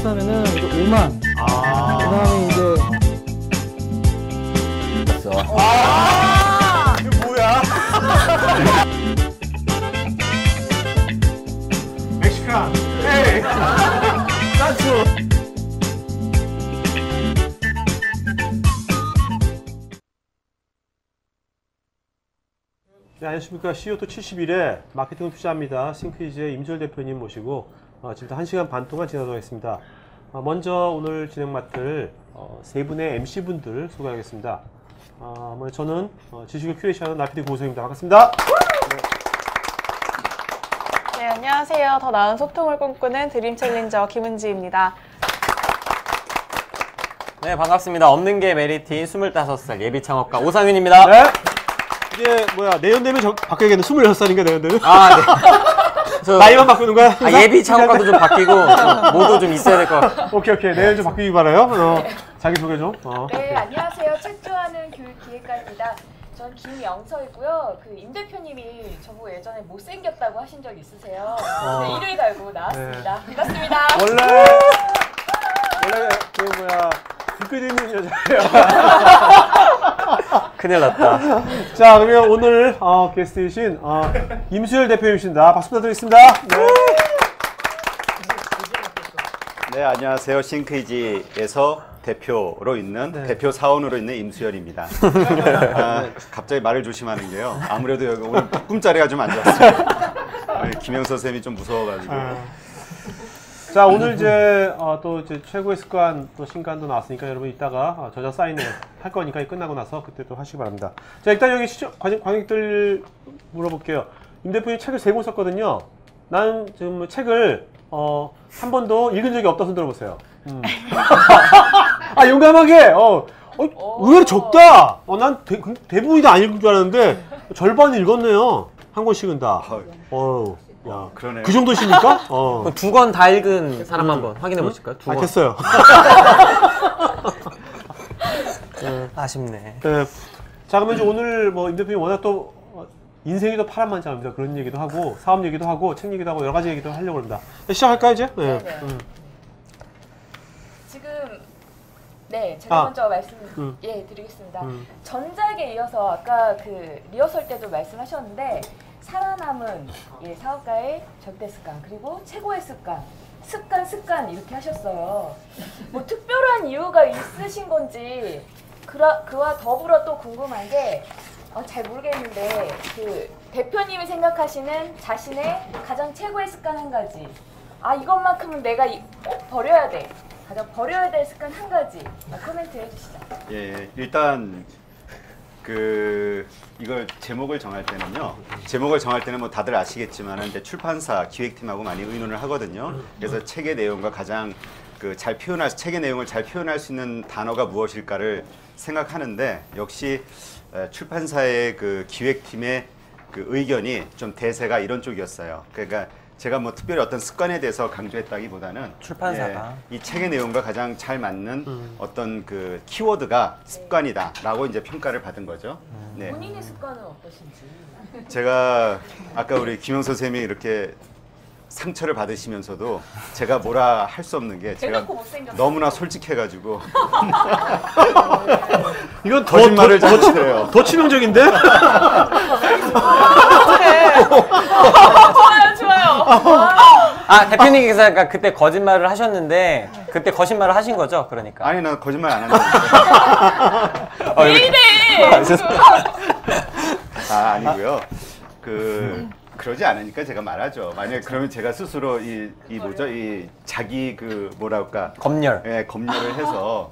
하면은 이제 5만. 그다음에 이제 이거 뭐야? 멕시칸. 헤이. 산초. 네, 안녕하십니까. CEO2 71회 마케팅 투자합니다. 싱크이즈의 임지열 대표님 모시고 지금 1시간 반 동안 진행하도록 하겠습니다. 먼저 오늘 진행 맡을 세 분의 MC분들 소개하겠습니다. 저는 지식을 큐레이션하는 나피디 고소입니다. 반갑습니다. 네, 안녕하세요. 더 나은 소통을 꿈꾸는 드림 챌린저 김은지입니다. 네, 반갑습니다. 없는 게 메리트인 25살 예비 창업가 오상윤입니다. 네. 이제 내년되면 바뀌겠네. 26살인가 내년되면? 아, 네. 저, 나이만 바꾸는 거야? 예비 창업가도 좀 바뀌고 모두 좀 있어야 될 것 같아요. 오케이. 내년 좀 바뀌기 바라요. 자기소개 좀. 네, 안녕하세요. 책 좋아하는 교육기획가입니다. 전 김영서이고요. 임 대표님이 저보고 예전에 못생겼다고 하신 적 있으세요? 네, 이를 갈고 나왔습니다. 네. 반갑습니다. 원래 듣고 있는 여자예요. 큰일 났다. 자, 그러면 오늘 게스트이신 임수열 대표님이십니다. 박수 부탁드리겠습니다. 네, 안녕하세요. 싱크이지에서 대표로 있는 대표 사원으로 있는 임수열입니다. 갑자기 말을 조심하는 게요. 아무래도 여기 오늘 꿈자리가 좀 안 좋았어요. 김영서 쌤이 좀 무서워가지고. 자, 오늘 이제 최고의 습관 또 신간도 나왔으니까 여러분 이따가 저자 사인을 할 거니까 끝나고 나서 그때 또 하시기 바랍니다. 자, 일단 여기 관객들 물어볼게요. 임 대표님 책을 3권 썼거든요. 나는 지금 책을 한 번도 읽은 적이 없다 손 들어보세요. 용감하게. 의외로 적다. 난 대부분이 다 안 읽은 줄 알았는데 절반 읽었네요. 한 권씩은 다. 야, 그러네요. 그 정도십니까? 2권 다 읽은 사람 한번 확인해 보실까요? 2권. 됐어요. 아쉽네. 네. 자, 그러면 이제 오늘 임 대표님 워낙 또 인생이 더 파란만장합니다. 그런 얘기도 하고 사업 얘기도 하고 책 얘기도 하고 여러 가지 얘기도 하려고 합니다. 시작할까요 이제? 네. 지금 제가 먼저 말씀 드리겠습니다. 전작에 이어서 아까 리허설 때도 말씀하셨는데 살아남은 사업가의 절대 습관 그리고 최고의 습관 이렇게 하셨어요. 뭐 특별한 이유가 있으신 건지 그와 더불어 또 궁금한 게 잘 모르겠는데 대표님이 생각하시는 자신의 가장 최고의 습관 한 가지 이것만큼은 내가 꼭 버려야 돼 가장 버려야 될 습관 한 가지 코멘트 해주시죠. 예, 일단 이걸 제목을 정할 때는 뭐 다들 아시겠지만 이제 출판사 기획팀하고 많이 의논을 하거든요. 그래서 책의 내용과 가장 책의 내용을 잘 표현할 수 있는 단어가 무엇일까를 생각하는데 역시 출판사의 기획팀의 의견이 좀 대세가 이런 쪽이었어요. 그러니까 제가 뭐 특별히 어떤 습관에 대해서 강조했다기보다는 출판사가 이 책의 내용과 가장 잘 맞는 어떤 키워드가 습관이다라고 이제 평가를 받은 거죠. 네. 본인의 습관은 어떠신지? 제가 아까 우리 김영서 선생님이 이렇게 상처를 받으시면서도 제가 뭐라 할 수 없는 게 제가 너무나 솔직해가지고 이건 거짓말을 잘 못해요. 더 치명적인데? 좋아요. 대표님께서 아까 그때 거짓말을 하셨는데 그때 거짓말을 하신 거죠? 그러니까. 아니, 난 거짓말 안 하는데. 왜 이래? 아니고요. 그러지 않으니까 제가 말하죠. 만약에 그러면 제가 스스로 이 자기 검열. 검열을 해서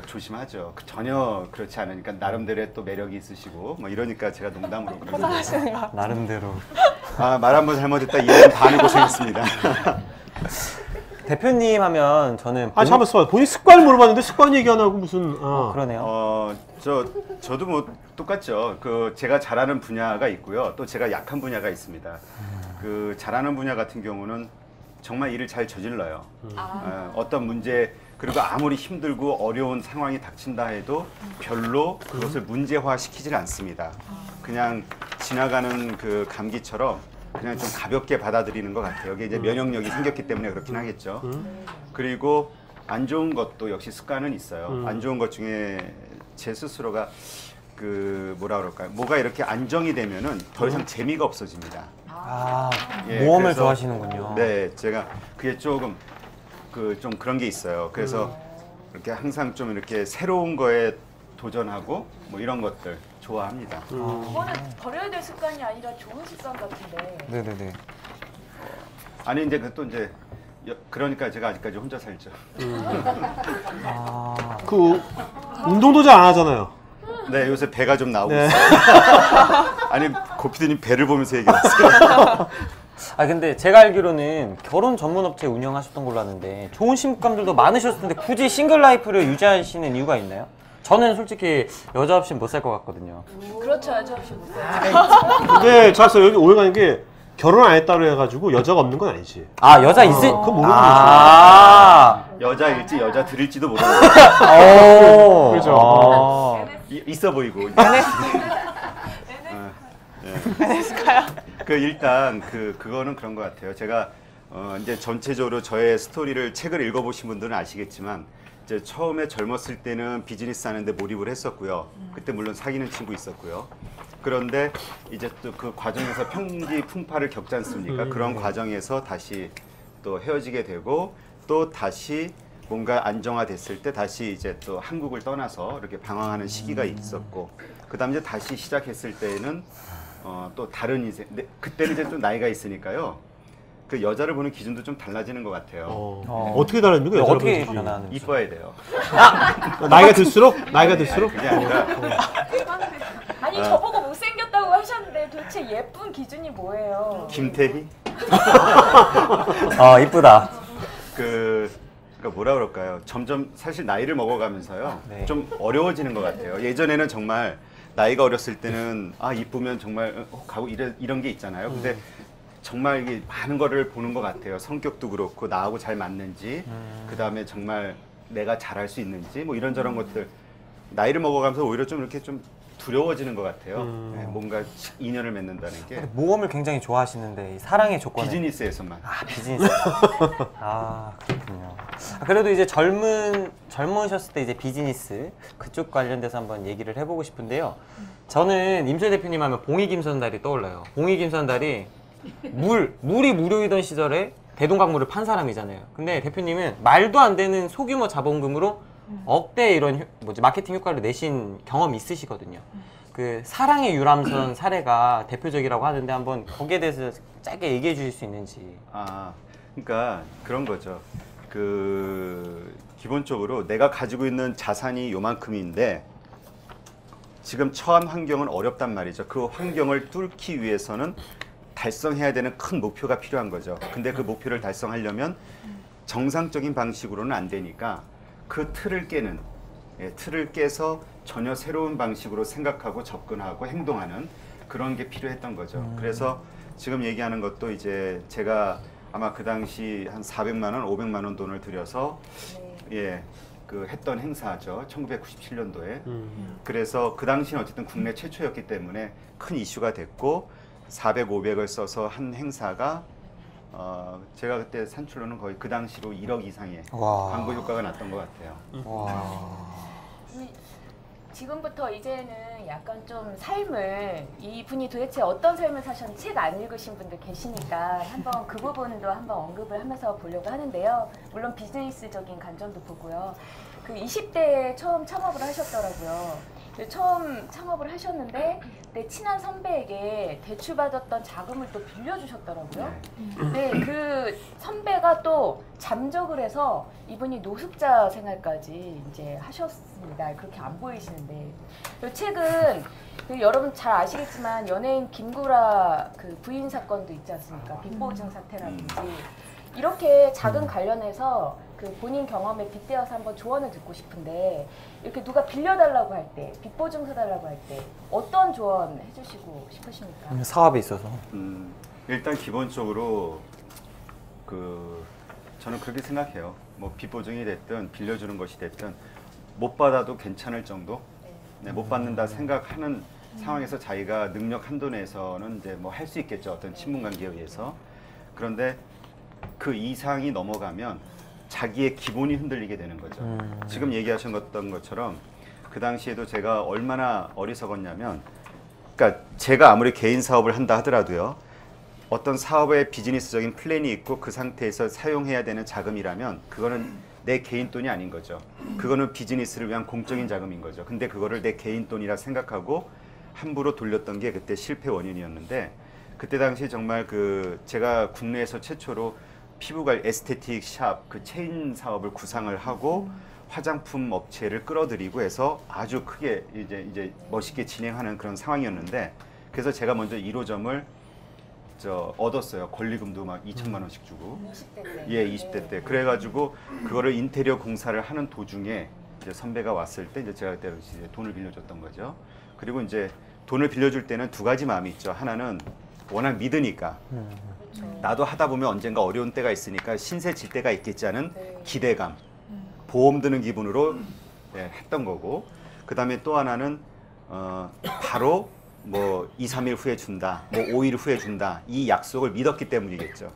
조심하죠. 전혀 그렇지 않으니까 나름대로의 또 매력이 있으시고 뭐 이러니까 제가 농담으로 포장하시는 거 나름대로. 말 한 번 잘못했다 2년 반을 고생했습니다. 대표님 하면 저는 잠깐만 본인 습관을 물어봤는데 습관 얘기 안 하고 무슨 그러네요. 저도 뭐 똑같죠. 제가 잘하는 분야가 있고요. 또 제가 약한 분야가 있습니다. 잘하는 분야 같은 경우는 정말 일을 잘 저질러요. 어떤 문제 그리고 아무리 힘들고 어려운 상황이 닥친다 해도 별로 그것을 문제화시키질 않습니다. 그냥 지나가는 감기처럼 그냥 좀 가볍게 받아들이는 것 같아요. 이게 이제 면역력이 생겼기 때문에 그렇긴 하겠죠. 그리고 안 좋은 것도 역시 습관은 있어요. 안 좋은 것 중에 제 스스로가 그 뭐라 그럴까요? 뭐가 이렇게 안정이 되면은 더 이상 재미가 없어집니다. 아, 예, 모험을 그래서- 좋아하시는군요. 네, 제가 그게 조금 좀 그런 게 있어요. 그래서 이렇게 항상 좀 이렇게 새로운 거에 도전하고 뭐 이런 것들 좋아합니다. 그거는 버려야 될 습관이 아니라 좋은 습관 같은데. 네네네. 아니 이제 그 또 이제 그러니까 제가 아직까지 혼자 살죠. 아, 그 운동도 잘 안 하잖아요. 네, 요새 배가 좀 나오고 네. 있어요. 아니 고피디님 배를 보면서 얘기했어요. 아 근데 제가 알기로는 결혼 전문 업체 운영하셨던 걸로 아는데 좋은 신부감들도 많으셨을 텐데 굳이 싱글 라이프를 유지하시는 이유가 있나요? 저는 솔직히 여자 없이는 못 살 것 같거든요. 그렇죠, 여자 없이 못 살죠. 근데 잘했어. 여기 오해가 있는 게 결혼 안 했다고 해가지고 여자가 없는 건 아니지. 아 여자 있을? 그거 모르는 아, 여자일지 여자 들일지도 모르는 거예요. 오, 그죠. 아. 있어 보이고. 그 일단 그거는 그런 것 같아요. 제가 이제 전체적으로 저의 스토리를 책을 읽어보신 분들은 아시겠지만 이제 처음에 젊었을 때는 비즈니스 하는데 몰입을 했었고요. 그때 물론 사귀는 친구 있었고요. 그런데 이제 또 그 과정에서 평지 풍파를 겪지 않습니까? 그런 과정에서 다시 또 헤어지게 되고 또 다시 뭔가 안정화됐을 때 다시 이제 또 한국을 떠나서 이렇게 방황하는 시기가 있었고 그다음 이제 다시 시작했을 때는 또 다른 인생. 근데 그때는 이제 좀 나이가 있으니까요. 그 여자를 보는 기준도 좀 달라지는 것 같아요. 어떻게 다릅니까? 여자를 어떻게 보는 기준이? 변하는지. 이뻐야 돼요. 나이가 들수록? 나이가 들수록? 그게 아니라 아니 저보고 못생겼다고 하셨는데 도대체 예쁜 기준이 뭐예요? 김태희 아 이쁘다. 그러니까 뭐라 그럴까요? 점점 사실 나이를 먹어가면서요. 네. 좀 어려워지는 것 같아요. 예전에는 정말 나이가 어렸을 때는 아 이쁘면 정말 가고 이런 게 있잖아요. 근데 정말 이게 많은 거를 보는 것 같아요. 성격도 그렇고 나하고 잘 맞는지, 그 다음에 정말 내가 잘할 수 있는지, 뭐 이런저런 것들 나이를 먹어가면서 오히려 좀 이렇게 좀 두려워지는 것 같아요. 네, 뭔가 인연을 맺는다는 게 모험을 굉장히 좋아하시는데 이 사랑의 조건은 비즈니스에서만. 아 비즈니스. 아 그렇군요. 아, 그래도 이제 젊으셨을 때 이제 비즈니스 그쪽 관련돼서 한번 얘기를 해보고 싶은데요. 저는 임철 대표님 하면 봉이김선달이 떠올라요. 봉이김선달이 물이 무료이던 시절에 대동강물을 판 사람이잖아요. 근데 대표님은 말도 안 되는 소규모 자본금으로 억대 이런 마케팅 효과를 내신 경험이 있으시거든요. 그 사랑의 유람선 사례가 대표적이라고 하는데 한번 거기에 대해서 짧게 얘기해 주실 수 있는지. 아, 그러니까 그런 거죠. 기본적으로 내가 가지고 있는 자산이 요만큼인데 지금 처한 환경은 어렵단 말이죠. 그 환경을 뚫기 위해서는 달성해야 되는 큰 목표가 필요한 거죠. 근데 그 목표를 달성하려면 정상적인 방식으로는 안 되니까 그 틀을 깨는, 틀을 깨서 전혀 새로운 방식으로 생각하고 접근하고 행동하는 그런 게 필요했던 거죠. 그래서 지금 얘기하는 것도 이제 제가 아마 그 당시 한 400만 원, 500만 원 돈을 들여서 했던 행사죠. 1997년도에. 그래서 그 당시는 어쨌든 국내 최초였기 때문에 큰 이슈가 됐고 400, 500을 써서 한 행사가 제가 그때 산출로는 거의 그 당시로 1억 이상의 와. 광고 효과가 났던 것 같아요. 와. 지금부터 이제는 약간 좀 삶을 이분이 도대체 어떤 삶을 사셨는지 책 안 읽으신 분들 계시니까 한번 그 부분도 한번 언급을 하면서 보려고 하는데요. 물론 비즈니스적인 관점도 보고요. 그 20대에 처음 창업을 하셨더라고요. 처음 창업을 하셨는데 내 친한 선배에게 대출받았던 자금을 또 빌려주셨더라고요. 네, 그 선배가 또 잠적을 해서 이분이 노숙자 생활까지 이제 하셨습니다. 그렇게 안 보이시는데 이 책은 여러분 잘 아시겠지만 연예인 김구라 그 부인 사건도 있지 않습니까? 빚보증 사태라든지 이렇게 자금 관련해서 그 본인 경험에 빗대어서 한번 조언을 듣고 싶은데 이렇게 누가 빌려달라고 할 때, 빚보증 서달라고 할 때 어떤 조언 해주시고 싶으십니까? 사업에 있어서. 일단 기본적으로 저는 그렇게 생각해요. 뭐 빚보증이 됐든 빌려주는 것이 됐든 못 받아도 괜찮을 정도, 못 받는다 생각하는 상황에서 자기가 능력 한도 내에서는 이제 뭐 할 수 있겠죠. 어떤 친분 관계에 의해서. 그런데 그 이상이 넘어가면 자기의 기본이 흔들리게 되는 거죠. 지금 얘기하셨던 것처럼 그 당시에도 제가 얼마나 어리석었냐면, 그러니까 제가 아무리 개인 사업을 한다 하더라도요, 어떤 사업의 비즈니스적인 플랜이 있고 그 상태에서 사용해야 되는 자금이라면 그거는 내 개인 돈이 아닌 거죠. 그거는 비즈니스를 위한 공적인 자금인 거죠. 근데 그거를 내 개인 돈이라 생각하고 함부로 돌렸던 게 그때 실패 원인이었는데, 그때 당시 정말 그 제가 국내에서 최초로 피부관리 에스테틱 샵 그 체인 사업을 구상을 하고 화장품 업체를 끌어들이고 해서 아주 크게 이제 멋있게 진행하는 그런 상황이었는데, 그래서 제가 먼저 1호점을 얻었어요. 권리금도 막 2천만 원씩 주고. 20대 때. 예, 20대 때. 그래가지고 그거를 인테리어 공사를 하는 도중에 이제 선배가 왔을 때 이제 제가 그때 이제 돈을 빌려줬던 거죠. 그리고 이제 돈을 빌려줄 때는 두 가지 마음이 있죠. 하나는 워낙 믿으니까. 나도 하다 보면 언젠가 어려운 때가 있으니까 신세 질 때가 있겠지 하는 기대감. 보험 드는 기분으로 했던 거고. 그 다음에 또 하나는 바로 뭐 2, 3일 후에 준다, 뭐 5일 후에 준다, 이 약속을 믿었기 때문이겠죠.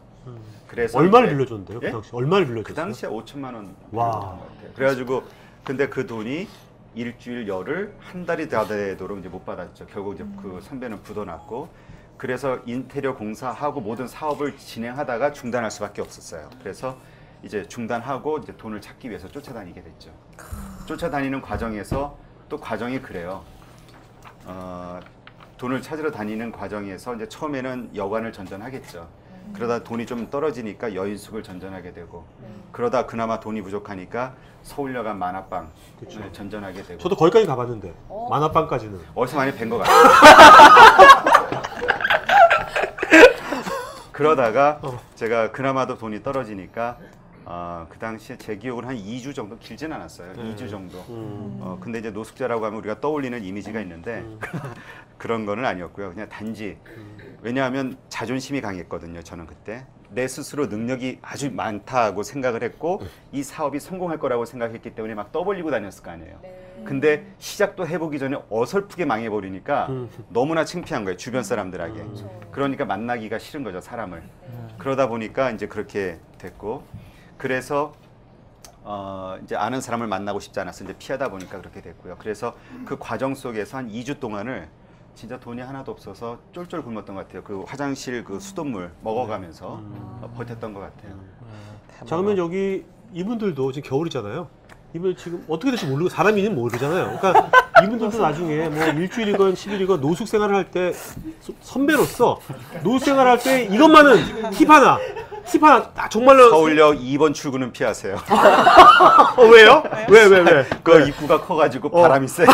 그래서 얼마를 이제- 빌려줬는데요? 예? 그 당시 얼마를 빌려줬어요? 그 당시에 5천만 원. 와. 그래가지고 근데 그 돈이 일주일 열흘 한 달이 다 되도록 이제 못 받았죠. 결국 이제 그 선배는 부도났고, 그래서 인테리어 공사하고 모든 사업을 진행하다가 중단할 수밖에 없었어요. 그래서 이제 중단하고 이제 돈을 찾기 위해서 쫓아다니게 됐죠. 쫓아다니는 과정에서 또 과정이 그래요. 돈을 찾으러 다니는 과정에서 이제 처음에는 여관을 전전하겠죠. 그러다 돈이 좀 떨어지니까 여인숙을 전전하게 되고, 그러다 그나마 돈이 부족하니까 서울여관 만화방 전전하게 되고. 저도 거기까지 가봤는데 만화방까지는. 어디서 많이 뵌 것 같아요. 그러다가 제가 그나마도 돈이 떨어지니까 그 당시에 제 기억으로 한 2주 정도, 길진 않았어요. 2주 정도. 근데 이제 노숙자라고 하면 우리가 떠올리는 이미지가 있는데 그런 거는 아니었고요. 그냥 단지 왜냐하면 자존심이 강했거든요. 저는 그때 내 스스로 능력이 아주 많다고 생각을 했고 이 사업이 성공할 거라고 생각했기 때문에 막 떠벌리고 다녔을 거 아니에요. 근데 시작도 해보기 전에 어설프게 망해버리니까 너무나 창피한 거예요. 주변 사람들에게. 그러니까 만나기가 싫은 거죠, 사람을. 그러다 보니까 이제 그렇게 됐고, 그래서 이제 아는 사람을 만나고 싶지 않아서 이제 피하다 보니까 그렇게 됐고요. 그래서 그 과정 속에서 한 2주 동안을 진짜 돈이 하나도 없어서 쫄쫄 굶었던 것 같아요. 그 화장실 그 수돗물 먹어가면서 버텼던 것 같아요. 자, 그러면 여기 이분들도 지금 겨울이잖아요. 이분 지금 어떻게 될지 모르고 사람이는 모르잖아요. 그러니까 이분들도 나중에 뭐 일주일이건 10일이건 노숙 생활을 할 때 선배로서 노숙 생활을 할 때 이것만은 팁 하나 정말로 서울역 2번 출구는 피하세요. 왜요? 왜? 그 입구가 커가지고 바람이 세요.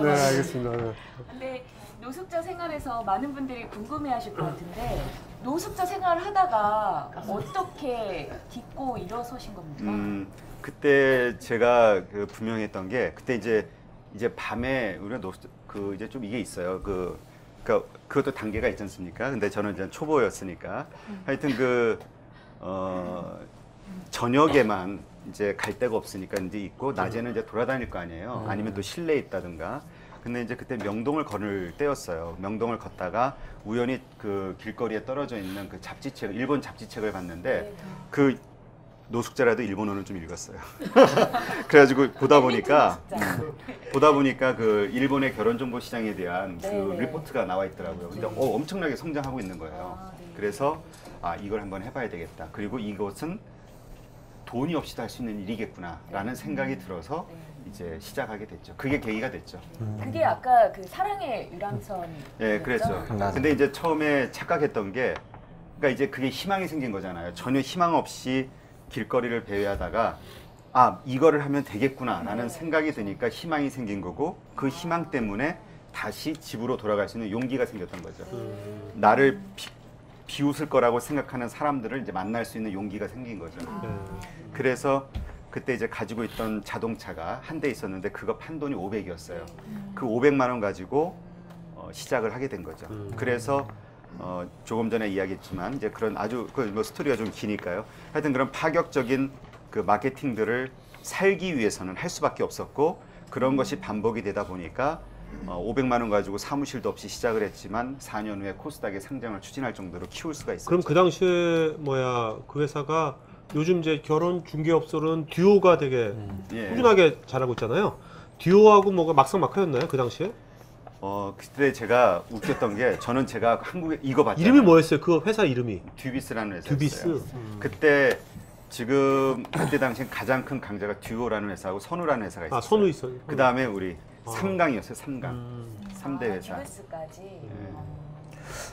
네, 알겠습니다. 네. 근데 노숙자 생활에서 많은 분들이 궁금해하실 것 같은데 노숙자 생활을 하다가 어떻게 딛고 일어서신 겁니까? 그때 제가 그 분명했던 게 그때 이제 밤에 우리가 그 이제 좀 이게 있어요. 그러니까 그것도 단계가 있지 않습니까? 근데 저는 이제 초보였으니까 하여튼 저녁에만 이제 갈 데가 없으니까 이제 있고 낮에는 이제 돌아다닐 거 아니에요. 아니면 또 실내에 있다든가. 근데 이제 그때 명동을 걸을 때였어요. 명동을 걷다가 우연히 그 길거리에 떨어져 있는 그 잡지책, 일본 잡지책을 봤는데 그 노숙자라도 일본어는 좀 읽었어요. 그래가지고 보다 보니까 그 일본의 결혼정보 시장에 대한 그 리포트가 나와 있더라고요. 근데 엄청나게 성장하고 있는 거예요. 그래서 이걸 한번 해봐야 되겠다. 그리고 이것은 돈이 없이도 할 수 있는 일이겠구나라는 생각이 들어서 이제 시작하게 됐죠. 그게 계기가 됐죠. 그게 아까 그 사랑의 유람선. 네, 그랬죠. 근데 이제 처음에 착각했던 게, 그러니까 이제 그게 희망이 생긴 거잖아요. 전혀 희망 없이 길거리를 배회하다가 이거를 하면 되겠구나라는 생각이 드니까 희망이 생긴 거고, 그 희망 때문에 다시 집으로 돌아갈 수 있는 용기가 생겼던 거죠. 나를 비웃을 거라고 생각하는 사람들을 이제 만날 수 있는 용기가 생긴 거죠. 그래서 그때 이제 가지고 있던 자동차가 한 대 있었는데 그거 판 돈이 500이었어요. 그 500만 원 가지고 시작을 하게 된 거죠. 그래서 조금 전에 이야기했지만 이제 그런 아주 뭐 스토리가 좀 기니까요. 하여튼 그런 파격적인 그 마케팅들을 살기 위해서는 할 수밖에 없었고, 그런 것이 반복이 되다 보니까 500만 원 가지고 사무실도 없이 시작을 했지만 4년 후에 코스닥의 상장을 추진할 정도로 키울 수가 있었죠. 그럼 그 당시에 그 회사가 요즘 이제 결혼 중개업소는 듀오가 되게 예. 꾸준하게 잘하고 있잖아요. 듀오하고 뭐가 막상막하였나요 그 당시에? 그때 제가 웃겼던 게 저는 제가 한국에 이거 봤잖아요. 이름이 뭐였어요? 그 회사 이름이? 듀비스라는 회사였어요. 듀비스. 그때 그때 당시엔 가장 큰 강자가 듀오라는 회사하고 선우라는 회사가 있었어요. 선우 있어요. 그 다음에 우리 삼강이었어요. 삼강. 3대 회사. 듀비스까지.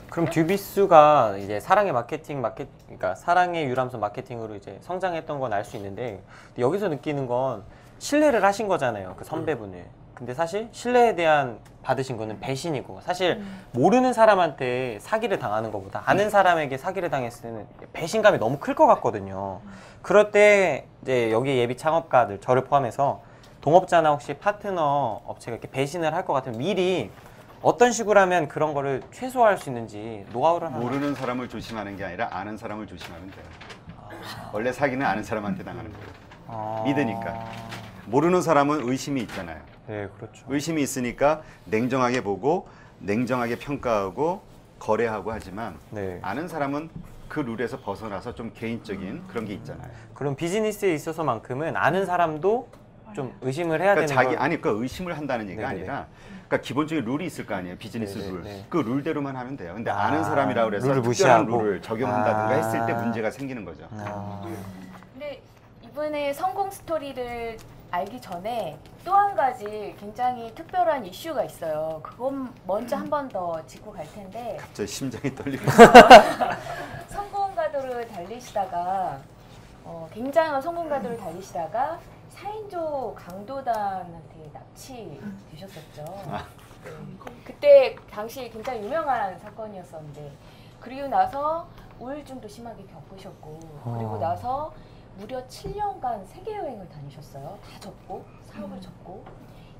그럼 듀비스가 이제 사랑의 그러니까 사랑의 유람선 마케팅으로 이제 성장했던 건 알 수 있는데 여기서 느끼는 건 신뢰를 하신 거잖아요. 그 선배분을. 근데 사실 신뢰에 대한 받으신 거는 배신이고 사실 모르는 사람한테 사기를 당하는 것보다 아는 사람에게 사기를 당했을 때는 배신감이 너무 클 것 같거든요. 그럴 때 이제 여기 예비 창업가들 저를 포함해서 동업자나 혹시 파트너 업체가 이렇게 배신을 할 것 같으면 미리 어떤 식으로 하면 그런 거를 최소화할 수 있는지 노하우를 하나. 모르는 사람을 조심하는 게 아니라 아는 사람을 조심하면 돼요. 원래 사기는 아는 사람한테 당하는 거예요. 믿으니까. 모르는 사람은 의심이 있잖아요. 네, 그렇죠. 의심이 있으니까 냉정하게 보고 냉정하게 평가하고 거래하고 하지만 네. 아는 사람은 그 룰에서 벗어나서 좀 개인적인 그런 게 있잖아요. 그럼 비즈니스에 있어서만큼은 아는 사람도 좀 의심을 해야 그러니까 되는 걸. 그러니까 의심을 한다는 얘기가 네네네. 아니라 그러니까 기본적인 룰이 있을 거 아니에요. 비즈니스 룰. 네네네. 그 룰대로만 하면 돼요. 근데 아는 사람이라고 그래서 룰을 특별한 무시하고. 룰을 적용한다든가 했을 때 문제가 생기는 거죠. 근데 이번에 성공 스토리를 알기 전에 또 한 가지 굉장히 특별한 이슈가 있어요. 그건 먼저 한 번 더 짚고 갈 텐데 저 심장이 떨리고 성공 가도를 달리시다가 굉장한 성공 가도를 달리시다가 4인조 강도단한테 납치되셨었죠. 네. 그때 당시 굉장히 유명한 사건이었었는데 그리고 나서 우울증도 심하게 겪으셨고 그리고 나서 무려 7년간 세계 여행을 다니셨어요. 다 접고 사업을 접고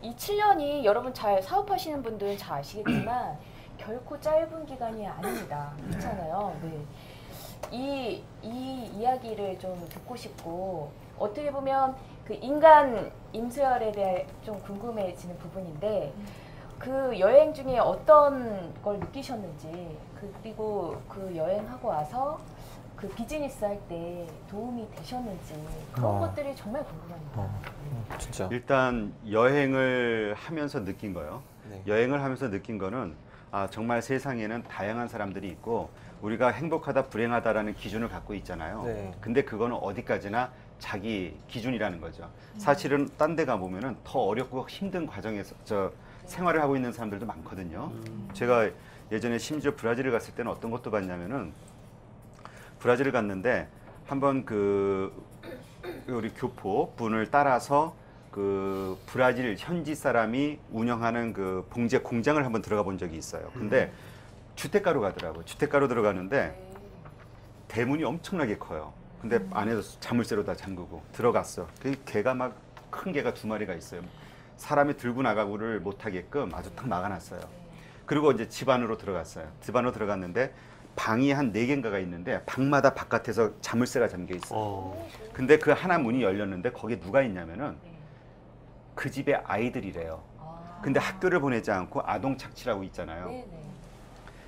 이 7년이 여러분 잘 사업하시는 분들은 잘 아시겠지만 결코 짧은 기간이 아닙니다. 그렇잖아요. 네. 이 이야기를 좀 듣고 싶고 어떻게 보면 그 인간 임수열에 대해 좀 궁금해지는 부분인데 그 여행 중에 어떤 걸 느끼셨는지 그리고 그 여행하고 와서 그 비즈니스 할 때 도움이 되셨는지 그런 것들이 정말 궁금합니다. 진짜. 일단 여행을 하면서 느낀 거요. 네. 여행을 하면서 느낀 거는 정말 세상에는 다양한 사람들이 있고 우리가 행복하다 불행하다라는 기준을 갖고 있잖아요. 네. 근데 그거는 어디까지나 자기 기준이라는 거죠. 사실은 딴 데 가보면은 더 어렵고 힘든 과정에서 생활을 하고 있는 사람들도 많거든요. 제가 예전에 심지어 브라질을 갔을 때는 어떤 것도 봤냐면은 브라질을 갔는데 한번 우리 교포 분을 따라서 그 브라질 현지 사람이 운영하는 그 봉제 공장을 한번 들어가 본 적이 있어요. 근데 주택가로 가더라고요. 주택가로 들어가는데 대문이 엄청나게 커요. 근데 안에서 자물쇠로 다 잠그고 들어갔어. 그 개가 막 큰 개가 2마리가 있어요. 사람이 들고 나가고를 못하게끔 아주 딱 막아놨어요. 그리고 이제 집 안으로 들어갔어요. 집 안으로 들어갔는데 방이 한 4개인가가 있는데 방마다 바깥에서 자물쇠가 잠겨 있어요. 근데 그 하나 문이 열렸는데 거기에 누가 있냐면은 그 집의 아이들이래요. 근데 학교를 보내지 않고 아동 착취라고 있잖아요.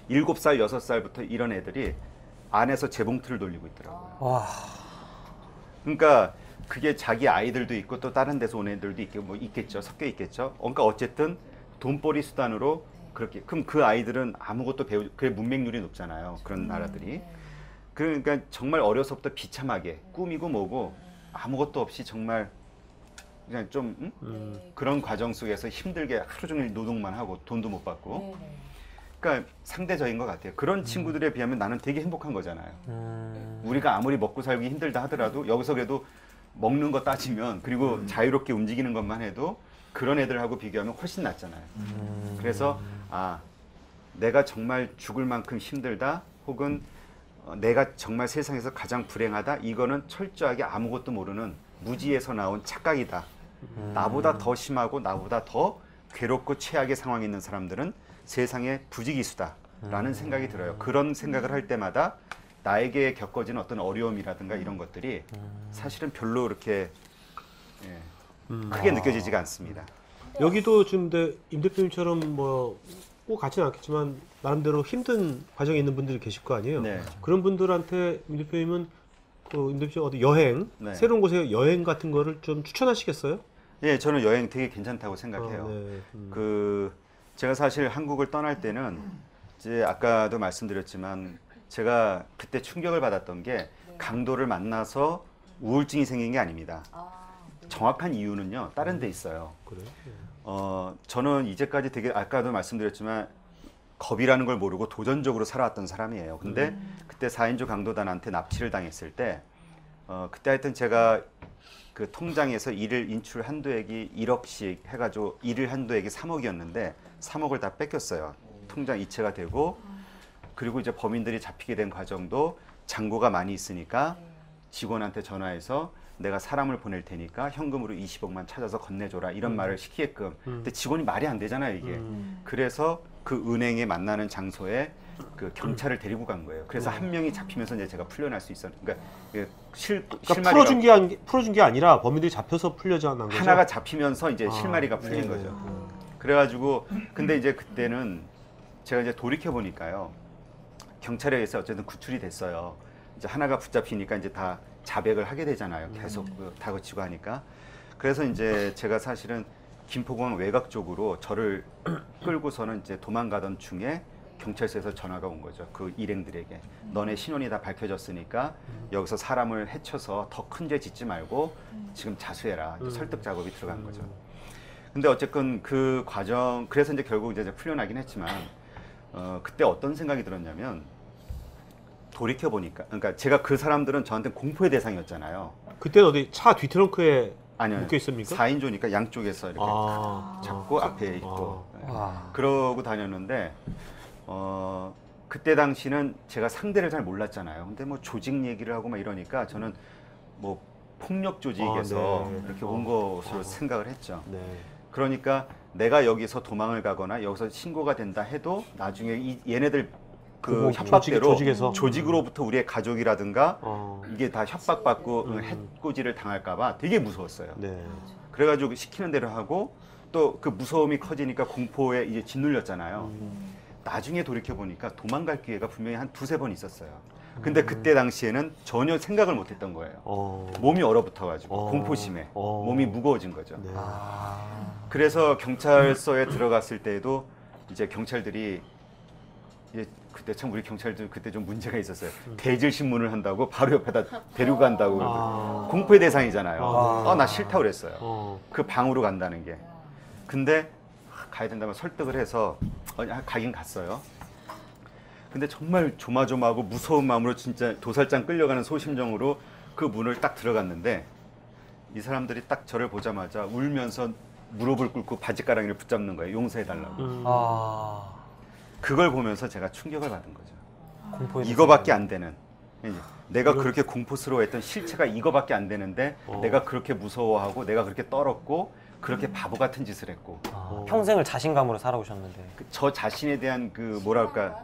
7살, 6살부터 이런 애들이 안에서 재봉틀을 돌리고 있더라고요. 와. 그러니까 그게 자기 아이들도 있고 또 다른 데서 온 애들도 있겠죠. 섞여 있겠죠. 그러니까 어쨌든 돈벌이 수단으로 그렇게. 그럼 그 아이들은 아무것도 그게 문맹률이 높잖아요. 그런 나라들이. 그러니까 정말 어려서부터 비참하게 꾸미고 뭐고 아무것도 없이 정말 그냥 좀 그런 과정 속에서 힘들게 하루 종일 노동만 하고 돈도 못 받고. 그러니까 상대적인 것 같아요. 그런 친구들에 비하면 나는 되게 행복한 거잖아요. 우리가 아무리 먹고 살기 힘들다 하더라도 여기서 그래도 먹는 거 따지면 그리고 자유롭게 움직이는 것만 해도 그런 애들하고 비교하면 훨씬 낫잖아요. 그래서 내가 정말 죽을 만큼 힘들다 혹은 내가 정말 세상에서 가장 불행하다 이거는 철저하게 아무것도 모르는 무지에서 나온 착각이다. 나보다 더 심하고 나보다 더 괴롭고 최악의 상황에 있는 사람들은 세상의 부지기수다라는 생각이 들어요. 그런 생각을 할 때마다 나에게 겪어지는 어떤 어려움이라든가 이런 것들이 사실은 별로 그렇게 크게 느껴지지가 않습니다. 여기도 지금 임 대표님처럼 뭐 꼭 같지는 않겠지만 나름대로 힘든 과정에 있는 분들이 계실 거 아니에요. 네. 그런 분들한테 임 대표님은 임 대표님 어디 여행, 네. 새로운 곳에 여행 같은 거를 좀 추천하시겠어요? 예, 저는 여행 되게 괜찮다고 생각해요. 네. 제가 사실 한국을 떠날 때는 이제 아까도 말씀드렸지만 제가 그때 충격을 받았던 게 강도를 만나서 우울증이 생긴 게 아닙니다. 정확한 이유는요, 다른 데 있어요. 그래요? 저는 이제까지 되게 아까도 말씀드렸지만 겁이라는 걸 모르고 도전적으로 살아왔던 사람이에요. 근데 그때 4인조 강도단한테 납치를 당했을 때 그때 하여튼 제가 그 통장에서 일일 인출 한도액이 1억씩 해가지고 일일 한도액이 3억이었는데 3억을 다 뺏겼어요. 통장 이체가 되고 그리고 이제 범인들이 잡히게 된 과정도 잔고가 많이 있으니까 직원한테 전화해서 내가 사람을 보낼 테니까 현금으로 20억만 찾아서 건네줘라 이런 말을 시키게끔. 근데 직원이 말이 안 되잖아요 이게. 그래서 그 은행에 만나는 장소에 그 경찰을 데리고 간 거예요. 그래서 한 명이 잡히면서 이제 제가 풀려날 수 있었는데, 그러니까 그러니까 풀어준 게 아니라 범인들이 잡혀서 풀려져 난 거죠. 하나가 잡히면서 이제 실마리가 풀린 네. 거죠. 그래가지고 근데 이제 그때는 제가 이제 돌이켜 보니까요, 경찰에 의해서 어쨌든 구출이 됐어요. 이제 하나가 붙잡히니까 이제 다 자백을 하게 되잖아요. 계속 다그치고 하니까. 그래서 이제 제가 사실은 김포공항 외곽 쪽으로 저를 끌고서는 이제 도망가던 중에 경찰서에서 전화가 온 거죠. 그 일행들에게. 너네 신원이 다 밝혀졌으니까 여기서 사람을 해쳐서 더 큰 죄 짓지 말고 지금 자수해라. 이제 설득 작업이 들어간 거죠. 근데 어쨌든 그 과정, 그래서 이제 결국 이제 풀려나긴 했지만, 그때 어떤 생각이 들었냐면, 돌이켜 보니까, 그러니까 제가 그 사람들은 저한테 공포의 대상이었잖아요. 그때는 어디 차 뒤트렁크에 아니요, 묶여 있습니까? 4인조니까 양쪽에서 이렇게 잡고 앞에 있고 그러고 다녔는데, 그때 당시는 제가 상대를 잘 몰랐잖아요. 근데 뭐 조직 얘기를 하고 막 이러니까 저는 뭐 폭력 조직에서 네. 이렇게 온 것으로 생각을 했죠. 네. 그러니까 내가 여기서 도망을 가거나 여기서 신고가 된다 해도 나중에 얘네들 그 협박대로 조직으로부터 우리의 가족이라든가 이게 다 협박받고 해코지를 당할까봐 되게 무서웠어요. 네. 그래가지고 시키는 대로 하고 또 그 무서움이 커지니까 공포에 이제 짓눌렸잖아요. 나중에 돌이켜 보니까 도망갈 기회가 분명히 한 두세 번 있었어요. 근데 그때 당시에는 전혀 생각을 못했던 거예요. 몸이 얼어붙어가지고 공포심에 몸이 무거워진 거죠. 네. 그래서 경찰서에 들어갔을 때에도 이제 경찰들이 그때 참 우리 경찰들 그때 좀 문제가 있었어요. 대질 신문을 한다고 바로 옆에다 데리고 간다고. 공포의 대상이잖아요. 나 싫다고 그랬어요. 그 방으로 간다는 게. 근데 가야 된다면 설득을 해서 가긴 갔어요. 근데 정말 조마조마하고 무서운 마음으로 진짜 도살장 끌려가는 소심정으로 그 문을 딱 들어갔는데 이 사람들이 딱 저를 보자마자 울면서 무릎을 꿇고 바지가랑이를 붙잡는 거예요. 용서해달라고. 그걸 보면서 제가 충격을 받은 거죠. 이거밖에 안 되는. 내가 그렇게 공포스러워했던 실체가 이거밖에 안 되는데 내가 그렇게 무서워하고 내가 그렇게 떨었고 그렇게 바보 같은 짓을 했고 평생을 자신감으로 살아오셨는데 저 자신에 대한 그 뭐랄까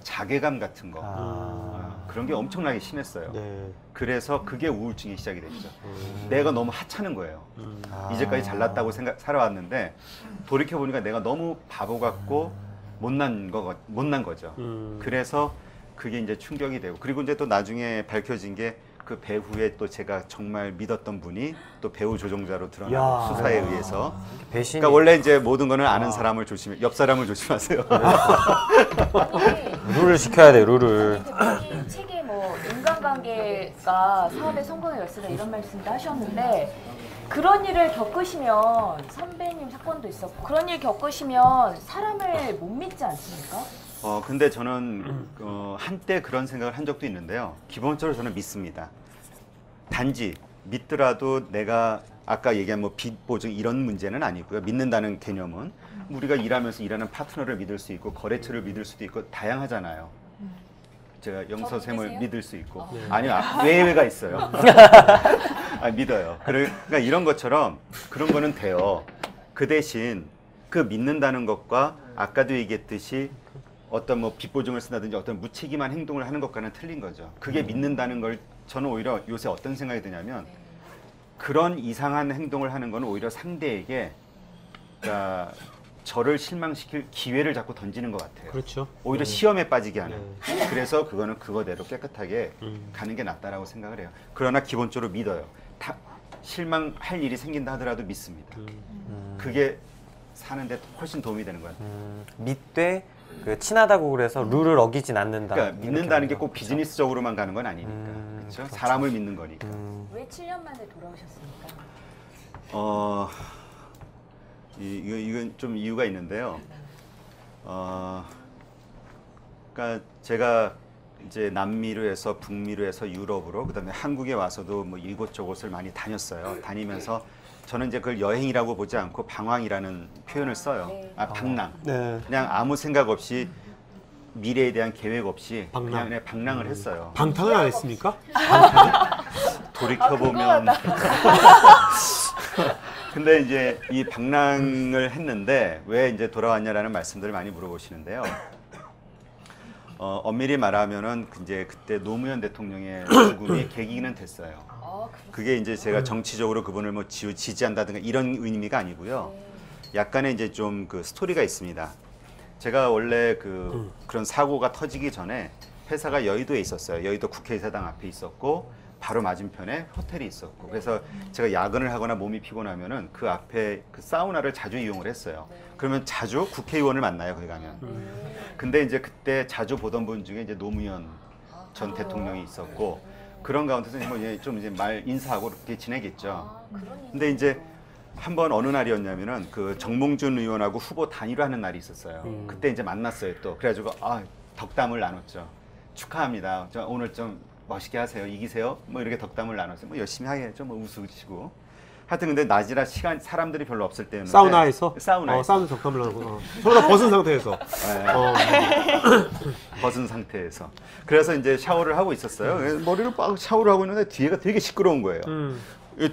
자괴감 같은 거 그런 게 엄청나게 심했어요. 네. 그래서 그게 우울증이 시작이 됐죠. 내가 너무 하찮은 거예요. 이제까지 잘났다고 살아왔는데 돌이켜보니까 내가 너무 바보 같고 못난 거죠. 그래서 그게 이제 충격이 되고 그리고 이제 또 나중에 밝혀진 게 그 배후에 또 제가 정말 믿었던 분이 또 배후 조종자로 드러나고 수사에 의해서 그러니까 원래 이제 모든 거는 아는 사람을 옆 사람을 조심하세요. 룰을 지켜야 돼, 룰을. 대표님 책에 뭐 인간관계가 사업의 성공의 열쇠다 이런 말씀도 하셨는데 그런 일을 겪으시면 선배님 사건도 있었고 그런 일 겪으시면 사람을 못 믿지 않습니까? 근데 저는 한때 그런 생각을 한 적도 있는데요. 기본적으로 저는 믿습니다. 단지 믿더라도 내가 아까 얘기한 뭐 빚 보증 이런 문제는 아니고요. 믿는다는 개념은 우리가 일하면서 일하는 파트너를 믿을 수 있고 거래처를 믿을 수도 있고 다양하잖아요. 제가 영서샘을 믿을 수 있고 아니요 외가 있어요. 믿어요. 그러니까 이런 것처럼 그런 거는 돼요. 그 대신 그 믿는다는 것과 아까도 얘기했듯이 어떤 뭐 빚보증을 쓴다든지 어떤 무책임한 행동을 하는 것과는 틀린 거죠. 그게 믿는다는 걸 저는 오히려 요새 어떤 생각이 드냐면 그런 이상한 행동을 하는 거는 오히려 상대에게 그러니까 저를 실망시킬 기회를 자꾸 던지는 것 같아요. 그렇죠. 오히려 시험에 빠지게 하는. 그래서 그거는 그거대로 깨끗하게 가는 게 낫다라고 생각을 해요. 그러나 기본적으로 믿어요. 다 실망할 일이 생긴다 하더라도 믿습니다. 그게 사는데 훨씬 도움이 되는 것 같아요. 믿되 그 친하다고 그래서 룰을 어기진 않는다. 그러니까 믿는다는 게 꼭 그렇죠? 비즈니스적으로만 가는 건 아니니까. 그렇죠? 사람을 믿는 거니까. 왜 7년 만에 돌아오셨습니까? 이건 좀 이유가 있는데요. 그러니까 제가 이제 남미로 해서 북미로 해서 유럽으로 그다음에 한국에 와서도 뭐 이곳저곳을 많이 다녔어요. 다니면서 저는 이제 그걸 여행이라고 보지 않고 방황이라는 표현을 써요. 네. 방랑. 네. 그냥 아무 생각 없이 미래에 대한 계획 없이 방랑. 그냥 방랑을 했어요. 방탕을 안 했습니까? 돌이켜보면 근데 이제 이 방랑을 했는데 왜 이제 돌아왔냐라는 말씀들을 많이 물어보시는데요. 엄밀히 말하면은 이제 그때 노무현 대통령의 죽음이 계기는 됐어요. 그게 이제 제가 정치적으로 그분을 뭐 지지한다든가 이런 의미가 아니고요. 약간의 이제 좀 그 스토리가 있습니다. 제가 원래 그런 사고가 터지기 전에 회사가 여의도에 있었어요. 여의도 국회의사당 앞에 있었고 바로 맞은편에 호텔이 있었고 그래서 제가 야근을 하거나 몸이 피곤하면은 그 앞에 그 사우나를 자주 이용을 했어요. 그러면 자주 국회의원을 만나요 거기 가면. 근데 이제 그때 자주 보던 분 중에 이제 노무현 전 대통령이 있었고 그런 가운데서 뭐 좀 이제 말 인사하고 그렇게 지내겠죠. 근데 이제 한 번 어느 날이었냐면은 그 정몽준 의원하고 후보 단일화 하는 날이 있었어요. 그때 이제 만났어요 또. 그래가지고 덕담을 나눴죠. 축하합니다. 저 오늘 좀 멋있게 하세요. 이기세요. 뭐 이렇게 덕담을 나눴어요. 뭐 열심히 하겠죠. 뭐 웃으시고. 하여튼 근데 낮이라 사람들이 별로 없을 때였는데 사우나에서? 사우나에서 사우나 덕담을 나누고 서로 다 벗은 상태에서. 벗은 상태에서. 그래서 이제 샤워를 하고 있었어요. 그래서 머리를 막 샤워를 하고 있는데 뒤에가 되게 시끄러운 거예요.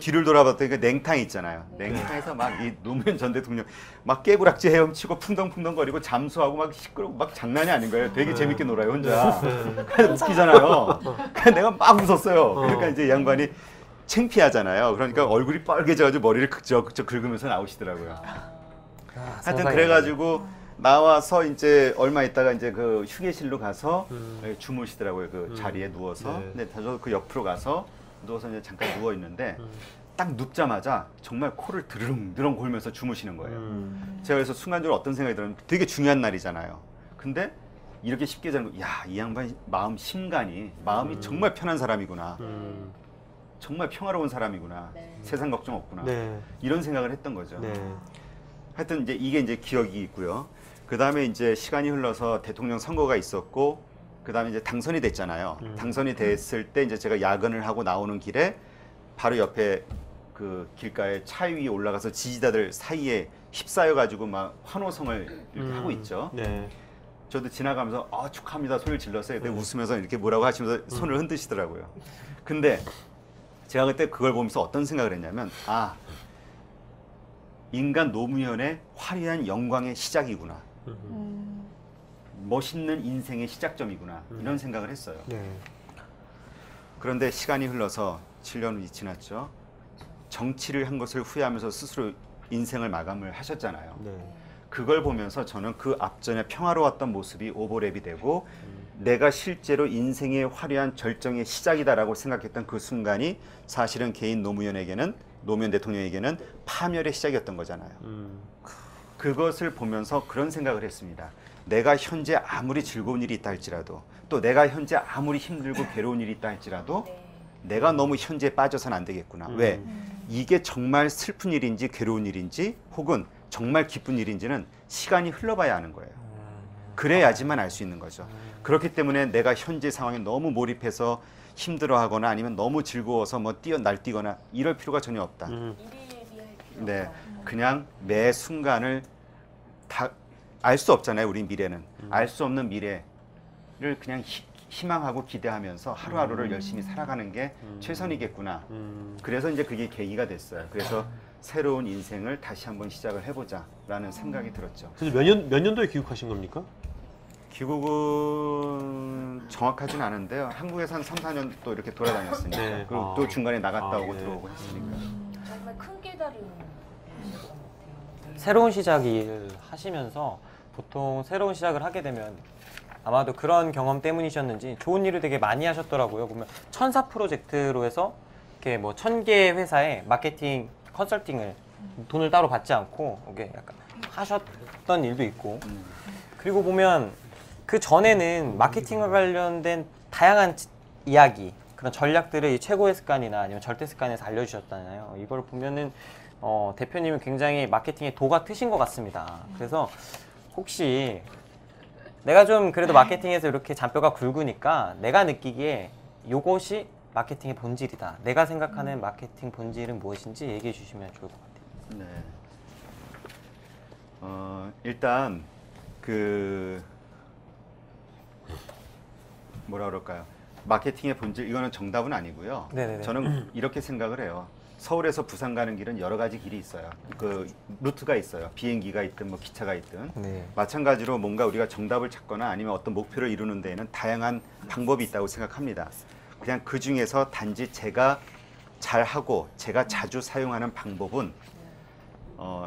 뒤를 돌아봤더니 그 냉탕 있잖아요. 냉탕에서 막 이 노무현 전 대통령 막 깨구락지 헤엄치고 풍덩풍덩거리고 잠수하고 막 시끄럽고 막 장난이 아닌 거예요. 되게 재밌게 놀아요 혼자. 그래서 웃기잖아요. 그래서 내가 막 웃었어요. 그러니까 이제 이 양반이 창피하잖아요. 그러니까 얼굴이 빨개져가지고 머리를 극적 긁으면서 나오시더라고요. 하여튼 그래가지고 나와서 이제 얼마 있다가 이제 그 휴게실로 가서 주무시더라고요. 그 자리에 누워서. 근데 저도 그 옆으로 가서 누워서 이제 잠깐 누워 있는데 딱 눕자마자 정말 코를 드릉드릉 골면서 주무시는 거예요. 제가 그래서 순간적으로 어떤 생각이 들었냐면 되게 중요한 날이잖아요. 근데 이렇게 쉽게 자는 거, 야, 이 양반 마음이 정말 편한 사람이구나. 정말 평화로운 사람이구나. 세상 걱정 없구나. 이런 생각을 했던 거죠. 하여튼 이제 이게 이제 기억이 있고요. 그 다음에 이제 시간이 흘러서 대통령 선거가 있었고, 그 다음에 이제 당선이 됐잖아요. 당선이 됐을 때 이제 제가 야근을 하고 나오는 길에 바로 옆에 그 길가에 차 위에 올라가서 지지자들 사이에 휩싸여가지고 막 환호성을 이렇게 하고 있죠. 저도 지나가면서 축하합니다 소리를 질렀어요. 근데 웃으면서 이렇게 뭐라고 하시면서 손을 흔드시더라고요. 근데 제가 그때 그걸 보면서 어떤 생각을 했냐면 인간 노무현의 화려한 영광의 시작이구나. 멋있는 인생의 시작점이구나. 이런 생각을 했어요. 그런데 시간이 흘러서 7년이 지났죠. 정치를 한 것을 후회하면서 스스로 인생을 마감을 하셨잖아요. 그걸 보면서 저는 그 앞전에 평화로웠던 모습이 오버랩이 되고 내가 실제로 인생의 화려한 절정의 시작이다라고 생각했던 그 순간이 사실은 개인 노무현 대통령에게는 파멸의 시작이었던 거잖아요. 그것을 보면서 그런 생각을 했습니다. 내가 현재 아무리 즐거운 일이 있다 할지라도 또 내가 현재 아무리 힘들고 괴로운 일이 있다 할지라도 내가 너무 현재에 빠져서는 안 되겠구나. 왜? 이게 정말 슬픈 일인지 괴로운 일인지 혹은 정말 기쁜 일인지는 시간이 흘러봐야 하는 거예요. 그래야지만 알 수 있는 거죠. 그렇기 때문에 내가 현재 상황에 너무 몰입해서 힘들어하거나 아니면 너무 즐거워서 뭐 날뛰거나 이럴 필요가 전혀 없다. 네, 그냥 매 순간을 다 알 수 없잖아요. 우리 미래는 알 수 없는 미래를 그냥 희망하고 기대하면서 하루하루를 열심히 살아가는 게 최선이겠구나. 그래서 이제 그게 계기가 됐어요. 그래서 새로운 인생을 다시 한번 시작을 해보자라는 생각이 들었죠. 그래서 몇 년도에 귀국하신 겁니까? 귀국은 정확하진 않은데요. 한국에서 한 3, 4년 또 이렇게 돌아다녔으니까. 그리고 또 중간에 나갔다 오고 들어오고 했으니까. 정말 큰 깨달음이었던 것 같아요. 새로운 시작을 하시면서 보통 새로운 시작을 하게 되면 아마도 그런 경험 때문이셨는지 좋은 일을 되게 많이 하셨더라고요. 보면 천사 프로젝트로 해서 이렇게 뭐 1000개 회사에 마케팅 컨설팅을 돈을 따로 받지 않고 이게 약간 하셨던 일도 있고, 그리고 보면 그 전에는 마케팅과 관련된 다양한 이야기, 그런 전략들을 이 최고의 습관이나 아니면 절대 습관에서 알려주셨잖아요. 이걸 보면은 대표님은 굉장히 마케팅에 도가 트신 것 같습니다. 그래서 혹시 내가 좀 그래도 마케팅에서 이렇게 잔뼈가 굵으니까 내가 느끼기에 이것이 마케팅의 본질이다, 내가 생각하는 마케팅 본질은 무엇인지 얘기해 주시면 좋을 것 같아요. 네. 일단 그 뭐라 그럴까요? 마케팅의 본질, 이거는 정답은 아니고요. 네네네. 저는 이렇게 생각을 해요. 서울에서 부산 가는 길은 여러 가지 길이 있어요. 그 루트가 있어요. 비행기가 있든 뭐 기차가 있든. 네. 마찬가지로 뭔가 우리가 정답을 찾거나 아니면 어떤 목표를 이루는 데에는 다양한 방법이 있다고 생각합니다. 그냥 그 중에서 단지 제가 잘하고 제가 자주 사용하는 방법은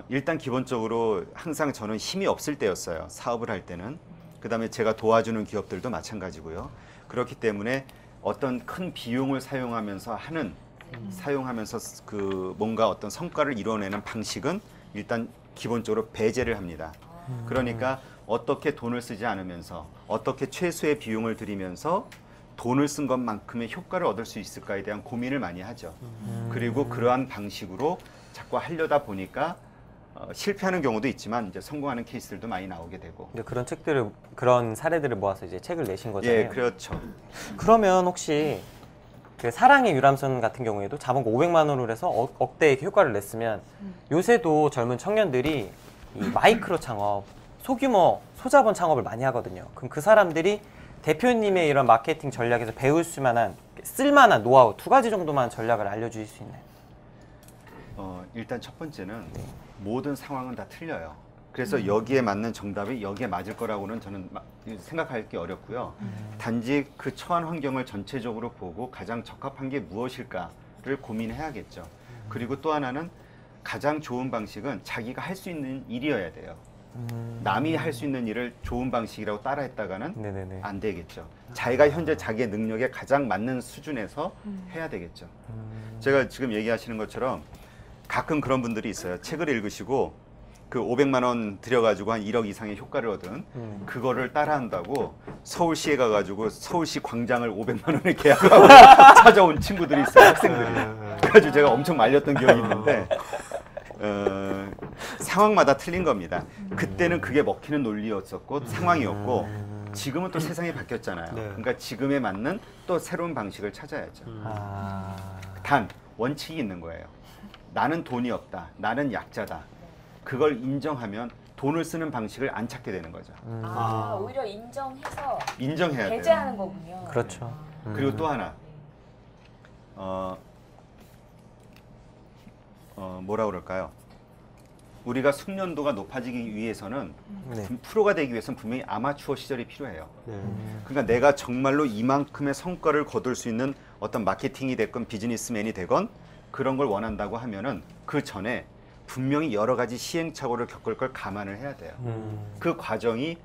일단 기본적으로 항상 저는 힘이 없을 때였어요. 사업을 할 때는. 그 다음에 제가 도와주는 기업들도 마찬가지고요. 그렇기 때문에 어떤 큰 비용을 사용하면서 사용하면서 그 뭔가 어떤 성과를 이뤄내는 방식은 일단 기본적으로 배제를 합니다. 그러니까 어떻게 돈을 쓰지 않으면서 어떻게 최소의 비용을 들이면서 돈을 쓴 것만큼의 효과를 얻을 수 있을까에 대한 고민을 많이 하죠. 그리고 그러한 방식으로 자꾸 하려다 보니까 실패하는 경우도 있지만 이제 성공하는 케이스들도 많이 나오게 되고. 이제 그런 책들을, 그런 사례들을 모아서 이제 책을 내신 거잖아요. 예, 그렇죠. 그러면 혹시 그 사랑의 유람선 같은 경우에도 자본금 500만 원으로 해서 억대의 효과를 냈으면 요새도 젊은 청년들이 이 마이크로 창업, 소규모 소자본 창업을 많이 하거든요. 그럼 그 사람들이 대표님의 이런 마케팅 전략에서 배울 수 만한, 쓸만한 노하우 2가지 정도만 전략을 알려주실 수 있나요? 일단 첫 번째는 모든 상황은 다 틀려요. 그래서 여기에 맞는 정답이 여기에 맞을 거라고는 저는 생각할 게 어렵고요. 단지 그 처한 환경을 전체적으로 보고 가장 적합한 게 무엇일까를 고민해야겠죠. 그리고 또 하나는 가장 좋은 방식은 자기가 할 수 있는 일이어야 돼요. 남이 할 수 있는 일을 좋은 방식이라고 따라했다가는 네네네. 안 되겠죠. 자기가 현재 자기의 능력에 가장 맞는 수준에서 해야 되겠죠. 제가 지금 얘기하시는 것처럼 가끔 그런 분들이 있어요. 책을 읽으시고 그 500만 원 들여가지고 한 1억 이상의 효과를 얻은 그거를 따라한다고 서울시에 가가지고 서울시 광장을 500만 원에 계약하고 찾아온 친구들이 있어요. 학생들이. 그래가지고 제가 엄청 말렸던 기억이 있는데 상황마다 틀린 겁니다. 그때는 그게 먹히는 논리였었고 상황이었고 지금은 또 세상이 바뀌었잖아요. 네. 그러니까 지금에 맞는 또 새로운 방식을 찾아야죠. 단 원칙이 있는 거예요. 나는 돈이 없다. 나는 약자다. 그걸 인정하면 돈을 쓰는 방식을 안 찾게 되는 거죠. 오히려 인정해서 인정해야 돼요. 배제하는 거군요. 그렇죠. 그리고 또 하나 뭐라 그럴까요? 우리가 숙련도가 높아지기 위해서는 네. 프로가 되기 위해서는 분명히 아마추어 시절이 필요해요. 네. 그러니까 내가 정말로 이만큼의 성과를 거둘 수 있는 어떤 마케팅이 됐건 비즈니스맨이 되건 그런 걸 원한다고 하면은 그 전에 분명히 여러 가지 시행착오를 겪을 걸 감안을 해야 돼요. 그 과정이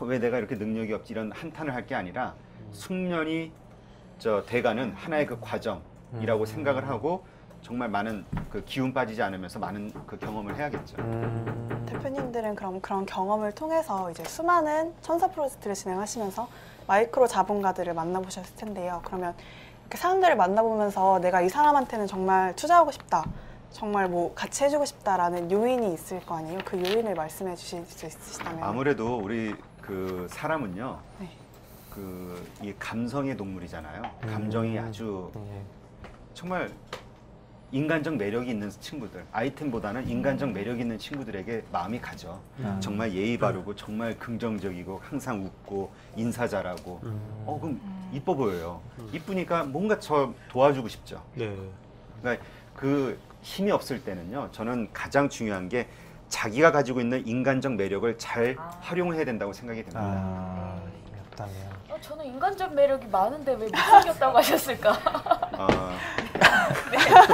왜 내가 이렇게 능력이 없지 이런 한탄을 할 게 아니라 숙련이 돼가는 하나의 그 과정이라고 생각을 하고 정말 많은 그 기운 빠지지 않으면서 많은 그 경험을 해야겠죠. 대표님들은 그럼 그런 경험을 통해서 이제 수많은 천사 프로젝트를 진행하시면서 마이크로 자본가들을 만나보셨을 텐데요. 그러면 이렇게 사람들을 만나보면서 내가 이 사람한테는 정말 투자하고 싶다, 정말 뭐 같이 해주고 싶다라는 요인이 있을 거 아니에요? 그 요인을 말씀해 주실 수 있으시다면. 아무래도 우리 그 사람은요, 네. 그 이 감성의 동물이잖아요. 감정이 아주 정말 인간적 매력이 있는 친구들, 아이템보다는 인간적 매력이 있는 친구들에게 마음이 가죠. 정말 예의 바르고 정말 긍정적이고 항상 웃고 인사 잘하고 그럼 이뻐 보여요. 이쁘니까 뭔가 저 도와주고 싶죠. 네. 그러니까 그 힘이 없을 때는요, 저는 가장 중요한 게 자기가 가지고 있는 인간적 매력을 잘 활용해야 된다고 생각이 됩니다. 없다네요. 저는 인간적 매력이 많은데 왜 못생겼다고 하셨을까?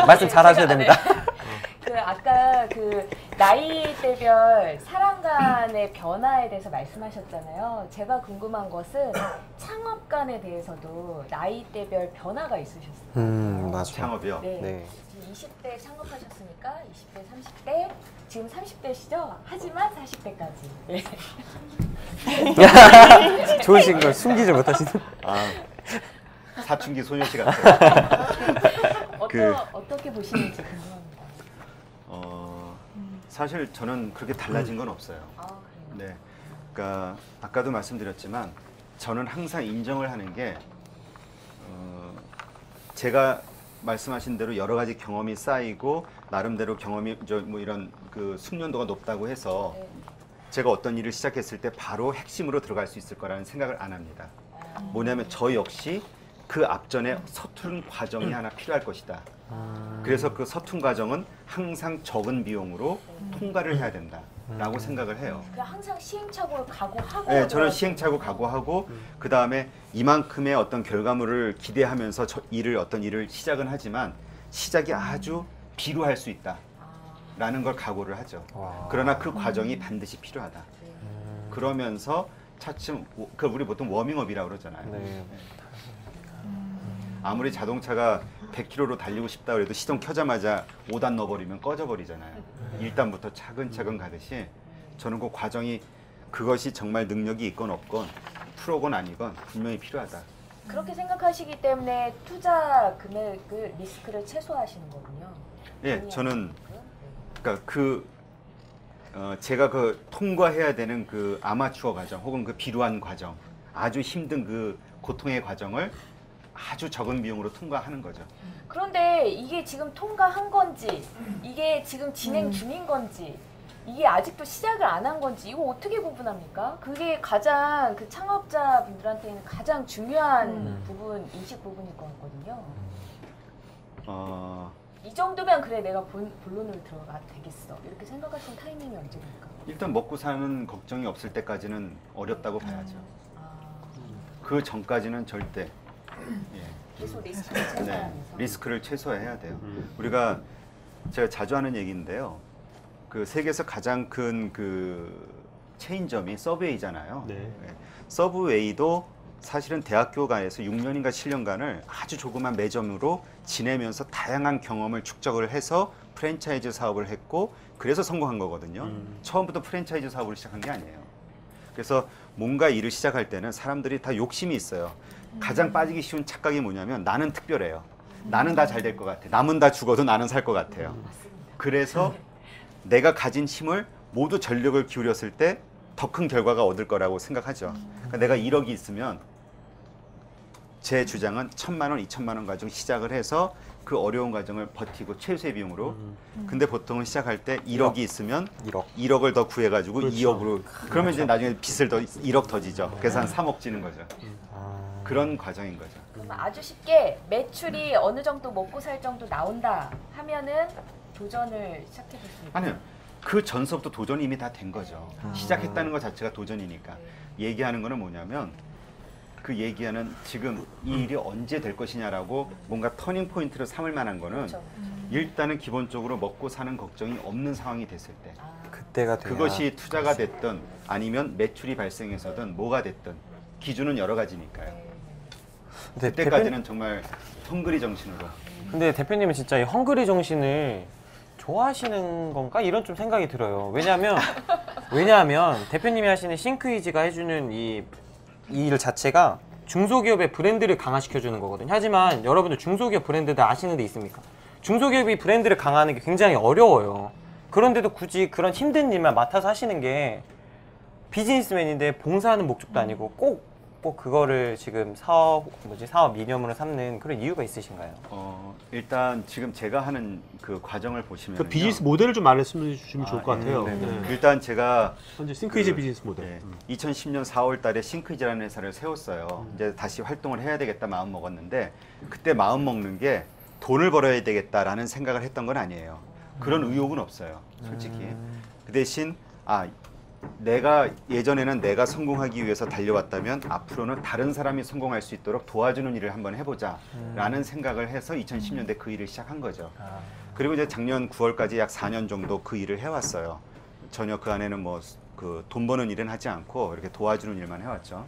말씀 잘 하셔야 됩니다. 그 아까 그 나이대별 사람 간의 변화에 대해서 말씀하셨잖아요. 제가 궁금한 것은 창업 간에 대해서도 나이대별 변화가 있으셨어요. 맞아요. 창업이요. 네. 네. 지금 20대 창업하셨으니까 20대, 30대, 지금 30대시죠? 하지만 40대까지. 네. 좋으신 걸 숨기지 못하시는. 아, 사춘기 소녀시 같아요. 어떻게 보시는지 궁금합니다. 사실 저는 그렇게 달라진 건 없어요. 아, 그래요? 네, 그러니까 아까도 말씀드렸지만 저는 항상 인정을 하는 게 제가 말씀하신 대로 여러 가지 경험이 쌓이고 나름대로 경험이 뭐 이런 그 숙련도가 높다고 해서 네. 제가 어떤 일을 시작했을 때 바로 핵심으로 들어갈 수 있을 거라는 생각을 안 합니다. 뭐냐면 저 역시 그 앞전에 서투른 과정이 하나 필요할 것이다. 그래서 그 서툰 과정은 항상 적은 비용으로 통과를 해야 된다라고 생각을 해요. 그냥 항상 시행착오를 각오하고. 네, 저는 시행착오 각오하고 그 다음에 이만큼의 어떤 결과물을 기대하면서 어떤 일을 시작은 하지만 시작이 아주 비루할 수 있다라는 걸 각오를 하죠. 그러나 그 과정이 반드시 필요하다. 그러면서 차츰 우리 보통 워밍업이라고 그러잖아요. 네. 아무리 자동차가 100km로 달리고 싶다 그래도 시동 켜자마자 5단 넣어버리면 꺼져버리잖아요. 1단부터 차근차근 가듯이 저는 그 과정이 그것이 정말 능력이 있건 없건 프로건 아니건 분명히 필요하다. 그렇게 생각하시기 때문에 투자 금액을 리스크를 최소화하시는 거군요. 예, 저는 그러니까 제가 그 통과해야 되는 그 아마추어 과정 혹은 그 비루한 과정, 아주 힘든 그 고통의 과정을 아주 적은 비용으로 통과하는 거죠. 그런데 이게 지금 통과한 건지, 이게 지금 진행 중인 건지, 이게 아직도 시작을 안 한 건지, 이거 어떻게 구분합니까? 그게 가장 그 창업자분들한테는 가장 중요한 부분, 인식 부분일 것 같거든요. 이 정도면 그래 내가 본론으로 들어가 되겠어 이렇게 생각하시는 타이밍이 언제입니까? 일단 먹고 사는 걱정이 없을 때까지는 어렵다고 봐야죠. 그 전까지는 절대 계속 리스크를 최소화하면서. 리스크를 최소화해야 돼요. 우리가 제가 자주 하는 얘기인데요. 그 세계에서 가장 큰 그 체인점이 서브웨이잖아요. 네. 서브웨이도 사실은 대학교가에서 6년인가 7년간을 아주 조그만 매점으로 지내면서 다양한 경험을 축적을 해서 프랜차이즈 사업을 했고 그래서 성공한 거거든요. 처음부터 프랜차이즈 사업을 시작한 게 아니에요. 그래서 뭔가 일을 시작할 때는 사람들이 다 욕심이 있어요. 가장 빠지기 쉬운 착각이 뭐냐면 나는 특별해요. 나는 다 잘 될 것 같아. 남은 다 죽어도 나는 살 것 같아요. 그래서 내가 가진 힘을 모두 전력을 기울였을 때 더 큰 결과가 얻을 거라고 생각하죠. 그러니까 내가 1억이 있으면 제 주장은 1,000만 원, 2,000만 원 가지고 시작을 해서 그 어려운 과정을 버티고 최소의 비용으로. 근데 보통은 시작할 때 1억이 있으면 1억을 더 구해가지고 그렇죠. 2억으로. 그러면 이제 나중에 빚을 더 1억 더 지죠. 그래서 한 3억 지는 거죠. 그런 과정인 거죠. 그러면 아주 쉽게 매출이 어느 정도 먹고 살 정도 나온다 하면은 도전을 시작해 볼 수 있다. 아니요. 그 전서부터 도전이 이미 다 된 거죠. 시작했다는 것 자체가 도전이니까. 얘기하는 거는 뭐냐면 그 얘기하는 지금 이 일이 언제 될 것이냐라고 뭔가 터닝 포인트로 삼을 만한 거는 그렇죠. 일단은 기본적으로 먹고 사는 걱정이 없는 상황이 됐을 때 그때가 돼야. 그것이 투자가 됐든 아니면 매출이 발생해서든 뭐가 됐든 기준은 여러 가지니까요. 근데 그때까지는 정말 헝그리 정신으로. 근데 대표님은 진짜 이 헝그리 정신을 좋아하시는 건가? 이런 좀 생각이 들어요. 왜냐하면 대표님이 하시는 싱크이즈가 해주는 이 일 자체가 중소기업의 브랜드를 강화시켜주는 거거든요. 하지만 여러분들 중소기업 브랜드들 아시는 데 있습니까? 중소기업이 브랜드를 강화하는 게 굉장히 어려워요. 그런데도 굳이 그런 힘든 일만 맡아서 하시는 게 비즈니스맨인데 봉사하는 목적도 아니고 꼭 그거를 지금 사업 이념으로 삼는 그런 이유가 있으신가요? 일단 지금 제가 하는 그 과정을 보시면 그 비즈니스 모델을 좀 말씀해 주시면 좋을 것 같아요. 네. 일단 제가 현재 싱크이즈 비즈니스 모델. 2010년 4월 달에 싱크이즈라는 회사를 세웠어요. 이제 다시 활동을 해야 되겠다 마음 먹었는데 그때 마음 먹는 게 돈을 벌어야 되겠다라는 생각을 했던 건 아니에요. 그런 의욕은 없어요. 솔직히. 그 대신 내가 예전에는 내가 성공하기 위해서 달려왔다면 앞으로는 다른 사람이 성공할 수 있도록 도와주는 일을 한번 해보자라는 생각을 해서 2010년대 그 일을 시작한 거죠. 그리고 이제 작년 9월까지 약 4년 정도 그 일을 해왔어요. 전혀 그 안에는 뭐 그 돈 버는 일은 하지 않고 이렇게 도와주는 일만 해왔죠.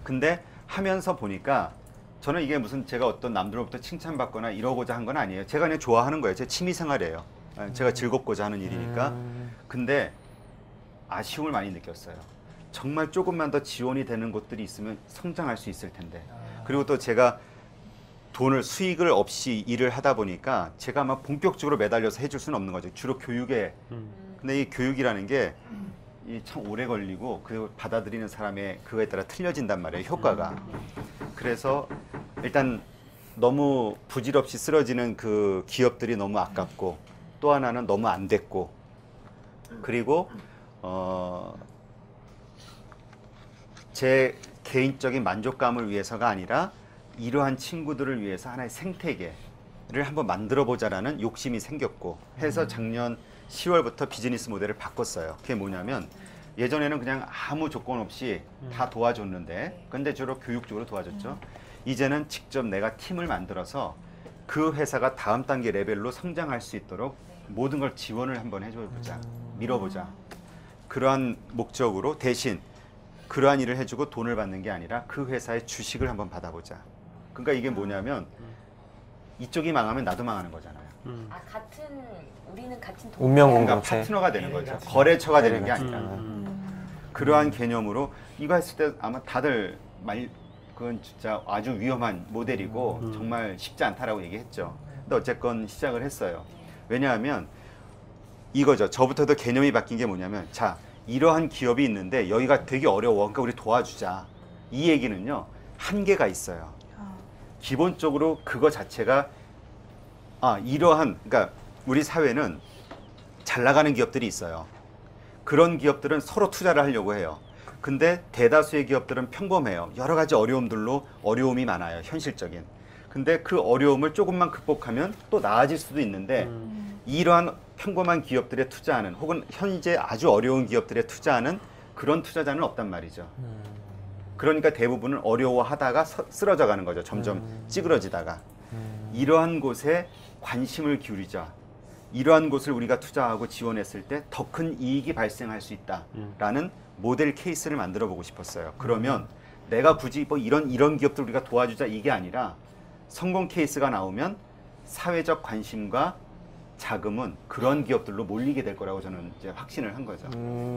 근데 하면서 보니까 저는 이게 무슨 제가 어떤 남들로부터 칭찬받거나 이러고자 한 건 아니에요. 제가 그냥 좋아하는 거예요. 제 취미 생활이에요. 제가 즐겁고자 하는 일이니까. 근데 아쉬움을 많이 느꼈어요. 정말 조금만 더 지원이 되는 곳들이 있으면 성장할 수 있을 텐데. 그리고 또 제가 수익을 없이 일을 하다 보니까 제가 아마 본격적으로 매달려서 해줄 수는 없는 거죠. 주로 교육에. 근데 이 교육이라는 게 참 오래 걸리고 그리고 받아들이는 사람의 그거에 따라 틀려진단 말이에요. 효과가. 그래서 일단 너무 부질없이 쓰러지는 그 기업들이 너무 아깝고 또 하나는 너무 안 됐고 그리고 제 개인적인 만족감을 위해서가 아니라 이러한 친구들을 위해서 하나의 생태계를 한번 만들어 보자라는 욕심이 생겼고 해서 작년 10월부터 비즈니스 모델을 바꿨어요. 그게 뭐냐면 예전에는 그냥 아무 조건 없이 다 도와줬는데 근데 주로 교육적으로 도와줬죠. 이제는 직접 내가 팀을 만들어서 그 회사가 다음 단계 레벨로 성장할 수 있도록 모든 걸 지원을 한번 해줘보자, 밀어보자. 그러한 목적으로 대신 그러한 일을 해주고 돈을 받는 게 아니라 그 회사의 주식을 한번 받아보자. 그러니까 이게 뭐냐면 이쪽이 망하면 나도 망하는 거잖아요. 우리는 같은 운명 그러니까 공동체. 파트너가 되는 거죠. 거래처가 되는 게 아니라. 그러한 개념으로 이거 했을 때 아마 다들 그건 진짜 아주 위험한 모델이고 정말 쉽지 않다라고 얘기했죠. 근데 어쨌건 시작을 했어요. 왜냐하면 이거죠. 저부터도 개념이 바뀐 게 뭐냐면 자, 이러한 기업이 있는데 여기가 되게 어려워. 그러니까 우리 도와주자. 이 얘기는요. 한계가 있어요. 기본적으로 그거 자체가 그러니까 우리 사회는 잘 나가는 기업들이 있어요. 그런 기업들은 서로 투자를 하려고 해요. 근데 대다수의 기업들은 평범해요. 여러 가지 어려움이 많아요. 현실적인. 근데 그 어려움을 조금만 극복하면 또 나아질 수도 있는데 이러한 평범한 기업들에 투자하는 혹은 현재 아주 어려운 기업들에 투자하는 그런 투자자는 없단 말이죠. 그러니까 대부분은 어려워하다가 쓰러져 가는 거죠. 점점 찌그러지다가. 이러한 곳에 관심을 기울이자. 이러한 곳을 우리가 투자하고 지원했을 때 더 큰 이익이 발생할 수 있다라는 모델 케이스를 만들어 보고 싶었어요. 그러면 내가 굳이 뭐 이런 기업들 우리가 도와주자 이게 아니라 성공 케이스가 나오면 사회적 관심과 자금은 그런 기업들로 몰리게 될 거라고 저는 이제 확신을 한 거죠.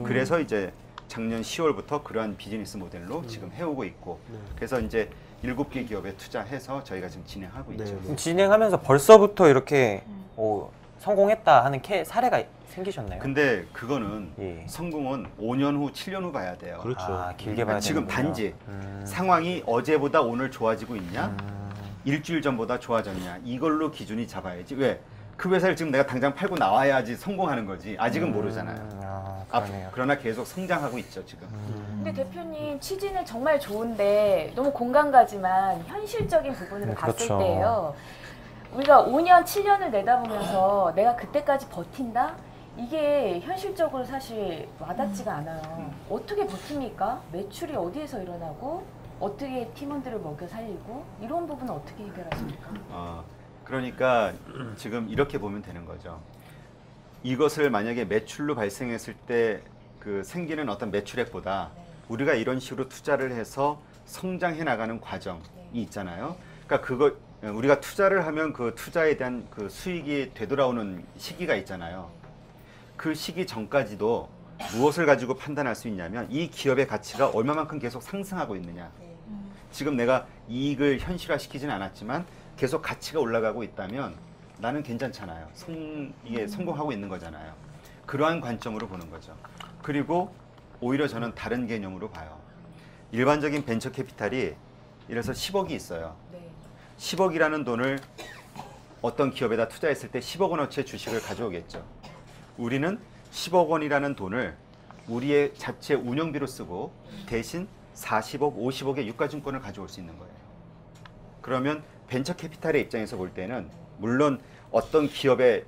그래서 이제 작년 10월부터 그러한 비즈니스 모델로 지금 해오고 있고 그래서 이제 7개 기업에 투자해서 저희가 지금 진행하고 있죠. 진행하면서 벌써부터 이렇게 성공했다 하는 사례가 생기셨나요? 근데 그거는 성공은 5년 후, 7년 후 봐야 돼요. 그렇죠. 길게 봐야 지금 되는군요. 단지 상황이 어제보다 오늘 좋아지고 있냐? 일주일 전보다 좋아졌냐? 이걸로 기준이 잡아야지. 왜? 그 회사를 지금 내가 당장 팔고 나와야지 성공하는 거지. 아직은 모르잖아요. 그러나 계속 성장하고 있죠, 지금. 근데 대표님 취지는 정말 좋은데 너무 공감 가지만 현실적인 부분으로 봤을 그렇죠. 때요. 우리가 5년, 7년을 내다보면서 내가 그때까지 버틴다? 이게 현실적으로 사실 와닿지가 않아요. 어떻게 버팁니까? 매출이 어디에서 일어나고 어떻게 팀원들을 먹여 살리고 이런 부분은 어떻게 해결하십니까? 그러니까 지금 이렇게 보면 되는 거죠. 이것을 만약에 매출로 발생했을 때 그 생기는 어떤 매출액보다 우리가 이런 식으로 투자를 해서 성장해 나가는 과정이 있잖아요. 그러니까 우리가 투자를 하면 그 투자에 대한 그 수익이 되돌아오는 시기가 있잖아요. 그 시기 전까지도 무엇을 가지고 판단할 수 있냐면 이 기업의 가치가 얼마만큼 계속 상승하고 있느냐. 지금 내가 이익을 현실화시키지는 않았지만 계속 가치가 올라가고 있다면 나는 괜찮잖아요. 이게 성공하고 있는 거잖아요. 그러한 관점으로 보는 거죠. 그리고 오히려 저는 다른 개념으로 봐요. 일반적인 벤처 캐피탈이 이래서 10억이 있어요. 10억이라는 돈을 어떤 기업에다 투자했을 때 10억 원어치의 주식을 가져오겠죠. 우리는 10억 원이라는 돈을 우리의 자체 운영비로 쓰고 대신 40억, 50억의 유가증권을 가져올 수 있는 거예요. 그러면 벤처 캐피탈의 입장에서 볼 때는 물론 어떤 기업의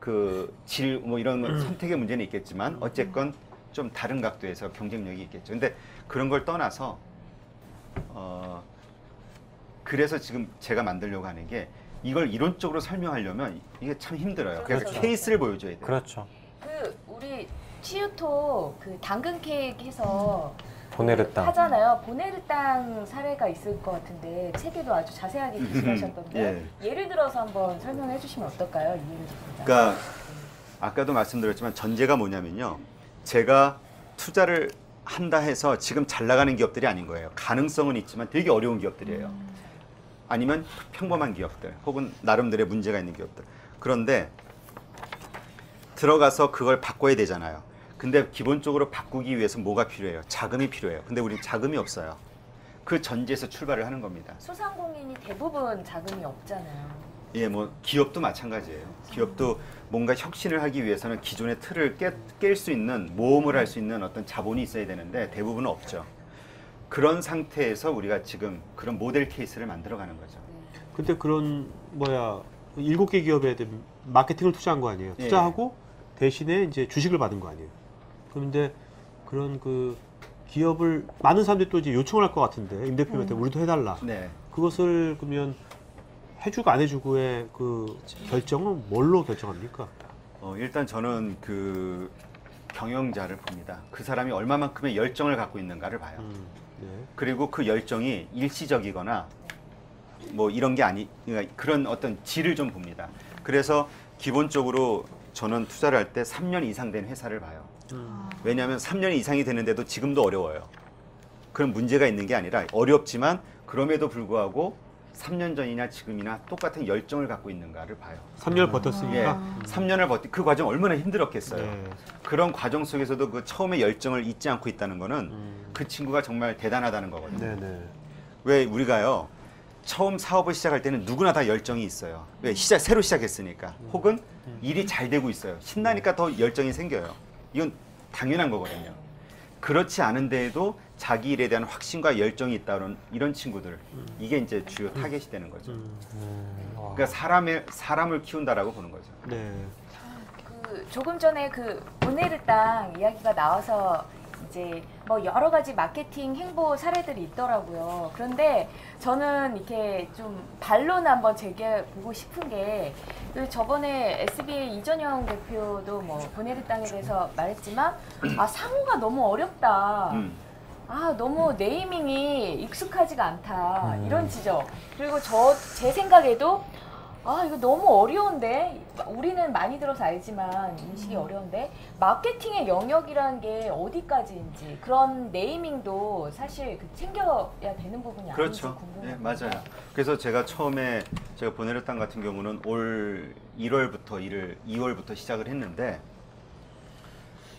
그 질 뭐 이런 선택의 문제는 있겠지만 어쨌건 좀 다른 각도에서 경쟁력이 있겠죠. 근데 그런 걸 떠나서 그래서 지금 제가 만들려고 하는 게 이걸 이론적으로 설명하려면 이게 참 힘들어요. 그래서 그렇죠. 케이스를 보여줘야 돼요. 그렇죠. 그 우리 치유토 그 당근 케이크 해서 보네르 땅. 하잖아요. 보네르 땅 사례가 있을 것 같은데 책에도 아주 자세하게 기술하셨던데 예를 들어서 한번 설명해 주시면 어떨까요? 이해를 줍니다. 그러니까 아까도 말씀드렸지만 전제가 뭐냐면요. 제가 투자를 한다 해서 지금 잘 나가는 기업들이 아닌 거예요. 가능성은 있지만 되게 어려운 기업들이에요. 아니면 평범한 기업들 혹은 나름대로의 문제가 있는 기업들. 그런데 들어가서 그걸 바꿔야 되잖아요. 근데 기본적으로 바꾸기 위해서 뭐가 필요해요? 자금이 필요해요. 근데 우리 자금이 없어요. 그 전제에서 출발을 하는 겁니다. 소상공인이 대부분 자금이 없잖아요. 예, 뭐 기업도 마찬가지예요. 기업도 뭔가 혁신을 하기 위해서는 기존의 틀을 깰 수 있는 모험을 할 수 있는 어떤 자본이 있어야 되는데 대부분은 없죠. 그런 상태에서 우리가 지금 그런 모델 케이스를 만들어가는 거죠. 근데 그런 7개 기업에 마케팅을 투자한 거 아니에요? 예. 투자하고 대신에 이제 주식을 받은 거 아니에요? 그런데 그런 그 기업을 많은 사람들이 또 이제 요청을 할 것 같은데 임 대표님한테 우리도 해달라. 네. 그것을 그러면 해주고 안 해주고의 그 결정은 뭘로 결정합니까? 일단 저는 그 경영자를 봅니다. 그 사람이 얼마만큼의 열정을 갖고 있는가를 봐요. 네. 그리고 그 열정이 일시적이거나 뭐 이런 게 그러니까 그런 어떤 질을 좀 봅니다. 그래서 기본적으로 저는 투자를 할 때 3년 이상 된 회사를 봐요. 왜냐하면 3년 이상이 됐는데도 지금도 어려워요. 그런 문제가 있는 게 아니라 어렵지만 그럼에도 불구하고 3년 전이나 지금이나 똑같은 열정을 갖고 있는가를 봐요. 3년을 예, 버텼으니까. 3년을 그 과정 얼마나 힘들었겠어요. 네. 그런 과정 속에서도 그 처음에 열정을 잊지 않고 있다는 거는 그 친구가 정말 대단하다는 거거든요. 네네. 왜 우리가요 처음 사업을 시작할 때는 누구나 다 열정이 있어요. 왜 새로 시작했으니까. 혹은 일이 잘 되고 있어요. 신나니까 더 열정이 생겨요. 이건 당연한 거거든요. 그렇지 않은데도 자기 일에 대한 확신과 열정이 있다는 이런 친구들, 이게 이제 주요 타겟이 되는 거죠. 그러니까 사람을 키운다라고 보는 거죠. 네. 그 조금 전에 그 보네르 땅 이야기가 나와서 이제 뭐 여러 가지 마케팅 행보 사례들이 있더라고요. 그런데 저는 이렇게 좀 반론 한번 제기해보고 싶은 게 그 저번에 SBA 이전영 대표도 뭐 보네르 땅에 대해서 말했지만 상호가 너무 어렵다. 너무 네이밍이 익숙하지가 않다. 이런 지적. 그리고 제 생각에도 이거 너무 어려운데 우리는 많이 들어서 알지만 인식이 어려운데 마케팅의 영역이라는 게 어디까지인지 그런 네이밍도 사실 챙겨야 되는 부분이 아닌지 그렇죠. 궁금합니다. 네, 맞아요. 그래서 제가 처음에 보네르 땅 같은 경우는 올 1월부터 2월부터 시작을 했는데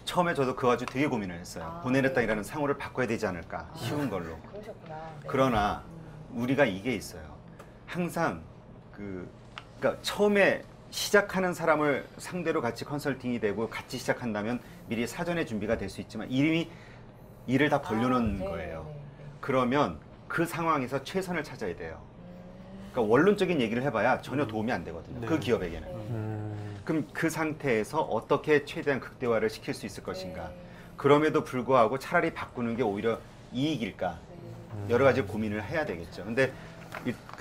처음에 저도 그거 가지고 되게 고민을 했어요. 보네르 땅이라는 상호를 바꿔야 되지 않을까 쉬운 걸로. 그러셨구나. 네. 그러나 우리가 이게 있어요. 항상 그러니까 처음에 시작하는 사람을 상대로 같이 컨설팅이 되고 같이 시작한다면 미리 사전에 준비가 될 수 있지만 이미 일을 다 벌려놓은 네, 거예요. 네, 네. 그러면 그 상황에서 최선을 찾아야 돼요. 그러니까 원론적인 얘기를 해봐야 전혀 도움이 안 되거든요. 네. 그 기업에게는. 그럼 그 상태에서 어떻게 최대한 극대화를 시킬 수 있을 것인가. 그럼에도 불구하고 차라리 바꾸는 게 오히려 이익일까. 여러 가지 고민을 해야 되겠죠. 근데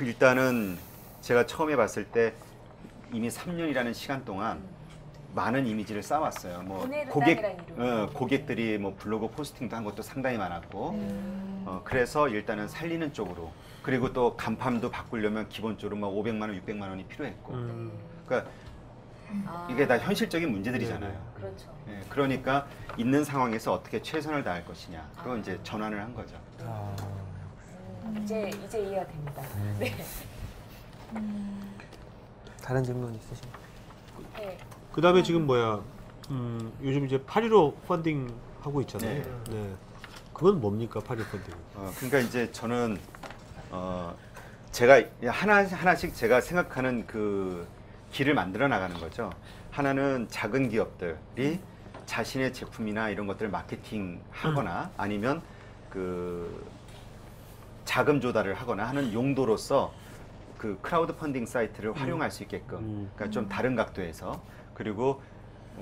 일단은 제가 처음에 봤을 때 이미 3년이라는 시간 동안 많은 이미지를 쌓았어요. 뭐 보네르 땅이라는 이름. 고객들이 뭐 블로그 포스팅도 한 것도 상당히 많았고, 그래서 일단은 살리는 쪽으로 그리고 또 간판도 바꾸려면 기본적으로 뭐 500만 원, 600만 원이 필요했고, 그러니까 이게 다 현실적인 문제들이잖아요. 그렇죠. 예, 그러니까 있는 상황에서 어떻게 최선을 다할 것이냐, 그거 이제 전환을 한 거죠. 이제 이해가 됩니다. 네. 다른 질문 있으신가요? 네. 그 다음에 지금 요즘 이제 8.15 펀딩 하고 있잖아요. 네. 네. 그건 뭡니까, 8.15 펀딩? 그러니까 이제 저는 제가 하나씩 제가 생각하는 그 길을 만들어 나가는 거죠. 하나는 작은 기업들이 자신의 제품이나 이런 것들을 마케팅하거나 아니면 그 자금 조달을 하거나 하는 용도로서 그 크라우드 펀딩 사이트를 활용할 수 있게끔, 그러니까 좀 다른 각도에서, 그리고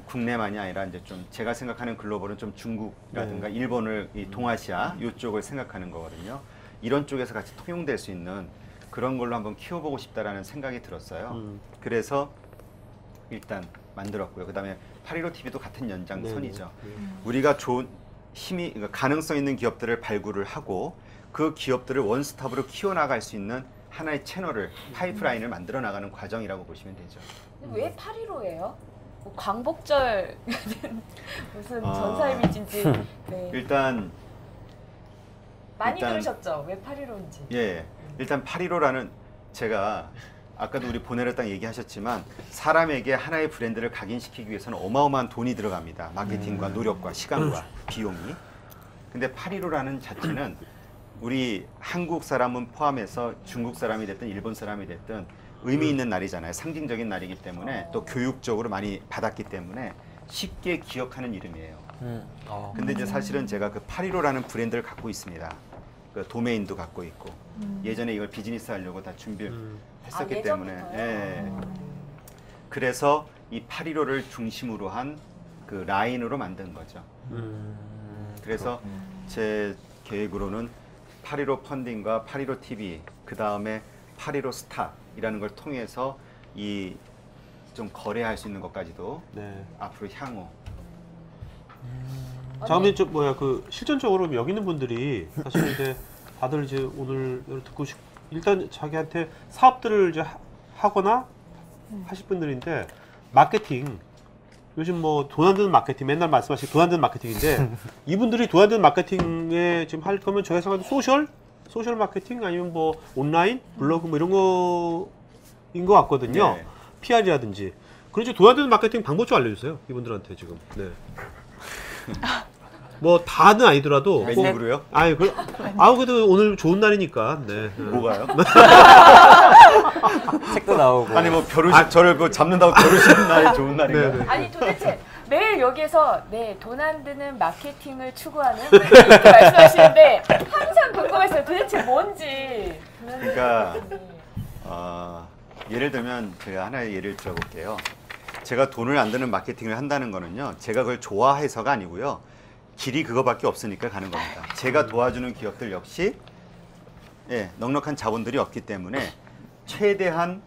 국내만이 아니라 이제 좀 제가 생각하는 글로벌은 좀 중국이라든가 일본을 이 동아시아 이쪽을 생각하는 거거든요. 이런 쪽에서 같이 통용될 수 있는 그런 걸로 한번 키워보고 싶다라는 생각이 들었어요. 그래서 일단 만들었고요. 그다음에 815 TV도 같은 연장선이죠. 우리가 좋은 힘이 그러니까 가능성 있는 기업들을 발굴을 하고 그 기업들을 원스톱으로 키워나갈 수 있는 하나의 채널을 파이프라인을 만들어 나가는 과정이라고 보시면 되죠. 왜 815예요? 뭐 광복절 무슨 전사 이미지인지 네. 일단 많이 들으셨죠? 왜 815인지. 예, 일단 815라는 제가 아까도 우리 보내를 딱 얘기하셨지만 사람에게 하나의 브랜드를 각인시키기 위해서는 어마어마한 돈이 들어갑니다. 마케팅과 노력과 시간과 비용이. 근데 815라는 자체는 우리 한국 사람은 포함해서 중국 사람이 됐든 일본 사람이 됐든 의미 있는 날이잖아요. 상징적인 날이기 때문에 또 교육적으로 많이 받았기 때문에 쉽게 기억하는 이름이에요. 근데 이제 사실은 제가 그 815라는 브랜드를 갖고 있습니다. 그 도메인도 갖고 있고 예전에 이걸 비즈니스 하려고 다 준비를 했었기 때문에 그래서 이 815를 중심으로 한 그 라인으로 만든 거죠. 그래서 제 계획으로는 815 펀딩과 815 TV 그 다음에 815 스타이라는 걸 통해서 이 좀 거래할 수 있는 것까지도 앞으로 향후. 다음에 좀 뭐야 그 실전적으로 여기 있는 분들이 사실 이제 다들 이제 오늘 듣고 일단 자기한테 사업들을 이제 하거나 하실 분들인데 마케팅 요즘 뭐 돈 안 드는 마케팅 맨날 말씀하신 돈 안 드는 마케팅인데 이분들이 돈 안 드는 마케팅에 지금 할 거면 저희 생각에 소셜 마케팅 아니면 뭐 온라인 블로그 뭐 이런 거인 것 같거든요. 네. PR이라든지 그렇지 돈 안 드는 마케팅 방법 좀 알려주세요 이분들한테 지금. 네. 뭐 다는 아니더라도 메뉴로요? 아니 그래도 오늘 좋은 날이니까. 네. 뭐가요? 책도 나오고. 아니 뭐 결혼식 저를 그 잡는다고 결혼식 날이 좋은 날인가요? 네. 아니 도대체 매일 여기에서 돈 안 드는 마케팅을 추구하는 이렇게 말씀하시는데 항상 궁금했어요. 도대체 뭔지. 그러니까 예를 들면 제가 하나의 예를 들어볼게요. 제가 돈을 안 드는 마케팅을 한다는 거는요. 제가 그걸 좋아해서가 아니고요. 길이 그거밖에 없으니까 가는 겁니다. 제가 도와주는 기업들 역시 넉넉한 자본들이 없기 때문에 최대한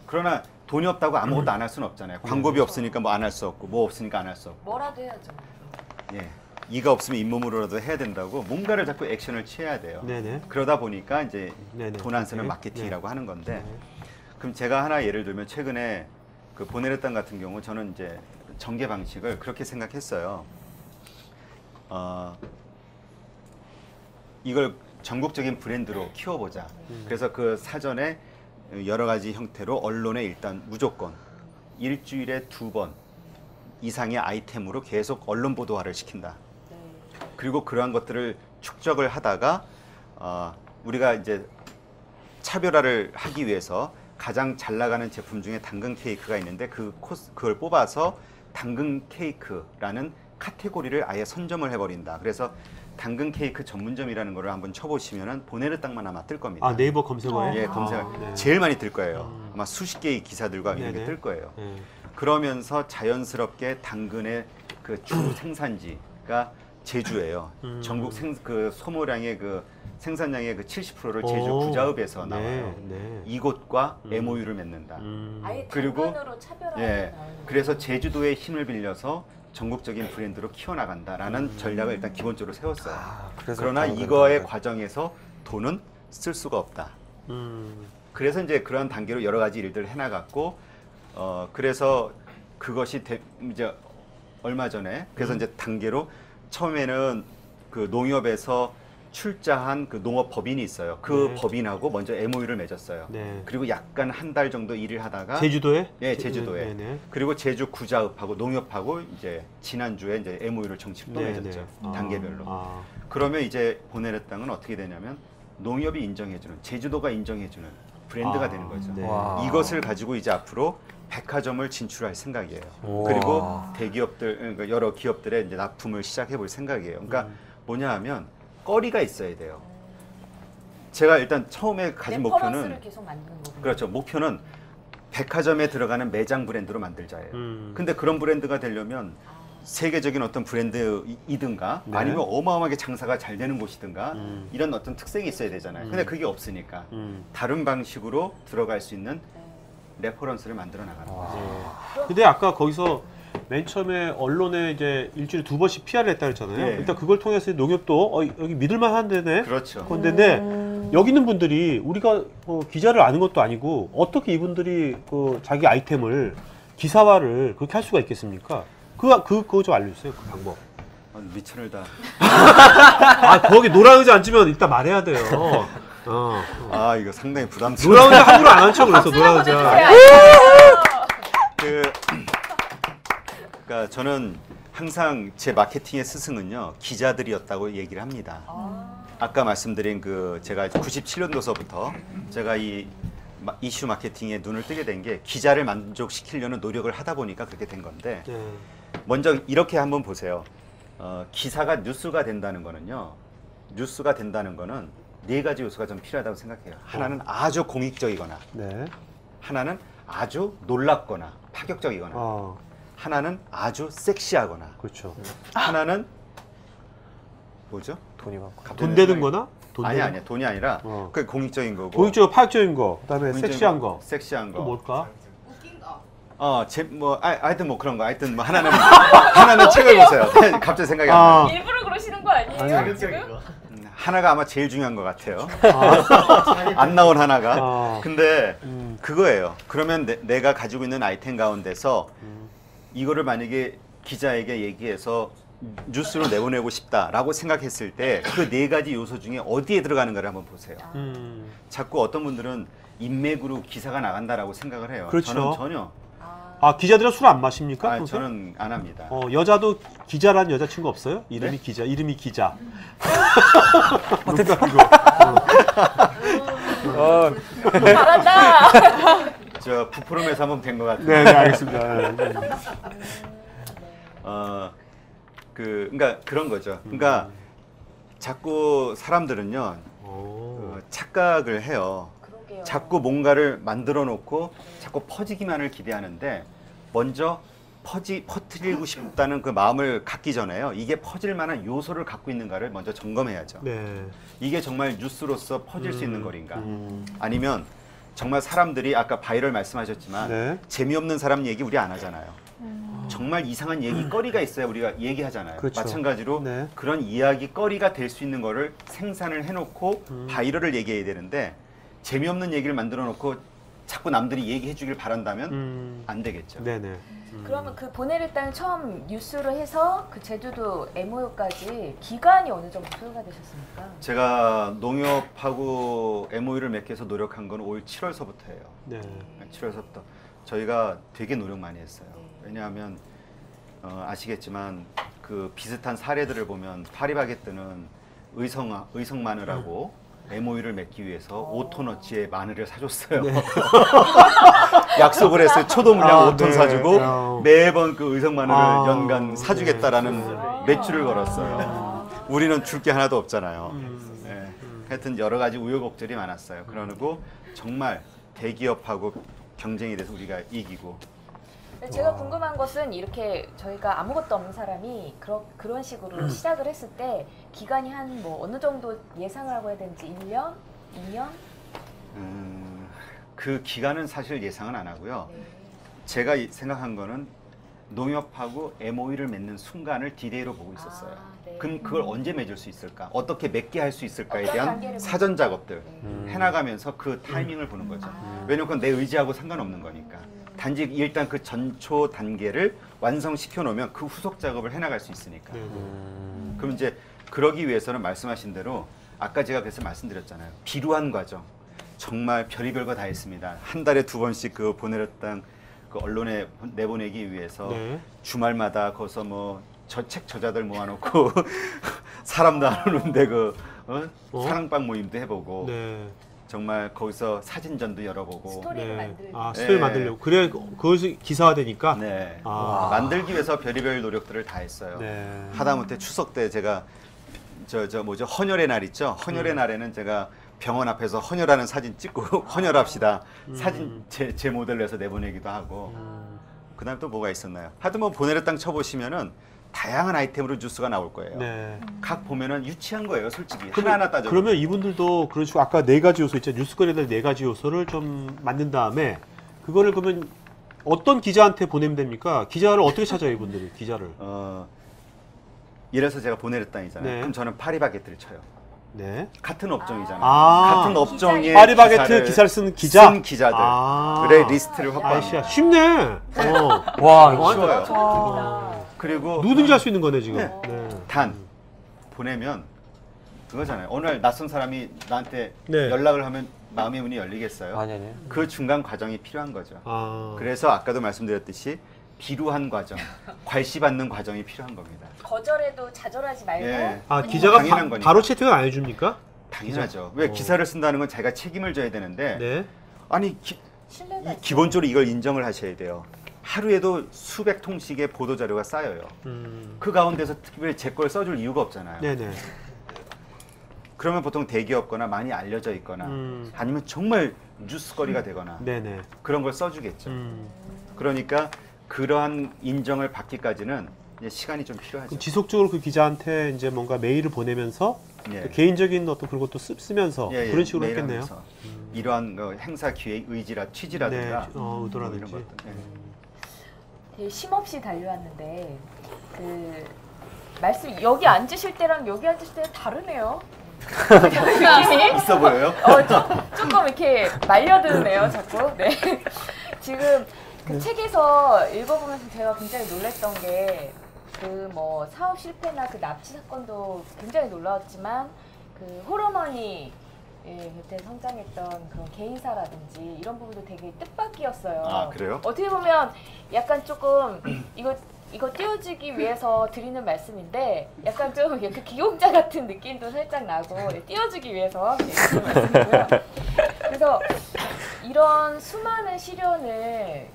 그러나 돈이 없다고 아무것도 안 할 수는 없잖아요. 광고비 없으니까 뭐 안 할 수 없고 뭐 없으니까 안 할 수 없고. 뭐라도 해야죠. 예. 이가 없으면 잇몸으로라도 해야 된다고 뭔가를 자꾸 액션을 취해야 돼요. 네네. 그러다 보니까 이제 네네. 돈 안 쓰는 네. 마케팅이라고 하는 건데 그럼 제가 하나 예를 들면 최근에 그 보네르 땅 같은 경우 저는 이제 전개 방식을 그렇게 생각했어요. 이걸 전국적인 브랜드로 키워보자. 그래서 그 사전에 여러 가지 형태로 언론에 일단 무조건 일주일에 2번 이상의 아이템으로 계속 언론 보도화를 시킨다. 그리고 그러한 것들을 축적을 하다가 우리가 이제 차별화를 하기 위해서 가장 잘 나가는 제품 중에 당근 케이크가 있는데 그걸 뽑아서 당근 케이크라는 카테고리를 아예 선점을 해버린다. 그래서 당근 케이크 전문점이라는 거를 한번 쳐보시면은 보네르 땅만 아마 뜰 겁니다. 아 네이버 검색어에? 예, 검색 제일 많이 뜰 거예요. 아마 수십 개의 기사들과 이런 게 뜰 거예요. 그러면서 자연스럽게 당근의 그 주 생산지가 제주예요. 전국 그 소모량의 그 생산량의 그 70%를 제주 구자읍에서 나와요. 이곳과 MOU를 맺는다. 아예 그리고 당근으로 차별화를 그래서 제주도의 힘을 빌려서 전국적인 브랜드로 키워나간다라는 전략을 일단 기본적으로 세웠어요. 그러나 이거의 과정에서 돈은 쓸 수가 없다. 그래서 이제 그런 단계로 여러 가지 일들을 해나갔고, 그래서 그것이 이제 얼마 전에 그래서 이제 단계로 처음에는 그 농협에서 출자한 그 농업 법인이 있어요. 그 법인하고 먼저 MOU를 맺었어요. 그리고 약간 한 달 정도 일을 하다가 제주도에? 예, 제주도에. 그리고 제주 구자읍하고 농협하고 이제 지난주에 이제 MOU를 정식 또 맺었죠. 단계별로. 그러면 이제 보네르 땅은 어떻게 되냐면 농협이 인정해주는, 제주도가 인정해주는 브랜드가 되는 거죠. 이것을 가지고 이제 앞으로 백화점을 진출할 생각이에요. 그리고 대기업들, 그러니까 여러 기업들의 이제 납품을 시작해 볼 생각이에요. 그러니까 뭐냐 하면 거리가 있어야 돼요. 제가 일단 처음에 가진 목표는 계속 만드는 거군요. 그렇죠. 목표는 백화점에 들어가는 매장 브랜드로 만들자예요. 근데 그런 브랜드가 되려면 세계적인 어떤 브랜드이든가 네. 아니면 어마어마하게 장사가 잘 되는 곳이든가 이런 어떤 특색이 있어야 되잖아요. 근데 그게 없으니까 다른 방식으로 들어갈 수 있는 레퍼런스를 만들어 나가는 거죠. 근데 아까 거기서 맨 처음에 언론에 이제 일주일에 2번씩 PR을 했다 그랬잖아요. 네. 일단 그걸 통해서 농협도 여기 믿을만한 데네. 그렇죠. 건데인데 여기 있는 분들이 우리가 기자를 아는 것도 아니고 어떻게 이분들이 그 자기 아이템을 기사화를 그렇게 할 수가 있겠습니까? 그거 좀 알려주세요. 그 방법. 미천을 다. 아 거기 노란 의자 앉으면 일단 말해야 돼요. 아 이거 상당히 부담스러워. 노란 의자 함부로 안 앉혀 그래서 노란 의자. 그러니까 저는 항상 제 마케팅의 스승은요 기자들이었다고 얘기를 합니다. 아까 말씀드린 그 제가 97년도서부터 제가 이 이슈 마케팅에 눈을 뜨게 된 게 기자를 만족시키려는 노력을 하다 보니까 그렇게 된 건데 네. 먼저 이렇게 한번 보세요. 기사가 뉴스가 된다는 거는요. 뉴스가 된다는 거는 네 가지 요소가 좀 필요하다고 생각해요. 하나는 아주 공익적이거나 네. 하나는 아주 놀랍거나 파격적이거나 하나는 아주 섹시하거나 그렇죠. 하나는 뭐죠? 돈이 많고. 돈 되는 거나? 아니야 돈이 아니라 그게 공익적인 거고 공익적이고 파격적인 거, 그다음에 공익적인 섹시한 거. 섹시한 또 거. 뭘까? 하여튼 뭐 그런 거. 하여튼 뭐 하나는 책을 보세요. 갑자기 생각이 안 나요. 일부러 그러시는 거 아니에요? 지금? 하나가 아마 제일 중요한 것 같아요. 안 나온 하나가. 근데 그거예요. 그러면 내가 가지고 있는 아이템 가운데서 이거를 만약에 기자에게 얘기해서 뉴스로 내보내고 싶다라고 생각했을 때 그 네 가지 요소 중에 어디에 들어가는가를 한번 보세요. 자꾸 어떤 분들은 인맥으로 기사가 나간다라고 생각을 해요. 그렇죠. 저는 전혀. 기자들은 술 안 마십니까? 평소에? 저는 안 합니다. 여자도 기자란 여자친구 없어요? 이름이 기자. 이름이 기자. 잘한다. 저 부프롬에서 한번 뵌 것 같아요. 네, 알겠습니다. 그러니까 그런 거죠. 그러니까 자꾸 사람들은요 착각을 해요. 그러게요. 자꾸 뭔가를 만들어 놓고 자꾸 퍼지기만을 기대하는데 먼저 퍼뜨리고 싶다는 그 마음을 갖기 전에요. 이게 퍼질 만한 요소를 갖고 있는가를 먼저 점검해야죠. 네. 이게 정말 뉴스로서 퍼질 수 있는 거인가? 아니면 정말 사람들이 아까 바이럴 말씀하셨지만 네. 재미없는 사람 얘기 우리 안 하잖아요. 정말 이상한 얘기거리가 있어야 우리가 얘기하잖아요. 그렇죠. 마찬가지로 네. 그런 이야기거리가 될 수 있는 거를 생산을 해놓고 바이럴을 얘기해야 되는데 재미없는 얘기를 만들어 놓고 자꾸 남들이 얘기해 주길 바란다면 안 되겠죠. 네네. 그러면 그 보내를 단 처음 뉴스로 해서 그 제주도 MOU까지 기간이 어느 정도 소요가 되셨습니까? 제가 농협하고 MOU를 맺기 위해서 노력한 건 올 7월서부터예요. 네. 7월서부터 저희가 되게 노력 많이 했어요. 왜냐하면 아시겠지만 그 비슷한 사례들을 보면 파리바게뜨는 의성 마늘하고 MOU를 맺기 위해서 5톤어치의 마늘을 사줬어요. 네. 약속을 했어요. 초도 물량 5톤 네. 사주고 매번 그 의성 마늘을 연간 사주겠다라는 매출을 걸었어요. 우리는 줄 게 하나도 없잖아요. 네. 하여튼 여러 가지 우여곡절이 많았어요. 그러고 정말 대기업하고 경쟁이 돼서 우리가 이기고. 제가 궁금한 것은 이렇게 저희가 아무것도 없는 사람이 그런 식으로 시작을 했을 때 기간이 한 뭐 어느 정도 예상을 하고 해야 되는지 1년? 2년? 그 기간은 사실 예상은 안 하고요. 네. 제가 생각한 거는 농협하고 MOU를 맺는 순간을 디데이로 보고 있었어요. 네. 그럼 그걸 언제 맺을 수 있을까? 어떻게 맺게 할 수 있을까에 어떤 대한 단계를 사전 작업들 네. 해나가면서 그 타이밍을 보는 거죠. 왜냐면 그건 내 의지하고 상관없는 거니까. 단지 일단 그 전초 단계를 완성시켜 놓으면 그 후속 작업을 해나갈 수 있으니까. 그럼 이제 그러기 위해서는 말씀하신 대로 아까 제가 그래서 말씀드렸잖아요. 비루한 과정. 정말 별의별 거 다 했습니다. 한 달에 2번씩 그 보내렸던 그 언론에 내보내기 위해서 네. 주말마다 거기서 뭐 책 저자들 모아놓고 사람도 안 오는데 그 사랑방 모임도 해보고 네. 정말 거기서 사진전도 열어보고 스토리를 만들고 스토리 네. 만들려고. 그래 그것이 기사화되니까. 네. 아. 만들기 위해서 별의별 노력들을 다 했어요. 네. 하다못해 추석 때 제가 헌혈의 날 있죠. 헌혈의 날에는 제가 병원 앞에서 헌혈하는 사진 찍고 헌혈합시다. 사진 제 모델로 해서 내보내기도 하고. 그다음 또 뭐가 있었나요? 하여튼 뭐 보내를 땅 쳐보시면은 다양한 아이템으로 뉴스가 나올 거예요. 네. 각 보면은 유치한 거예요, 솔직히. 하나하나 따져. 그러면 이분들도 그런 식으로 아까 4가지 요소 있잖아요. 뉴스거리들 4가지 요소를 좀 만든 다음에 그거를 그러면 어떤 기자한테 보내면 됩니까? 기자를 어떻게 찾아요, 이분들이? 기자를. 예를 들어서 제가 보내를 땅이잖아요. 네. 그럼 저는 파리바게트를 쳐요. 네. 같은 업종이잖아요. 아. 같은 업종의 파리바게트 기사를 쓰는 기자? 쓴 기자들. 아. 그래 리스트를 확보합니다. 아이씨야, 쉽네. 와, 이거 쉬워요. 그리고 누구든지 할 수 있는 거네, 지금. 네. 네. 단 보내면 그거잖아요. 어느 날 낯선 사람이 나한테 네. 연락을 하면 마음의 문이 열리겠어요? 아니, 아니. 그 중간 과정이 필요한 거죠. 아. 그래서 아까도 말씀드렸듯이 비루한 과정, 괄시받는 과정이 필요한 겁니다. 거절해도 좌절하지 말고 예. 아, 기자가 당연한 거니까. 바로 채택을 안 해줍니까? 당연하죠. 왜 기사를 쓴다는 건 자기가 책임을 져야 되는데 네. 아니 신뢰가 있어요. 기본적으로 이걸 인정을 하셔야 돼요. 하루에도 수백 통씩의 보도 자료가 쌓여요. 그 가운데서 특별히 제 걸 써줄 이유가 없잖아요. 네네. 그러면 보통 대기업거나 많이 알려져 있거나 아니면 정말 뉴스거리가 되거나 네네. 그런 걸 써주겠죠. 그러니까 그러한 인정을 받기까지는 이제 시간이 좀 필요하죠. 그럼 지속적으로 그 기자한테 이제 뭔가 메일을 보내면서 예. 그 개인적인 어떤 그런 것도 쓰면서 예, 예. 그런 식으로 메일 했겠네요. 하면서 이러한 행사 기획 의지라 취지라든가 네, 의도라든지. 이런 것들. 예. 되게 쉼없이 달려왔는데 그 말씀 여기 앉으실 때랑 여기 앉으실 때는 다르네요. 느낌이 있어 보여요? 조금 이렇게 말려드네요, 자꾸. 네. 지금 그 책에서 읽어보면서 제가 굉장히 놀랐던 게 그 뭐 사업 실패나 그 납치 사건도 굉장히 놀라웠지만 그 홀어머니 곁에 성장했던 그런 개인사라든지 이런 부분도 되게 뜻밖이었어요. 아, 그래요? 어떻게 보면 약간 조금 이거 띄워주기 위해서 드리는 말씀인데 약간 좀 그 기용자 같은 느낌도 살짝 나고 띄워주기 위해서 드리는 말씀이고요. 그래서 이런 수많은 시련을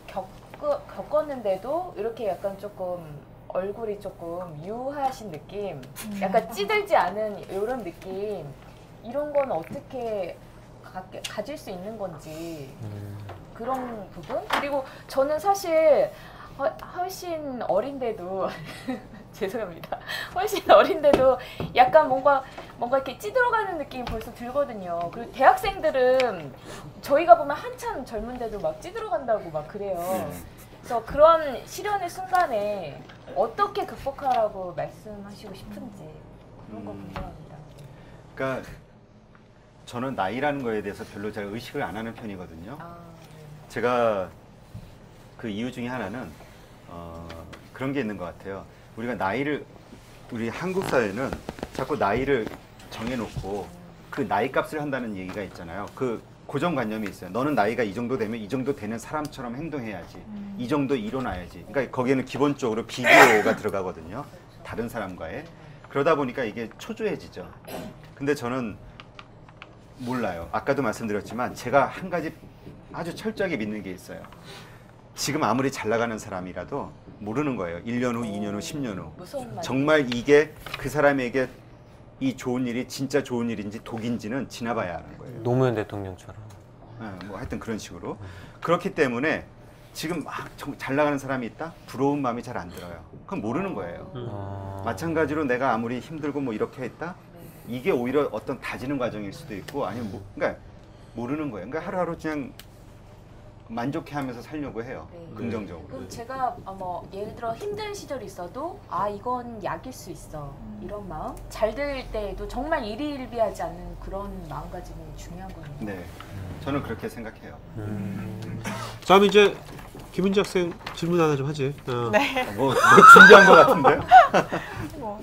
겪었는데도 이렇게 약간 조금 얼굴이 조금 유하신 느낌, 약간 찌들지 않은 이런 느낌, 이런 건 어떻게 가질 수 있는 건지 그런 부분? 그리고 저는 사실 훨씬 어린데도 죄송합니다. 훨씬 어린데도 약간 뭔가 이렇게 찌들어가는 느낌이 벌써 들거든요. 그리고 대학생들은 저희가 보면 한참 젊은데도 막 찌들어간다고 막 그래요. 그래서 그런 시련의 순간에 어떻게 극복하라고 말씀하시고 싶은지 그런 거 궁금합니다. 그러니까 저는 나이라는 거에 대해서 별로 잘 의식을 안 하는 편이거든요. 아, 제가 그 이유 중에 하나는 그런 게 있는 것 같아요. 우리가 나이를 우리 한국 사회는 자꾸 나이를 정해놓고 그 나이 값을 한다는 얘기가 있잖아요. 그 고정관념이 있어요. 너는 나이가 이 정도 되면 이 정도 되는 사람처럼 행동해야지. 이 정도 이뤄놔야지. 그러니까 거기에는 기본적으로 비교가 들어가거든요. 다른 사람과의. 그러다 보니까 이게 초조해지죠. 근데 저는 몰라요. 아까도 말씀드렸지만 제가 한 가지 아주 철저하게 믿는 게 있어요. 지금 아무리 잘 나가는 사람이라도 모르는 거예요. 1년 후, 2년 후, 10년 후. 무서운 말. 정말 이게 그 사람에게 이 좋은 일이 진짜 좋은 일인지 독인지는 지나봐야 하는 거예요. 노무현 대통령처럼. 뭐 하여튼 그런 식으로. 그렇기 때문에 지금 막 잘 나가는 사람이 있다? 부러운 마음이 잘 안 들어요. 그건 모르는 거예요. 마찬가지로 내가 아무리 힘들고 뭐 이렇게 했다? 이게 오히려 어떤 다지는 과정일 수도 있고 아니면 그러니까 모르는 거예요. 그러니까 하루하루 그냥 만족해하면서 살려고 해요. 네. 긍정적으로. 그럼 제가 뭐 예를 들어 힘든 시절이 있어도 아 이건 약일 수 있어 이런 마음 잘 될 때에도 정말 일희일비하지 않는 그런 마음가짐이 중요한 거네요. 네, 저는 그렇게 생각해요. 자, 그럼 이제 김은지 학생 질문 하나 좀 하지. 네. 뭐 준비한 것 같은데요?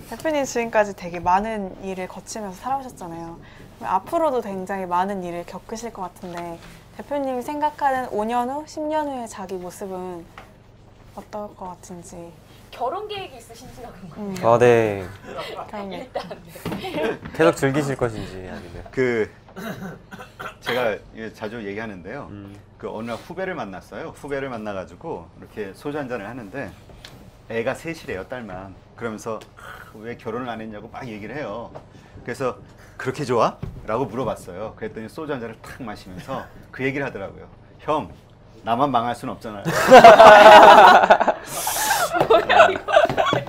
대표님 지금까지 되게 많은 일을 거치면서 살아오셨잖아요. 앞으로도 굉장히 많은 일을 겪으실 것 같은데 대표님이 생각하는 5년 후, 10년 후의 자기 모습은 어떨 것 같은지. 결혼 계획이 있으신지가 궁금해요. 아, 네. 그럼요. 일단 계속 즐기실 것인지 아니면. 그 제가 자주 얘기하는데요. 그 어느 날 후배를 만났어요. 후배를 만나가지고 이렇게 소주 한 잔을 하는데 애가 셋이래요, 딸만. 그러면서 왜 결혼을 안 했냐고 막 얘기를 해요. 그래서 그렇게 좋아? 라고 물어봤어요. 그랬더니 소주 한 잔을 탁 마시면서 그 얘기를 하더라고요. 형, 나만 망할 순 없잖아요.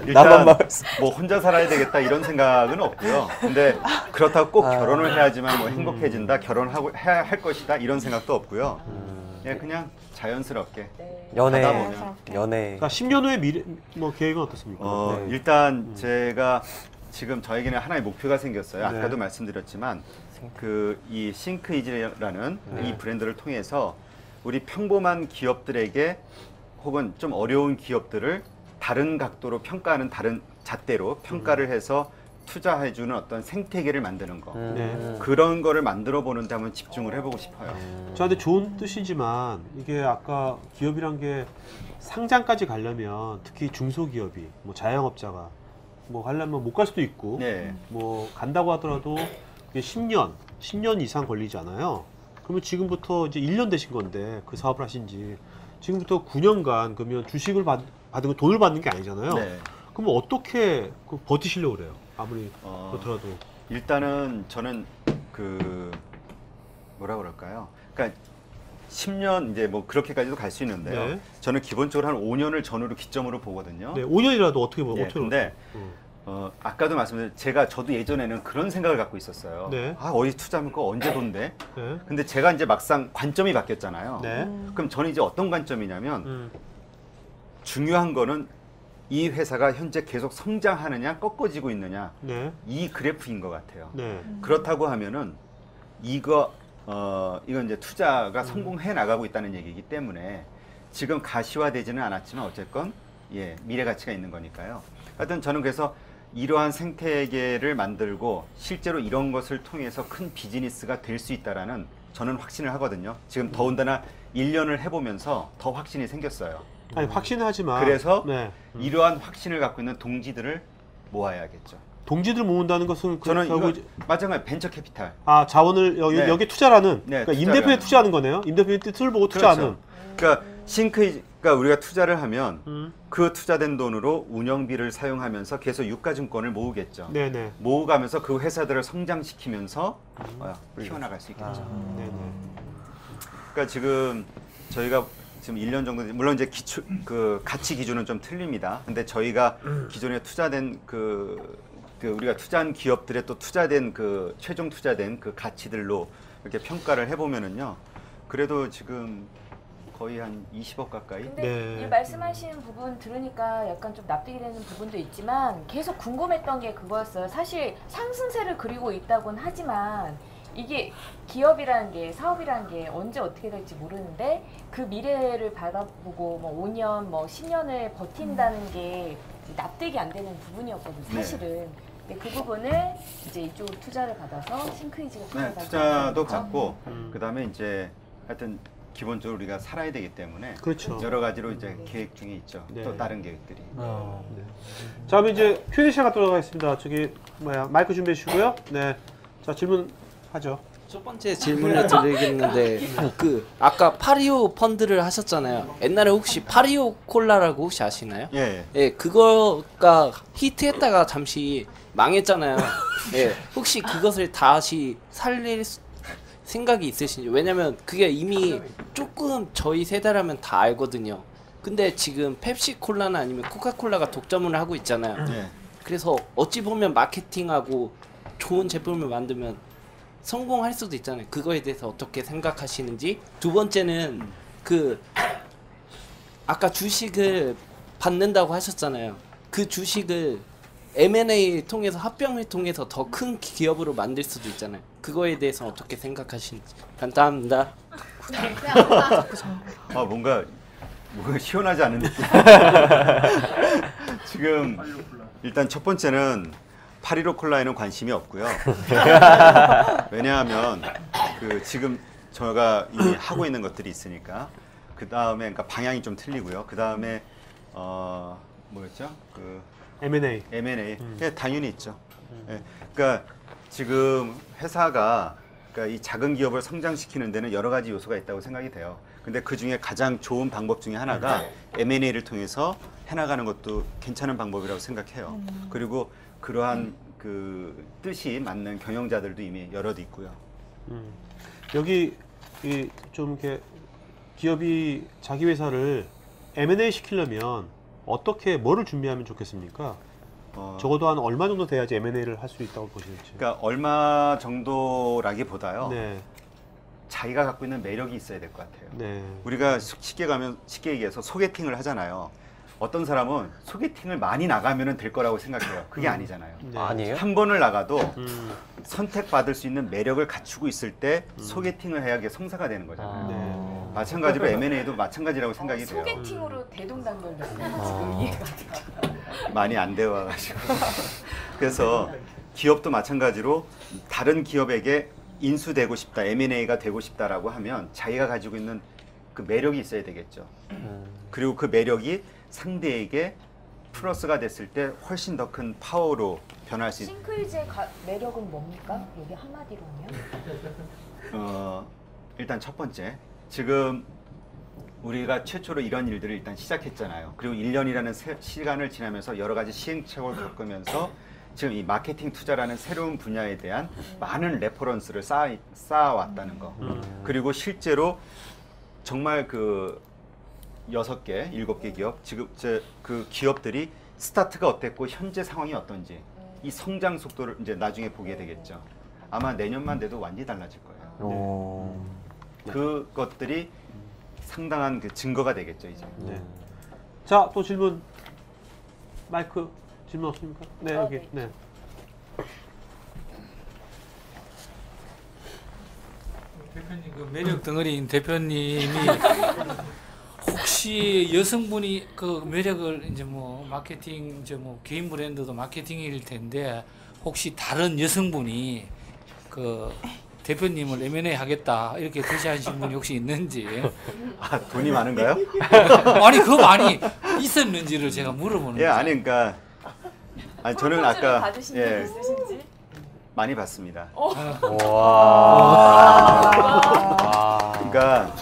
일단 뭐 혼자 살아야 되겠다 이런 생각은 없고요. 근데 그렇다고 꼭 결혼을 해야지만 뭐 행복해진다, 결혼하고 해야 할 것이다 이런 생각도 없고요. 예, 그냥 자연스럽게 연애, 하다 보면. 연애. 그러니까 10년 후의 미래 뭐 계획은 어떻습니까? 네. 일단 제가 지금 저에게는 하나의 목표가 생겼어요. 네. 아까도 말씀드렸지만 그 이 싱크이즈라는 이 브랜드를 통해서 우리 평범한 기업들에게 혹은 좀 어려운 기업들을 다른 각도로 평가하는 다른 잣대로 평가를 해서 투자해주는 어떤 생태계를 만드는 거. 네. 그런 거를 만들어 보는데 한번 집중을 해보고 싶어요. 저한테 좋은 뜻이지만 이게 아까 기업이란 게 상장까지 가려면 특히 중소기업이 뭐 자영업자가 뭐 가려면 못 갈 수도 있고 네. 뭐 간다고 하더라도 그게 10년 이상 걸리잖아요. 그러면 지금부터 이제 1년 되신 건데 그 사업을 하신 지 지금부터 9년간 그러면 주식을 받은 거 돈을 받는 게 아니잖아요. 네. 그러면 어떻게 버티시려고 그래요? 아무리 그렇더라도. 일단은 저는 그 뭐라 그럴까요? 그러니까 10년 이제 뭐 그렇게까지도 갈 수 있는데요. 네. 저는 기본적으로 한 5년을 전후로 기점으로 보거든요. 네, 5년이라도 어떻게 예, 어떻게 근데 그럴까요? 아까도 말씀드린 저도 예전에는 그런 생각을 갖고 있었어요. 네. 아, 어디 투자하면 그거 언제 돈대? 네. 근데 제가 이제 막상 관점이 바뀌었잖아요. 네. 그럼 저는 이제 어떤 관점이냐면 중요한 거는 이 회사가 현재 계속 성장하느냐 꺾어지고 있느냐 네. 이 그래프인 것 같아요. 네. 그렇다고 하면은 이건 이제 투자가 성공해 나가고 있다는 얘기이기 때문에 지금 가시화되지는 않았지만 어쨌건 예, 미래 가치가 있는 거니까요. 하여튼 저는 그래서 이러한 생태계를 만들고 실제로 이런 것을 통해서 큰 비즈니스가 될 수 있다라는 저는 확신을 하거든요. 지금 더군다나 1년을 해보면서 더 확신이 생겼어요. 아니 확신은 하지만 그래서 네. 이러한 확신을 갖고 있는 동지들을 모아야겠죠. 동지들 모은다는 것은 저는 결국 이거 마찬가지 벤처 캐피탈. 자원을 네. 여기 투자라는 네, 그러니까 임 투자를 대표에 하는. 투자하는 거네요. 임 대표의 뜻을 보고 투자하는. 그러니까 그러니까 우리가 투자를 하면 그 투자된 돈으로 운영비를 사용하면서 계속 유가증권을 모으겠죠. 네네. 모으가면서 그 회사들을 성장시키면서 키워나갈 수 있겠죠. 네네. 그러니까 지금 저희가 지금 1년 정도 물론 이제 그 가치 기준은 좀 틀립니다. 근데 저희가 기존에 투자된 그 우리가 투자한 기업들에 또 투자된 그 최종 투자된 그 가치들로 이렇게 평가를 해보면은요. 그래도 지금 거의 한 20억 가까이. 근데 네. 이 말씀하신 부분 들으니까 약간 좀 납득이 되는 부분도 있지만 계속 궁금했던 게 그거였어요. 사실 상승세를 그리고 있다곤 하지만 이게 기업이라는 게 사업이라는 게 언제 어떻게 될지 모르는데 그 미래를 바라보고 뭐 5년 뭐 10년을 버틴다는 게 납득이 안 되는 부분이었거든요. 사실은. 근데 그 부분을 이제 이쪽으로 투자를 받아서 싱크이즈가 네, 투자도 받고 그다음에 이제 하여튼 기본적으로 우리가 살아야 되기 때문에 그렇죠. 여러 가지로 이제 계획 중에 있죠. 네. 또 다른 계획들이. 네. 자, 그럼 이제 Q&A 시간 들어가겠습니다. 저기 마이크 준비해 주시고요. 네. 자, 질문하죠. 첫 번째 질문을 드리겠는데 그 아까 파리오 펀드를 하셨잖아요. 옛날에 혹시 파리오 콜라라고 혹시 아시나요? 예. 예, 그거가 히트했다가 잠시 망했잖아요. 예, 혹시 그것을 다시 살릴 생각이 있으신지? 왜냐면 그게 이미 조금 저희 세대라면 다 알거든요. 근데 지금 펩시콜라나 아니면 코카콜라가 독점을 하고 있잖아요. 예. 그래서 어찌 보면 마케팅하고 좋은 제품을 만들면 성공할 수도 있잖아요. 그거에 대해서 어떻게 생각하시는지. 두 번째는 그 아까 주식을 받는다고 하셨잖아요. 그 주식을 M&A 통해서 합병을 통해서 더 큰 기업으로 만들 수도 있잖아요. 그거에 대해서 어떻게 생각하시는지. 감사합니다. 뭔가 시원하지 않은 느낌. 지금 일단 첫 번째는 파리로 콜라에는 관심이 없고요. 왜냐하면 그 지금 저가 이미 하고 있는 것들이 있으니까. 그 다음에 그러니까 방향이 좀 틀리고요. 그 다음에 뭐였죠? 그 M&A. M&A. 예, 당연히 있죠. 예, 그러니까 지금 회사가 그러니까 이 작은 기업을 성장시키는 데는 여러 가지 요소가 있다고 생각이 돼요. 근데 그 중에 가장 좋은 방법 중에 하나가 M&A를 통해서 해나가는 것도 괜찮은 방법이라고 생각해요. 그리고 그러한 그 뜻이 맞는 경영자들도 이미 여럿 있고요. 여기 좀 이렇게 기업이 자기 회사를 M&A 시키려면 어떻게 뭐를 준비하면 좋겠습니까? 적어도 한 얼마 정도 돼야지 M&A를 할 수 있다고 보시는지. 그러니까 얼마 정도라기보다요. 네. 자기가 갖고 있는 매력이 있어야 될 것 같아요. 네. 우리가 쉽게 얘기해서 소개팅을 하잖아요. 어떤 사람은 소개팅을 많이 나가면 될 거라고 생각해요. 그게 아니잖아요. 네. 아니에요? 한 번을 나가도 선택받을 수 있는 매력을 갖추고 있을 때 소개팅을 해야 그게 성사가 되는 거잖아요. 네. 마찬가지로 M&A도 마찬가지라고 생각이 돼요. 소개팅으로 대동단결됐어요. 지금 이해가 많이 안 되어가지고. 그래서 기업도 마찬가지로 다른 기업에게 인수되고 싶다, M&A가 되고 싶다라고 하면 자기가 가지고 있는 그 매력이 있어야 되겠죠. 그리고 그 매력이 상대에게 플러스가 됐을 때 훨씬 더 큰 파워로 변할 수 있는. 싱크이즈의 매력은 뭡니까? 여기 한마디로 하면? 일단 첫 번째, 지금 우리가 최초로 이런 일들을 일단 시작했잖아요. 그리고 1년이라는 시간을 지나면서 여러 가지 시행착오를 겪으면서 지금 이 마케팅 투자라는 새로운 분야에 대한 많은 레퍼런스를 쌓아왔다는 거. 그리고 실제로 정말 그 6개, 7개 기업, 지금 그 기업들이 스타트가 어땠고 현재 상황이 어떤지 이 성장 속도를 이제 나중에 보게 되겠죠. 아마 내년만 돼도 완전히 달라질 거예요. 그것들이 상당한 그 증거가 되겠죠, 이제. 네. 자, 또 질문. 마이크 질문 없습니까? 네, 여기. 네. 대표님 그 매력 덩어리인 대표님이 혹시 여성분이 그 매력을 이제 뭐 마케팅 이제 뭐 개인 브랜드도 마케팅일 텐데 혹시 다른 여성분이 그 대표님을 M&A 하겠다 이렇게 대시하신 분이 혹시 있는지. 아, 돈이 많은가요? 아니 그 많이 있었는지를 제가 물어보는 예, 거죠. 아니 그러니까 저는 아까 받으신 적 있으신지? 많이 받습니다. 와. 그러니까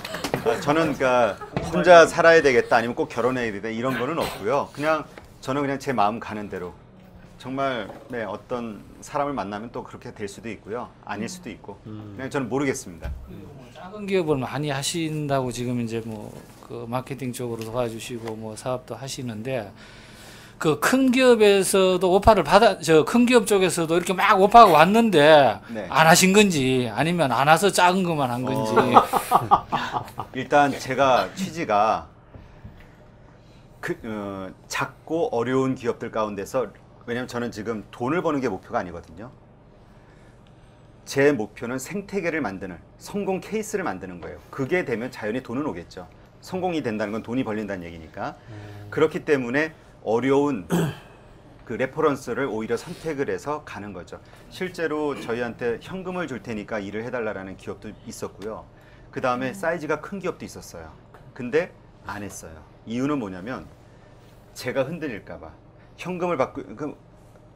저는 그러니까 혼자 살아야 되겠다 아니면 꼭 결혼해야 되겠다 이런 거는 없고요. 그냥 저는 그냥 제 마음 가는 대로 정말 네, 어떤 사람을 만나면 또 그렇게 될 수도 있고요. 아닐 수도 있고 그냥 저는 모르겠습니다. 작은 기업을 많이 하신다고 지금 이제 뭐 그 마케팅 쪽으로 도와주시고 뭐 사업도 하시는데 그 큰 기업에서도 오파를 큰 기업 쪽에서도 이렇게 막 오파가 왔는데 네. 안 하신 건지 아니면 안 와서 작은 것만 한 건지. 일단 제가 취지가 작고 어려운 기업들 가운데서 왜냐면 저는 지금 돈을 버는 게 목표가 아니거든요. 제 목표는 생태계를 만드는 성공 케이스를 만드는 거예요. 그게 되면 자연히 돈은 오겠죠. 성공이 된다는 건 돈이 벌린다는 얘기니까. 그렇기 때문에 어려운 그 레퍼런스를 오히려 선택을 해서 가는 거죠. 실제로 저희한테 현금을 줄 테니까 일을 해달라는 기업도 있었고요. 그 다음에 사이즈가 큰 기업도 있었어요. 근데 안 했어요. 이유는 뭐냐면 제가 흔들릴까 봐. 현금을 받고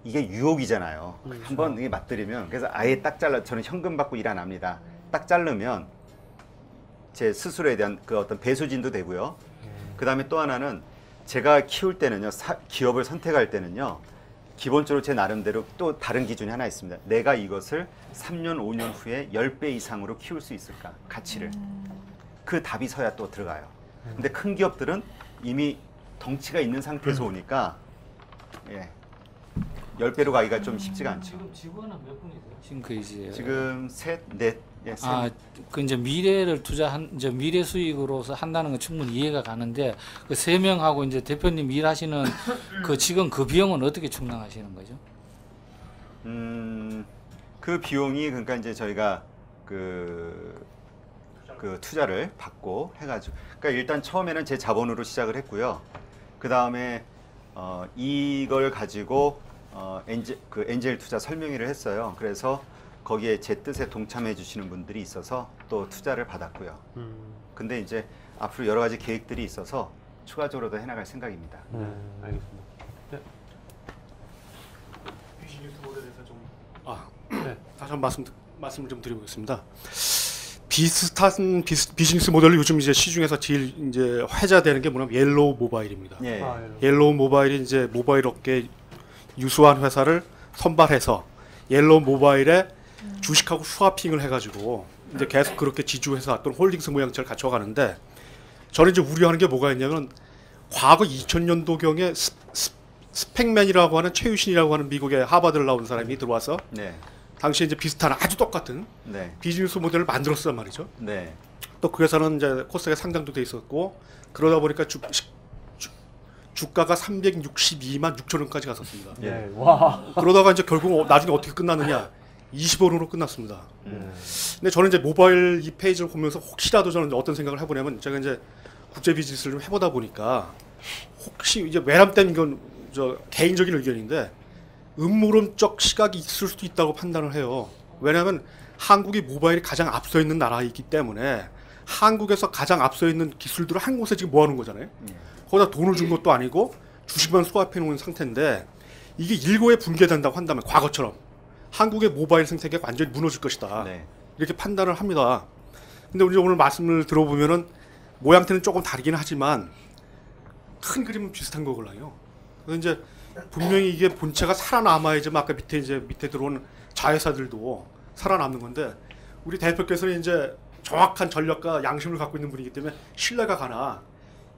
이게 유혹이잖아요. 한번 이게 맞들이면 그래서 아예 딱 잘라. 저는 현금 받고 일 안 합니다. 딱 자르면 제 스스로에 대한 그 어떤 배수진도 되고요. 그 다음에 또 하나는 제가 키울 때는요, 기업을 선택할 때는요, 기본적으로 제 나름대로 또 다른 기준이 하나 있습니다. 내가 이것을 3년, 5년 후에 10배 이상으로 키울 수 있을까? 가치를. 그 답이 서야 또 들어가요. 근데 큰 기업들은 이미 덩치가 있는 상태에서 오니까, 예, 10배로 가기가 좀 쉽지가 않죠. 지금 직원은 몇 분이세요? 싱크이즈에. 지금 셋, 넷, 예, 셋. 그 이제 미래를 이제 미래 수익으로서 한다는 건 충분히 이해가 가는데 그 3명하고 이제 대표님 일하시는 그 지금 그 비용은 어떻게 충당하시는 거죠? 그 비용이 그러니까 이제 저희가 그 투자를 받고 해가지고 그러니까 일단 처음에는 제 자본으로 시작을 했고요. 그 다음에 이걸 가지고 엔젤 투자 설명회를 했어요. 그래서 거기에 제 뜻에 동참해 주시는 분들이 있어서 또 투자를 받았고요. 근데 이제 앞으로 여러 가지 계획들이 있어서 추가적으로 더 해나갈 생각입니다. 네, 알겠습니다. 네. 비즈니스 모델에 대해서 좀 네. 다시 한번 말씀을 좀 드려보겠습니다. 비슷한 비즈니스 모델로 요즘 이제 시중에서 제일 이제 회자되는 게 뭐냐면 옐로우 모바일입니다. 예. 아, 옐로우 모바일이 이제 모바일 업계 유수한 회사를 선발해서 옐로우 모바일에 주식하고 스와핑을 해가지고 이제 계속 그렇게 지주회사 또는 홀딩스 모양새를 갖춰가는데 저는 이제 우려하는 게 뭐가 있냐면 과거 2000년도경에 스펙맨이라고 하는 최유신이라고 하는 미국의 하버드를 나온 사람이 들어와서 네. 당시에 이제 비슷한 아주 똑같은 네. 비즈니스 모델을 만들었단 말이죠. 네. 또 그 회사는 이제 코스닥에 상장도 돼 있었고 그러다 보니까 주가가 362만 6천 원까지 갔었습니다. 네. 와. 그러다가 이제 결국 나중에 어떻게 끝났느냐? 20원으로 끝났습니다. 근데 저는 이제 모바일 이 페이지를 보면서 혹시라도 저는 어떤 생각을 해보냐면 제가 이제 국제 비즈니스를 좀 해보다 보니까 혹시 이제 외람 때문에 이건 저 개인적인 의견인데 음모론적 시각이 있을 수도 있다고 판단을 해요. 왜냐하면 한국이 모바일이 가장 앞서 있는 나라이기 때문에 한국에서 가장 앞서 있는 기술들을 한 곳에 지금 모아놓은 거잖아요. 거기다 돈을 준 것도 아니고 주식만 수합해 놓은 상태인데 이게 일고에 붕괴된다고 한다면 과거처럼 한국의 모바일 생태계가 완전히 무너질 것이다. 네. 이렇게 판단을 합니다. 근데 우리 오늘 말씀을 들어보면은 모양새는 조금 다르긴 하지만 큰 그림은 비슷한 거거든요. 그래서 이제 분명히 이게 본체가 살아남아야지만 아까 밑에 들어온 자회사들도 살아남는 건데 우리 대표께서는 이제 정확한 전략과 양심을 갖고 있는 분이기 때문에 신뢰가 가나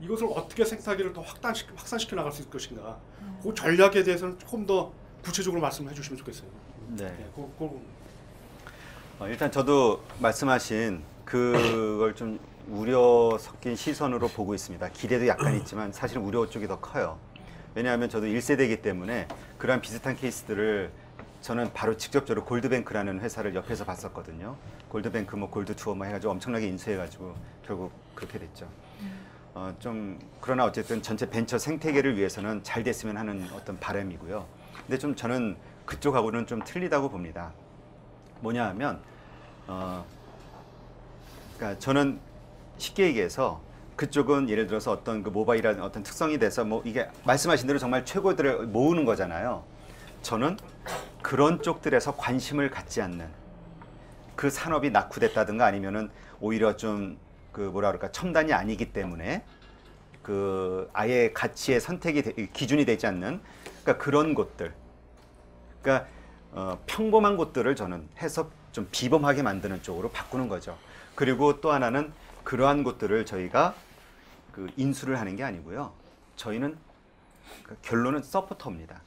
이것을 어떻게 생태계를 더 확산시켜 나갈 수 있을 것인가 그 전략에 대해서는 조금 더 구체적으로 말씀을 해주시면 좋겠어요. 네. 네, 일단 저도 말씀하신 그걸 좀 우려 섞인 시선으로 보고 있습니다. 기대도 약간 있지만 사실 우려 쪽이 더 커요. 왜냐하면 저도 1세대이기 때문에 그러한 비슷한 케이스들을 저는 바로 직접적으로 골드뱅크라는 회사를 옆에서 봤었거든요. 골드뱅크 뭐 골드투어 뭐 해가지고 엄청나게 인수해가지고 결국 그렇게 됐죠. 좀 그러나 어쨌든 전체 벤처 생태계를 위해서는 잘 됐으면 하는 어떤 바람이고요. 근데 좀 저는 그쪽하고는 좀 틀리다고 봅니다. 뭐냐 하면 그러니까 저는 쉽게 얘기해서 그쪽은 예를 들어서 어떤 그 모바일이라는 어떤 특성이 돼서 뭐 이게 말씀하신 대로 정말 최고들을 모으는 거잖아요. 저는 그런 쪽들에서 관심을 갖지 않는 그 산업이 낙후됐다든가 아니면은 오히려 좀 그 뭐라 그럴까 첨단이 아니기 때문에 그 아예 가치의 선택이 기준이 되지 않는 그러니까 그런 곳들 그러니까 평범한 곳들을 저는 해서 좀 비범하게 만드는 쪽으로 바꾸는 거죠. 그리고 또 하나는 그러한 곳들을 저희가 그 인수를 하는 게 아니고요. 저희는 결론은 서포터입니다.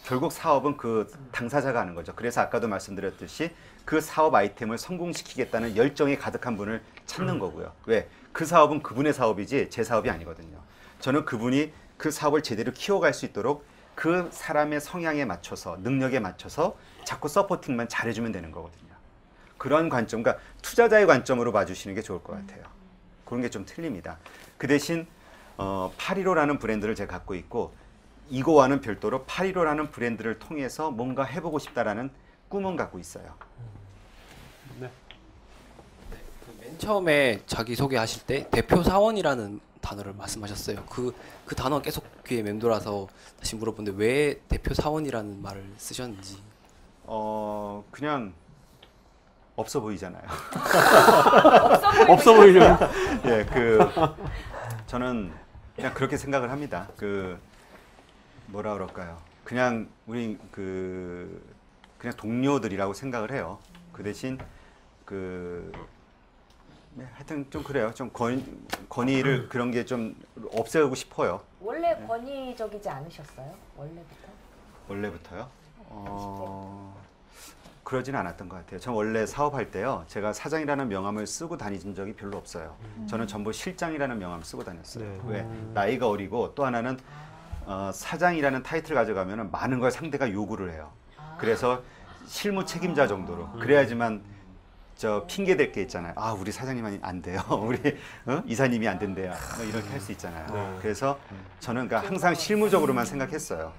결국 사업은 그 당사자가 하는 거죠. 그래서 아까도 말씀드렸듯이 그 사업 아이템을 성공시키겠다는 열정이 가득한 분을 찾는 거고요. 왜? 그 사업은 그분의 사업이지 제 사업이 아니거든요. 저는 그분이 그 사업을 제대로 키워갈 수 있도록 그 사람의 성향에 맞춰서 능력에 맞춰서 자꾸 서포팅만 잘해주면 되는 거거든요. 그런 관점, 그러니까 투자자의 관점으로 봐주시는 게 좋을 것 같아요. 그런 게 좀 틀립니다. 그 대신 815라는 브랜드를 제가 갖고 있고 이거와는 별도로 815라는 브랜드를 통해서 뭔가 해보고 싶다라는 꿈은 갖고 있어요. 네. 맨 처음에 자기 소개하실 때 대표 사원이라는 단어를 말씀하셨어요. 그 단어가 계속 귀에 맴돌아서 다시 물어보는데 왜 대표 사원이라는 말을 쓰셨는지. 그냥 없어 보이잖아요. 없어 보이려고. 예, 저는 그냥 그렇게 생각을 합니다. 뭐라 그럴까요? 그냥 우리 그냥 동료들이라고 생각을 해요. 그 대신 네, 하여튼 좀 그래요. 좀 권위를 그런 게 좀 없애고 싶어요. 원래 권위적이지 않으셨어요? 원래부터요? 그러진 않았던 것 같아요. 전 원래 사업할 때요. 제가 사장이라는 명함을 쓰고 다니진 적이 별로 없어요. 저는 전부 실장이라는 명함을 쓰고 다녔어요. 네. 왜? 나이가 어리고 또 하나는 사장이라는 타이틀을 가져가면 많은 걸 상대가 요구를 해요. 그래서 실무 책임자 정도로 그래야지만 핑계 댈 게 있잖아요. 아, 우리 사장님이 안 돼요. 우리 이사님이 안 된대요. 뭐 이렇게 할 수 있잖아요. 네. 그래서 저는 그러니까 항상 실무적으로만 생각했어요.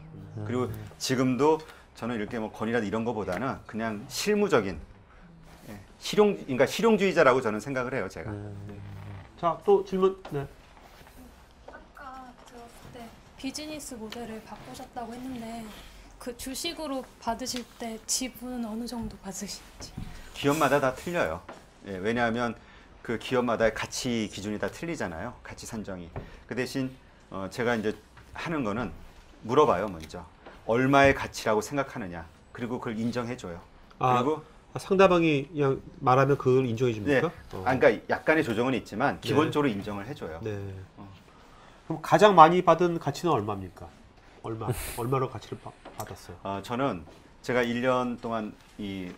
그리고 지금도 저는 이렇게 뭐 권위나 이런 거보다는 그냥 실무적인 그러니까 실용주의자라고 저는 생각을 해요, 제가. 자, 또 질문. 네. 아까 들었을 때 비즈니스 모델을 바꾸셨다고 했는데 그 주식으로 받으실 때 지분은 어느 정도 받으시는지? 기업마다 다 틀려요. 예, 왜냐하면 그 기업마다의 가치 기준이 다 틀리잖아요. 가치 산정이. 그 대신 제가 이제 하는 거는 물어봐요, 먼저. 얼마의 가치라고 생각하느냐. 그리고 그걸 인정해줘요. 아, 그리고 상대방이 그냥 말하면 그걸 인정해 네, 줍니까? 그러니까 약간의 조정은 있지만 기본적으로 인정을 해줘요. 네. 그럼 가장 많이 받은 가치는 얼마입니까? 얼마로 가치를 받았어요? 저는 제가 1년 동안 이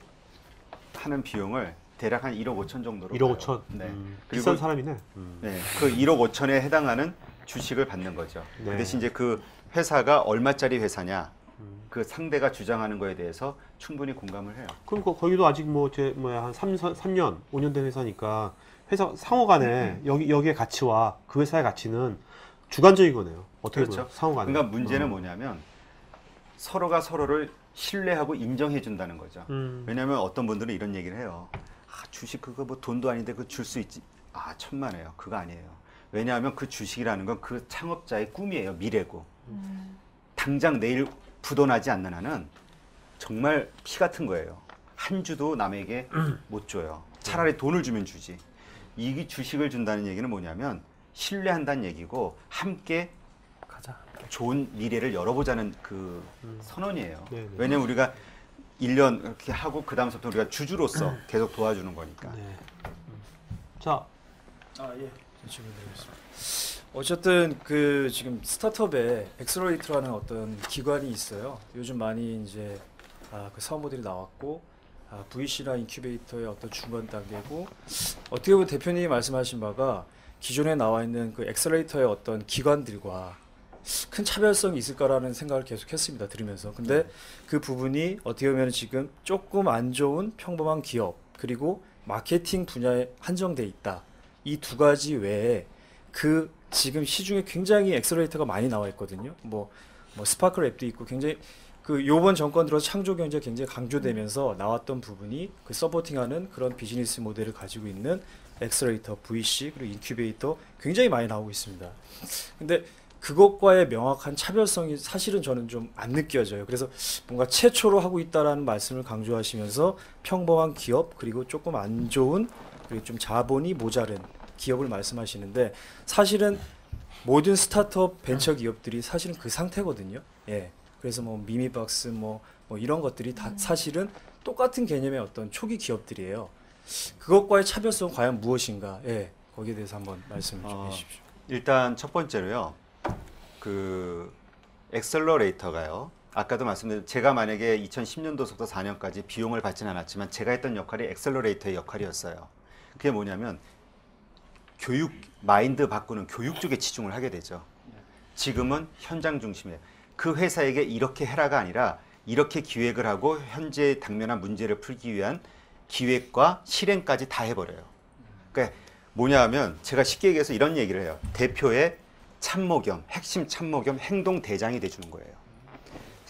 하는 비용을 대략 한 1억 5천 정도로 1억 봐요. 5천? 네. 비싼 사람이네. 네, 그 1억 5천에 해당하는 주식을 받는 거죠. 네. 그 대신 이제 그 회사가 얼마짜리 회사냐, 그 상대가 주장하는 거에 대해서 충분히 공감을 해요. 그럼 거기도 아직 한 3년, 5년 된 회사니까 회사 상호 간에 여기의 가치와 그 회사의 가치는 주관적인 거네요. 어떻게 그렇죠. 보면 상호 간에. 그러니까 문제는 뭐냐면 서로가 서로를 신뢰하고 인정해 준다는 거죠. 왜냐하면 어떤 분들은 이런 얘기를 해요. 주식 그거 뭐 돈도 아닌데 그거 줄 수 있지. 천만에요. 그거 아니에요. 왜냐하면 그 주식이라는 건 그 창업자의 꿈이에요. 미래고. 당장 내일 부도나지 않는 한은 정말 피 같은 거예요. 한 주도 남에게 못 줘요. 차라리 돈을 주면 주지. 이 주식을 준다는 얘기는 뭐냐면 신뢰한다는 얘기고 함께 좋은 미래를 열어보자는 그 선언이에요. 네네. 왜냐면 우리가 1년 이렇게 하고 그 다음부터 우리가 주주로서 계속 도와주는 거니까. 네. 자, 예. 질문 드리겠습니다. 어쨌든 그 지금 스타트업에 엑셀러레이터라는 어떤 기관이 있어요. 요즘 많이 이제 그 사업모델이 나왔고 VC나 인큐베이터의 어떤 중간 단계고 어떻게 보면 대표님이 말씀하신 바가 기존에 나와 있는 그 엑셀러레이터의 어떤 기관들과 큰 차별성이 있을까라는 생각을 계속했습니다. 들으면서. 근데 그 부분이 어떻게 보면 지금 조금 안 좋은 평범한 기업 그리고 마케팅 분야에 한정돼 있다. 이 두 가지 외에 그 지금 시중에 굉장히 엑셀러레이터가 많이 나와 있거든요. 뭐 스파클 앱도 있고 굉장히 그 요번 정권 들어서 창조 경제가 굉장히 강조되면서 나왔던 부분이 그 서포팅하는 그런 비즈니스 모델을 가지고 있는 엑셀러레이터, VC 그리고 인큐베이터 굉장히 많이 나오고 있습니다. 근데 그것과의 명확한 차별성이 사실은 저는 좀 안 느껴져요. 그래서 뭔가 최초로 하고 있다라는 말씀을 강조하시면서 평범한 기업 그리고 조금 안 좋은 그리고 좀 자본이 모자른 기업을 말씀하시는데 사실은 모든 스타트업 벤처 기업들이 사실은 그 상태거든요. 예. 그래서 뭐 미미박스 뭐 이런 것들이 다 사실은 똑같은 개념의 어떤 초기 기업들이에요. 그것과의 차별성은 과연 무엇인가? 예. 거기에 대해서 한번 말씀 좀 해주십시오. 일단 첫 번째로요. 그 엑셀러레이터가요. 아까도 말씀드린 제가 만약에 2010년도부터 4년까지 비용을 받지는 않았지만 제가 했던 역할이 엑셀러레이터의 역할이었어요. 그게 뭐냐면 교육 마인드 바꾸는 교육 쪽에 치중을 하게 되죠. 지금은 현장 중심이에요. 그 회사에게 이렇게 해라가 아니라 이렇게 기획을 하고 현재 당면한 문제를 풀기 위한 기획과 실행까지 다 해버려요. 그러니까 뭐냐 하면 제가 쉽게 얘기해서 이런 얘기를 해요. 대표의 참모 겸 핵심 참모 겸 행동 대장이 돼주는 거예요.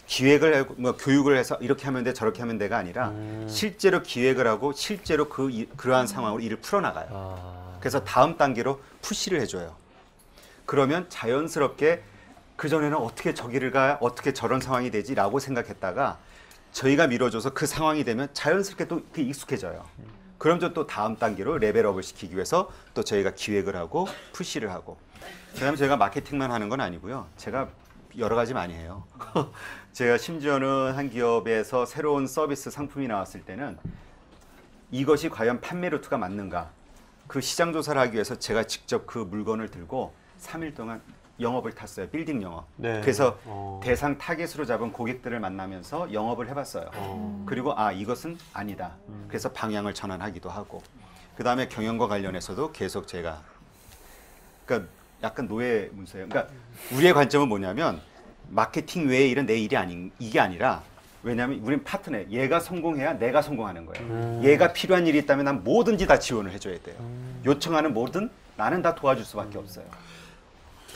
기획을 하고 뭐 교육을 해서 이렇게 하면 돼 저렇게 하면 돼가 아니라 실제로 기획을 하고 실제로 그러한 상황으로 일을 풀어나가요. 그래서 다음 단계로 푸시를 해줘요. 그러면 자연스럽게 그전에는 어떻게 저기를 가 어떻게 저런 상황이 되지라고 생각했다가 저희가 밀어줘서 그 상황이 되면 자연스럽게 또 그게 익숙해져요. 그럼 또 다음 단계로 레벨업을 시키기 위해서 또 저희가 기획을 하고 푸시를 하고 그다음에 저희가 마케팅만 하는 건 아니고요. 제가 여러 가지 많이 해요. 제가 심지어는 한 기업에서 새로운 서비스 상품이 나왔을 때는 이것이 과연 판매 루트가 맞는가 그 시장 조사를 하기 위해서 제가 직접 그 물건을 들고 3일 동안 영업을 탔어요. 빌딩 영업. 네. 그래서 대상 타겟으로 잡은 고객들을 만나면서 영업을 해봤어요. 그리고 이것은 아니다. 그래서 방향을 전환하기도 하고 그 다음에 경영과 관련해서도 계속 제가 그러니까 약간 노예 문서예요. 그러니까 우리의 관점은 뭐냐면 마케팅 외에 일은 내 일이 이게 아니라 왜냐하면 우린 파트너. 얘가 성공해야 내가 성공하는 거예요. 얘가 필요한 일이 있다면 난 뭐든지 다 지원을 해줘야 돼요. 요청하는 뭐든 나는 다 도와줄 수밖에 없어요.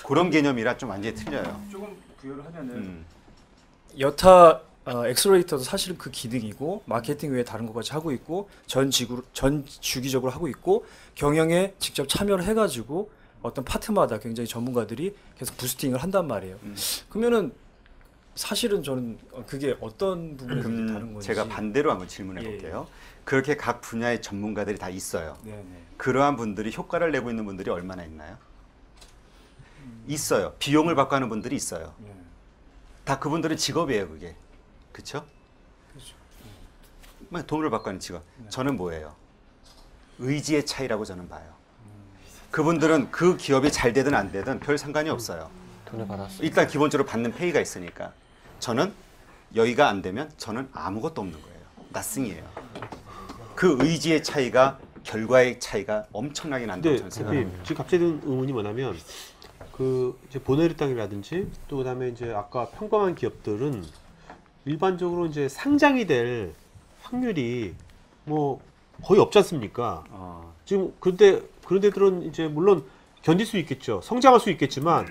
그런 개념이라 좀 완전히 틀려요. 조금 부여를 하면은 여타 엑셀러레이터도 사실은 그 기능이고 마케팅 외에 다른 것까지 하고 있고 전 주기적으로 하고 있고 경영에 직접 참여를 해가지고 어떤 파트마다 굉장히 전문가들이 계속 부스팅을 한단 말이에요. 그러면은 사실은 저는 그게 어떤 부분에 다른 건지 제가 반대로 한번 질문해 볼게요. 그렇게 각 분야의 전문가들이 다 있어요. 네네. 그러한 분들이 효과를 내고 있는 분들이 얼마나 있나요? 있어요. 비용을 받고 하는 분들이 있어요. 다 그분들은 직업이에요, 그게. 그렇죠? 돈을 받고 하는 직업. 저는 뭐예요? 의지의 차이라고 저는 봐요. 그분들은 그 기업이 잘 되든 안 되든 별 상관이 없어요. 돈을 받았어. 일단 기본적으로 받는 페이가 있으니까. 저는 여기가 안 되면 저는 아무것도 없는 거예요. 나승이에요. 그 의지의 차이가 결과의 차이가 엄청나게 난다고 저는 생각합니다. 지금 갑자기 든 의문이 뭐냐면 그 이제 보네르 땅이라든지 또 그다음에 이제 아까 평범한 기업들은 일반적으로 이제 상장이 될 확률이 뭐 거의 없지 않습니까? 지금 그런 데들은 이제 물론 견딜 수 있겠죠. 성장할 수 있겠지만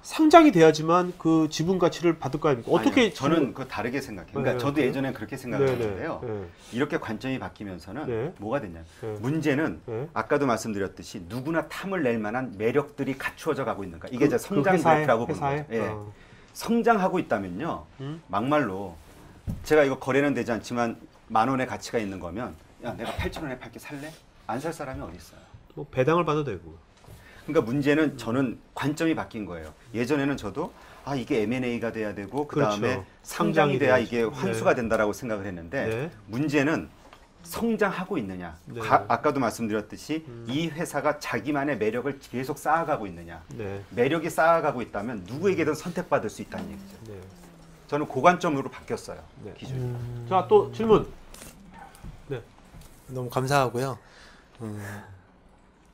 상장이 돼야지만 그 지분 가치를 받을 거 아닙니까? 어떻게 아니요, 저는 그 다르게 생각해요. 그러니까 네, 저도 네. 예전에 그렇게 생각을 네, 했는데요. 네. 이렇게 관점이 바뀌면서는 네. 뭐가 됐냐? 네. 문제는 네. 아까도 말씀드렸듯이 누구나 탐을 낼 만한 매력들이 갖추어져 가고 있는가? 이게 이제 그 성장 회사에? 그래프라고 보는 회사에? 거죠. 예. 어. 성장하고 있다면요. 막말로 제가 이거 거래는 되지 않지만 10,000원의 가치가 있는 거면 야 내가 8,000원에 팔게 살래? 안 살 사람이 어디 있어요? 뭐 배당을 받아도 되고. 그러니까 문제는 저는 관점이 바뀐 거예요. 예전에는 저도 아 이게 M&A가 돼야 되고 그 다음에 그렇죠. 상장이 돼야 돼야지. 이게 환수가 네. 된다라고 생각을 했는데 네. 문제는 성장하고 있느냐. 네. 아까도 말씀드렸듯이 이 회사가 자기만의 매력을 계속 쌓아가고 있느냐. 네. 매력이 쌓아가고 있다면 누구에게든 선택받을 수 있다는 얘기죠. 네. 저는 고관점으로 바뀌었어요. 네. 기준이. 자, 또 질문. 네. 너무 감사하고요.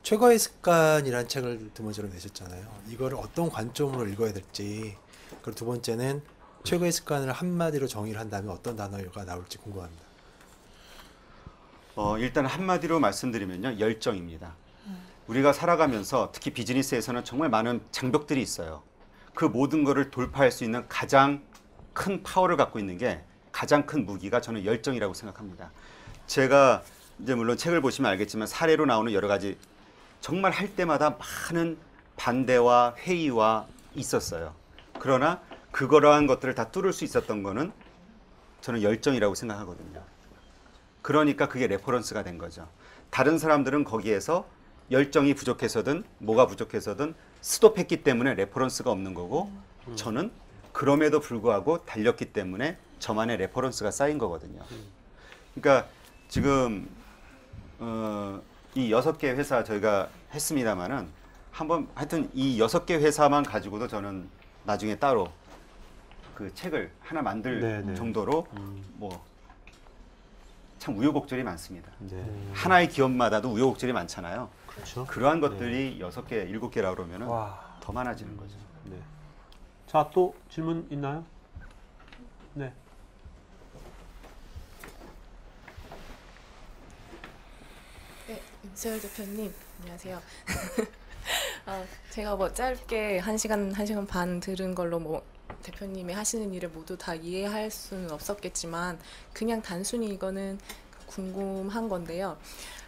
최고의 습관이라는 책을 두 번째로 내셨잖아요. 이거를 어떤 관점으로 읽어야 될지, 그리고 두 번째는 최고의 습관을 한마디로 정의를 한다면 어떤 단어가 나올지 궁금합니다. 일단 한마디로 말씀드리면요. 열정입니다. 우리가 살아가면서 특히 비즈니스에서는 정말 많은 장벽들이 있어요. 그 모든 거를 돌파할 수 있는 가장 큰 파워를 갖고 있는 게 가장 큰 무기가 저는 열정이라고 생각합니다. 제가 이제 물론 책을 보시면 알겠지만 사례로 나오는 여러 가지 정말 할 때마다 많은 반대와 회의와 있었어요. 그러나 그러한 것들을 다 뚫을 수 있었던 거는 저는 열정이라고 생각하거든요. 그러니까 그게 레퍼런스가 된 거죠. 다른 사람들은 거기에서 열정이 부족해서든 뭐가 부족해서든 스톱했기 때문에 레퍼런스가 없는 거고 저는 그럼에도 불구하고 달렸기 때문에 저만의 레퍼런스가 쌓인 거거든요. 그러니까 지금 이 6개 회사 저희가 했습니다마는 한번 하여튼 이 6개 회사만 가지고도 저는 나중에 따로 그 책을 하나 만들 네네. 정도로 뭐 참 우여곡절이 많습니다. 네. 하나의 기업마다도 우여곡절이 많잖아요. 그렇죠. 그러한 것들이 6개, 7개라 그러면은 와. 더 많아지는 거죠. 네. 자, 또 질문 있나요? 네. 네, 윤세열 대표님 안녕하세요. 제가 뭐 짧게 1시간 반 들은 걸로 뭐 대표님이 하시는 일을 모두 다 이해할 수는 없었겠지만 그냥 단순히 이거는 궁금한 건데요.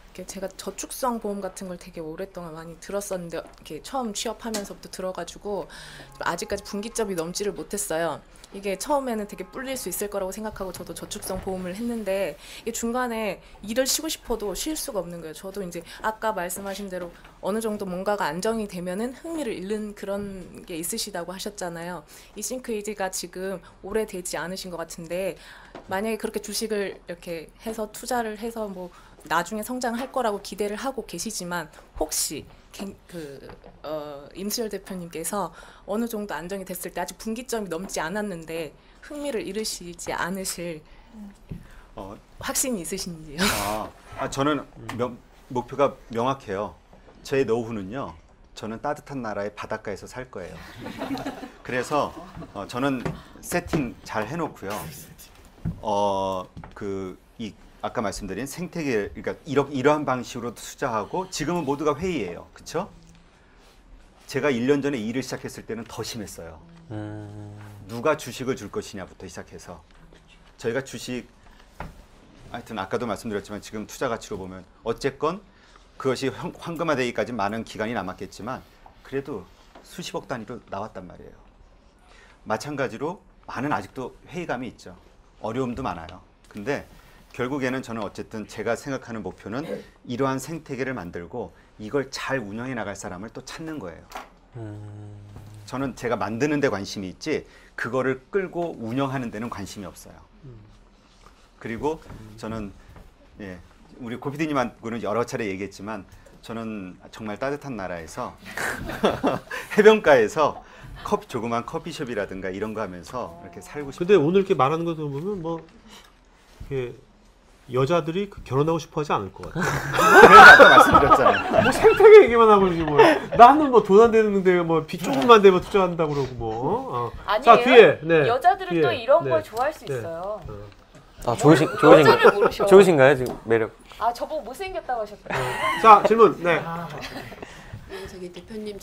이렇게 제가 저축성 보험 같은 걸 되게 오랫동안 많이 들었었는데 이렇게 처음 취업하면서부터 들어가지고 아직까지 분기점이 넘지를 못했어요. 이게 처음에는 되게 뿔릴 수 있을 거라고 생각하고 저도 저축성 보험을 했는데 이게 중간에 일을 쉬고 싶어도 쉴 수가 없는 거예요. 저도 이제 아까 말씀하신 대로 어느 정도 뭔가가 안정이 되면은 흥미를 잃는 그런 게 있으시다고 하셨잖아요. 이 싱크이지가 지금 오래되지 않으신 것 같은데 만약에 그렇게 주식을 이렇게 해서 투자를 해서 뭐 나중에 성장할 거라고 기대를 하고 계시지만 혹시 임수열 대표님께서 어느 정도 안정이 됐을 때 아직 분기점이 넘지 않았는데 흥미를 잃으시지 않으실 확신이 있으신지요? 저는 목표가 명확해요. 제 노후는요. 저는 따뜻한 나라의 바닷가에서 살 거예요. 그래서 저는 세팅 잘 해놓고요. 아까 말씀드린 생태계, 그러니까 이러한 방식으로 투자하고 지금은 모두가 회의예요. 그렇죠? 제가 1년 전에 일을 시작했을 때는 더 심했어요. 누가 주식을 줄 것이냐부터 시작해서 저희가 주식 하여튼 아까도 말씀드렸지만 지금 투자 가치로 보면 어쨌건 그것이 황금화되기까지 많은 기간이 남았겠지만 그래도 수십억 단위로 나왔단 말이에요. 마찬가지로 많은 아직도 회의감이 있죠. 어려움도 많아요. 근데 결국에는 저는 어쨌든 제가 생각하는 목표는 이러한 생태계를 만들고 이걸 잘 운영해 나갈 사람을 또 찾는 거예요. 저는 제가 만드는 데 관심이 있지 그거를 끌고 운영하는 데는 관심이 없어요. 그리고 저는 예, 우리 고 PD님하고는 여러 차례 얘기했지만 저는 정말 따뜻한 나라에서 해변가에서 조그만 커피숍이라든가 이런 거 하면서 이렇게 살고 싶어요. 근데 오늘 이렇게 말하는 거 들어보면 뭐 이렇게 여자들이 결혼하고 싶어 하지 않을 것 같아요. 그래서 아까 말씀드렸잖아요. 뭐 생태계 얘기만 하고 있지 뭐. 나는 뭐 돈 안 되는데 뭐 빚 조금만 되면 투자한다고 그러고 뭐. 아니에요. 자, 뒤에. 네. 여자들은 뒤에. 또 이런 네. 걸 좋아할 수 네. 있어요. 아, 여자를 모르셔. 좋으신가요, 지금 매력? 아, 저보고 못생겼다고 하셨어요. 자, 질문. 네. 저기 대표님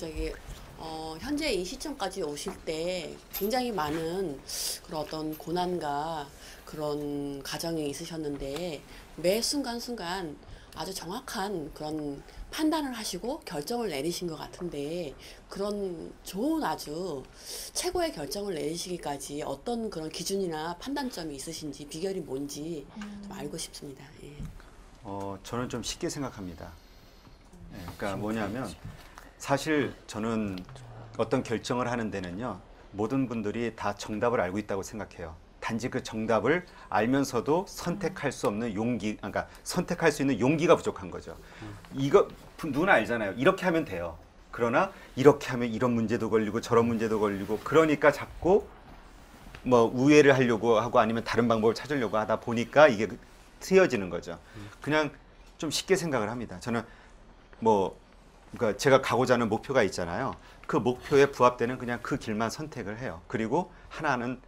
현재 이 시점까지 오실 때 굉장히 많은 그런 어떤 고난과 그런 과정이 있으셨는데 매 순간순간 아주 정확한 그런 판단을 하시고 결정을 내리신 것 같은데 그런 좋은 아주 최고의 결정을 내리시기까지 어떤 그런 기준이나 판단점이 있으신지 비결이 뭔지 좀 알고 싶습니다. 예. 저는 좀 쉽게 생각합니다. 예, 그러니까 뭐냐면 사실 저는 어떤 결정을 하는 데는요 모든 분들이 다 정답을 알고 있다고 생각해요. 단지 그 정답을 알면서도 선택할 수 없는 용기, 그러니까 선택할 수 있는 용기가 부족한 거죠. 이거 누구나 알잖아요. 이렇게 하면 돼요. 그러나 이렇게 하면 이런 문제도 걸리고 저런 문제도 걸리고 그러니까 자꾸 뭐 우회를 하려고 하고 아니면 다른 방법을 찾으려고 하다 보니까 이게 트여지는 거죠. 그냥 좀 쉽게 생각을 합니다. 저는 그러니까 제가 가고자 하는 목표가 있잖아요. 그 목표에 부합되는 그냥 그 길만 선택을 해요. 그리고 하나는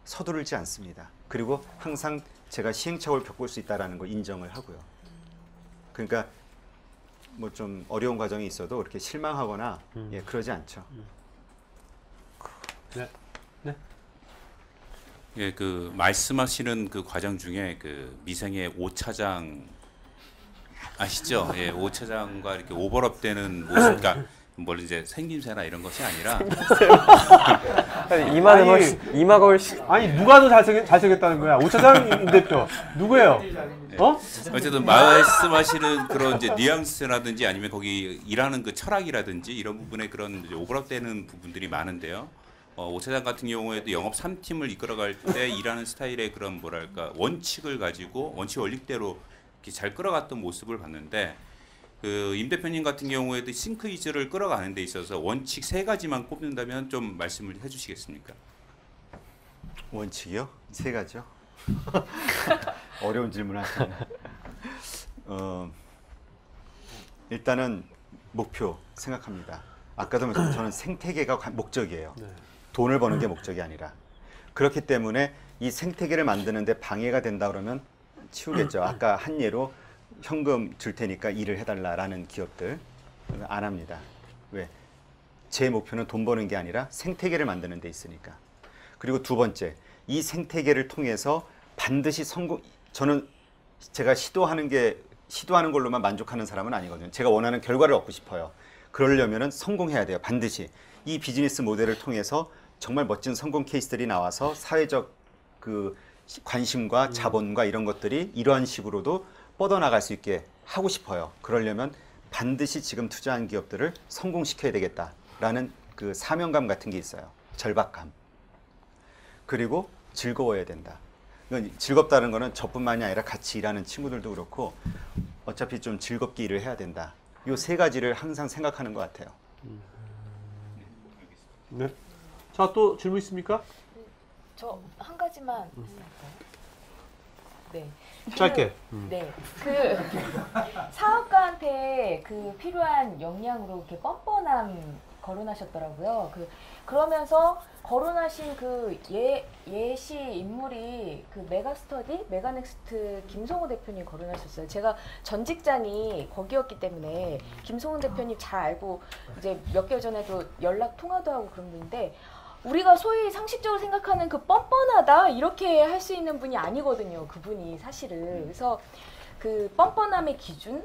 서두르지 않습니다. 그리고 항상 제가 시행착오를 겪을 수 있다는 걸 인정을 하고요. 그러니까 뭐 좀 어려운 과정이 있어도 이렇게 실망하거나 예, 그러지 않죠. 네. 네. 예, 그 말씀하시는 그 과정 중에 그 미생의 5차장 아시죠? 예, 5차장과 이렇게 오버랩되는 모습, 그러니까 뭘 이제 생김새나 이런 것이 아니라 이마가 훨씬 아니 누가 더 잘생겼다는 거야? 오차장 임 대표 누구예요? 어? 어쨌든 말씀하시는 그런 이제 뉘앙스라든지 아니면 거기 일하는 그 철학이라든지 이런 부분에 그런 이제 오버랩되는 부분들이 많은데요. 오 차장 같은 경우에도 영업 3팀을 이끌어갈 때 일하는 스타일의 그런 뭐랄까 원칙을 가지고 원칙 원칙대로 이렇게 잘 끌어갔던 모습을 봤는데. 그 임 대표님 같은 경우에도 싱크이즈를 끌어가는 데 있어서 원칙 3가지만 꼽는다면 좀 말씀을 해주시겠습니까? 원칙이요? 3가지요? 어려운 질문 하시네. 일단은 목표 생각합니다. 아까도 저는 생태계가 목적이에요. 돈을 버는 게 목적이 아니라. 그렇기 때문에 이 생태계를 만드는데 방해가 된다 그러면 치우겠죠. 아까 한 예로 현금 줄 테니까 일을 해달라라는 기업들 안 합니다. 왜? 제 목표는 돈 버는 게 아니라 생태계를 만드는 데 있으니까. 그리고 두 번째, 이 생태계를 통해서 반드시 저는 제가 시도하는 걸로만 만족하는 사람은 아니거든요. 제가 원하는 결과를 얻고 싶어요. 그러려면은 성공해야 돼요. 반드시. 이 비즈니스 모델을 통해서 정말 멋진 성공 케이스들이 나와서 사회적 그 관심과 자본과 이런 것들이 이러한 식으로도 뻗어나갈 수 있게 하고 싶어요. 그러려면 반드시 지금 투자한 기업들을 성공시켜야 되겠다라는 그 사명감 같은 게 있어요. 절박감. 그리고 즐거워야 된다. 즐겁다는 거는 저뿐만이 아니라 같이 일하는 친구들도 그렇고 어차피 좀 즐겁게 일을 해야 된다. 이 3가지를 항상 생각하는 것 같아요. 네. 자, 또 질문 있습니까? 저 한 가지만 네. 짧게. 네. 그 사업가한테 그 필요한 역량으로 이렇게 뻔뻔함 거론하셨더라고요. 그러면서 거론하신 그 예시 인물이 그 메가스터디, 메가넥스트 김성호 대표님 거론하셨어요. 제가 전 직장이 거기였기 때문에 김성호 대표님 잘 알고 이제 몇 개월 전에도 연락 통화도 하고 그런 분인데 우리가 소위 상식적으로 생각하는 그 뻔뻔하다 이렇게 할 수 있는 분이 아니거든요. 그분이 사실은. 그래서 그 뻔뻔함의 기준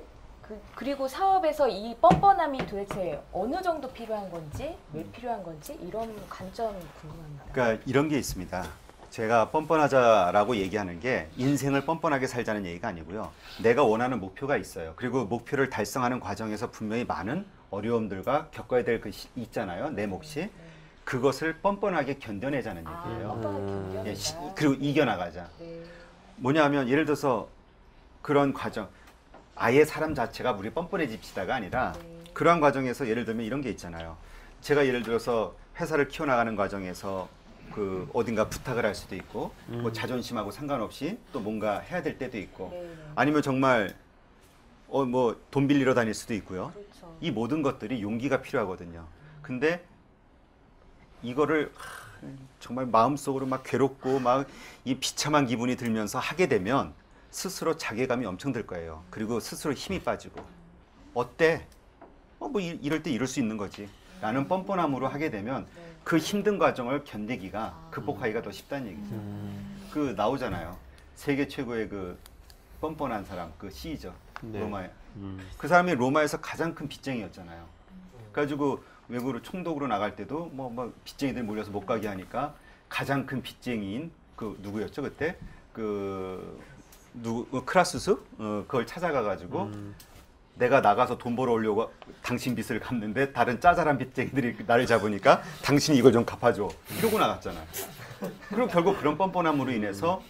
그리고 사업에서 이 뻔뻔함이 도대체 어느 정도 필요한 건지 왜 필요한 건지 이런 관점 궁금합니다. 그러니까 이런 게 있습니다. 제가 뻔뻔하자라고 얘기하는 게 인생을 뻔뻔하게 살자는 얘기가 아니고요. 내가 원하는 목표가 있어요. 그리고 목표를 달성하는 과정에서 분명히 많은 어려움들과 겪어야 될 것이 있잖아요. 내 몫이. 그것을 뻔뻔하게 견뎌내자는 얘기예요. 뻔뻔하게 견뎌내자. 그리고 이겨나가자. 네. 뭐냐면 예를 들어서 그런 과정, 아예 사람 자체가 우리 뻔뻔해집시다가 아니라 그러한 과정에서 예를 들면 이런 게 있잖아요. 제가 예를 들어서 회사를 키워나가는 과정에서 그 어딘가 부탁을 할 수도 있고 뭐 자존심하고 상관없이 또 뭔가 해야 될 때도 있고 아니면 정말 뭐 돈 빌리러 다닐 수도 있고요. 이 모든 것들이 용기가 필요하거든요. 근데 이거를 정말 마음속으로 막 괴롭고 막 이 비참한 기분이 들면서 하게 되면 스스로 자괴감이 엄청 들 거예요. 그리고 스스로 힘이 빠지고 어때? 뭐 이럴 때 이럴 수 있는 거지 라는 뻔뻔함으로 하게 되면 그 힘든 과정을 견디기가 극복하기가 더 쉽다는 얘기죠. 그 나오잖아요. 세계 최고의 그 뻔뻔한 사람, 그 시이죠. 네. 로마에. 그 사람이 로마에서 가장 큰 빚쟁이였잖아요. 그래가지고 외국으로 총독으로 나갈 때도 뭐 빚쟁이들 몰려서 못 가게 하니까 가장 큰 빚쟁이인 그 누구였죠 그때? 크라수스? 그걸 찾아가가지고 내가 나가서 돈 벌어오려고 당신 빚을 갚는데 다른 짜잘한 빚쟁이들이 나를 잡으니까 당신이 이걸 좀 갚아줘. 이러고 나갔잖아요. 그리고 결국 그런 뻔뻔함으로 인해서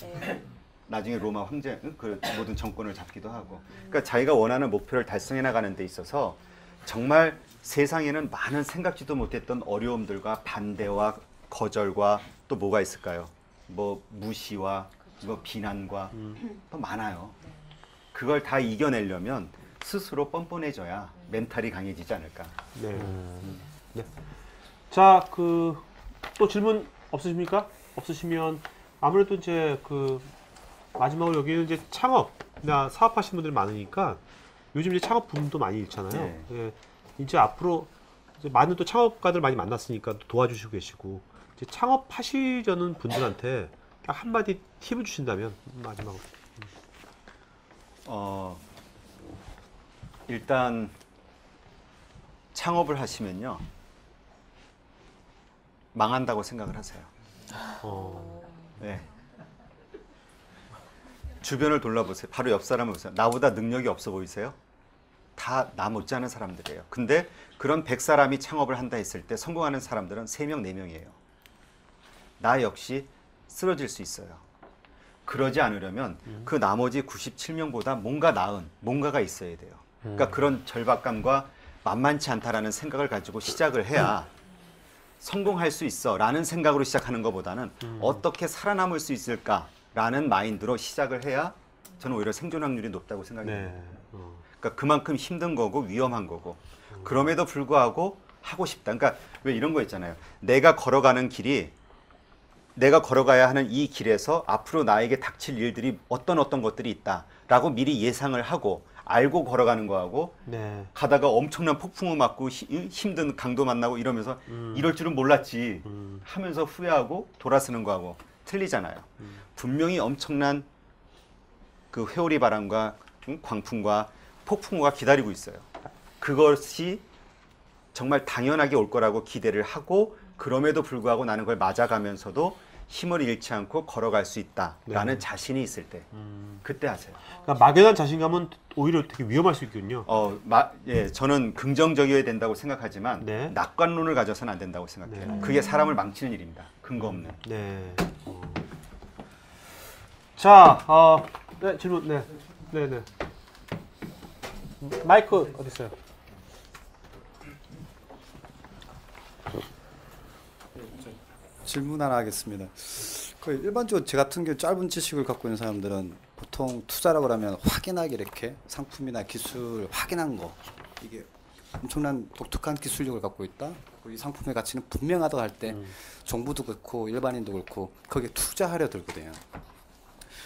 나중에 로마 황제 그 모든 정권을 잡기도 하고. 그러니까 자기가 원하는 목표를 달성해 나가는 데 있어서 정말 세상에는 많은 생각지도 못했던 어려움들과 반대와 거절과 또 뭐가 있을까요? 뭐 무시와 뭐 비난과 더 많아요. 그걸 다 이겨내려면 스스로 뻔뻔해져야 멘탈이 강해지지 않을까. 네. 네. 자, 또 질문 없으십니까? 없으시면 아무래도 이제 마지막으로 여기는 이제 창업이나 사업하시는 분들이 많으니까 요즘 이제 창업 붐도 많이 있잖아요. 네. 예. 이제 앞으로 이제 많은 또 창업가들 많이 만났으니까 또 도와주시고 계시고 이제 창업하시려는 분들한테 딱 한마디 팁을 주신다면 마지막으로. 일단 창업을 하시면요 망한다고 생각을 하세요. 네. 주변을 돌아보세요. 바로 옆 사람을 보세요. 나보다 능력이 없어 보이세요? 다 나 못지않은 사람들이에요. 근데 그런 100사람이 창업을 한다 했을 때 성공하는 사람들은 3명, 4명이에요. 나 역시 쓰러질 수 있어요. 그러지 않으려면 그 나머지 97명보다 뭔가 나은 뭔가가 있어야 돼요. 그러니까 그런 절박감과 만만치 않다라는 생각을 가지고 시작을 해야 성공할 수 있어 라는 생각으로 시작하는 것보다는 어떻게 살아남을 수 있을까라는 마인드로 시작을 해야 저는 오히려 생존 확률이 높다고 생각해요. 네. 그러니까 그만큼 힘든 거고 위험한 거고 그럼에도 불구하고 하고 싶다. 그러니까 왜 이런 거 있잖아요. 내가 걸어가는 길이 내가 걸어가야 하는 이 길에서 앞으로 나에게 닥칠 일들이 어떤 것들이 있다라고 미리 예상을 하고 알고 걸어가는 거하고 네. 가다가 엄청난 폭풍우 맞고 힘든 강도 만나고 이러면서 이럴 줄은 몰랐지 하면서 후회하고 돌아서는 거하고 틀리잖아요. 분명히 엄청난 그 회오리 바람과 광풍과 폭풍우가 기다리고 있어요. 그것이 정말 당연하게 올 거라고 기대를 하고 그럼에도 불구하고 나는 그걸 맞아가면서도 힘을 잃지 않고 걸어갈 수 있다라는 네. 자신이 있을 때 그때 하세요. 그러니까 막연한 자신감은 오히려 되게 위험할 수 있군요. 예, 저는 긍정적이어야 된다고 생각하지만 네. 낙관론을 가져서는 안 된다고 생각해요. 네. 그게 사람을 망치는 일입니다. 근거 없는. 네. 자, 네, 질문, 네, 네, 네. 마이크 어디 있어요? 질문 하나 하겠습니다. 거의 일반적으로 제 같은 경우 짧은 지식을 갖고 있는 사람들은 보통 투자라고 하면 확인하기 이렇게 상품이나 기술 확인한 거 이게 엄청난 독특한 기술력을 갖고 있다. 이 상품의 가치는 분명하다고 할 때 정부도 그렇고 일반인도 그렇고 거기에 투자하려 들거든요.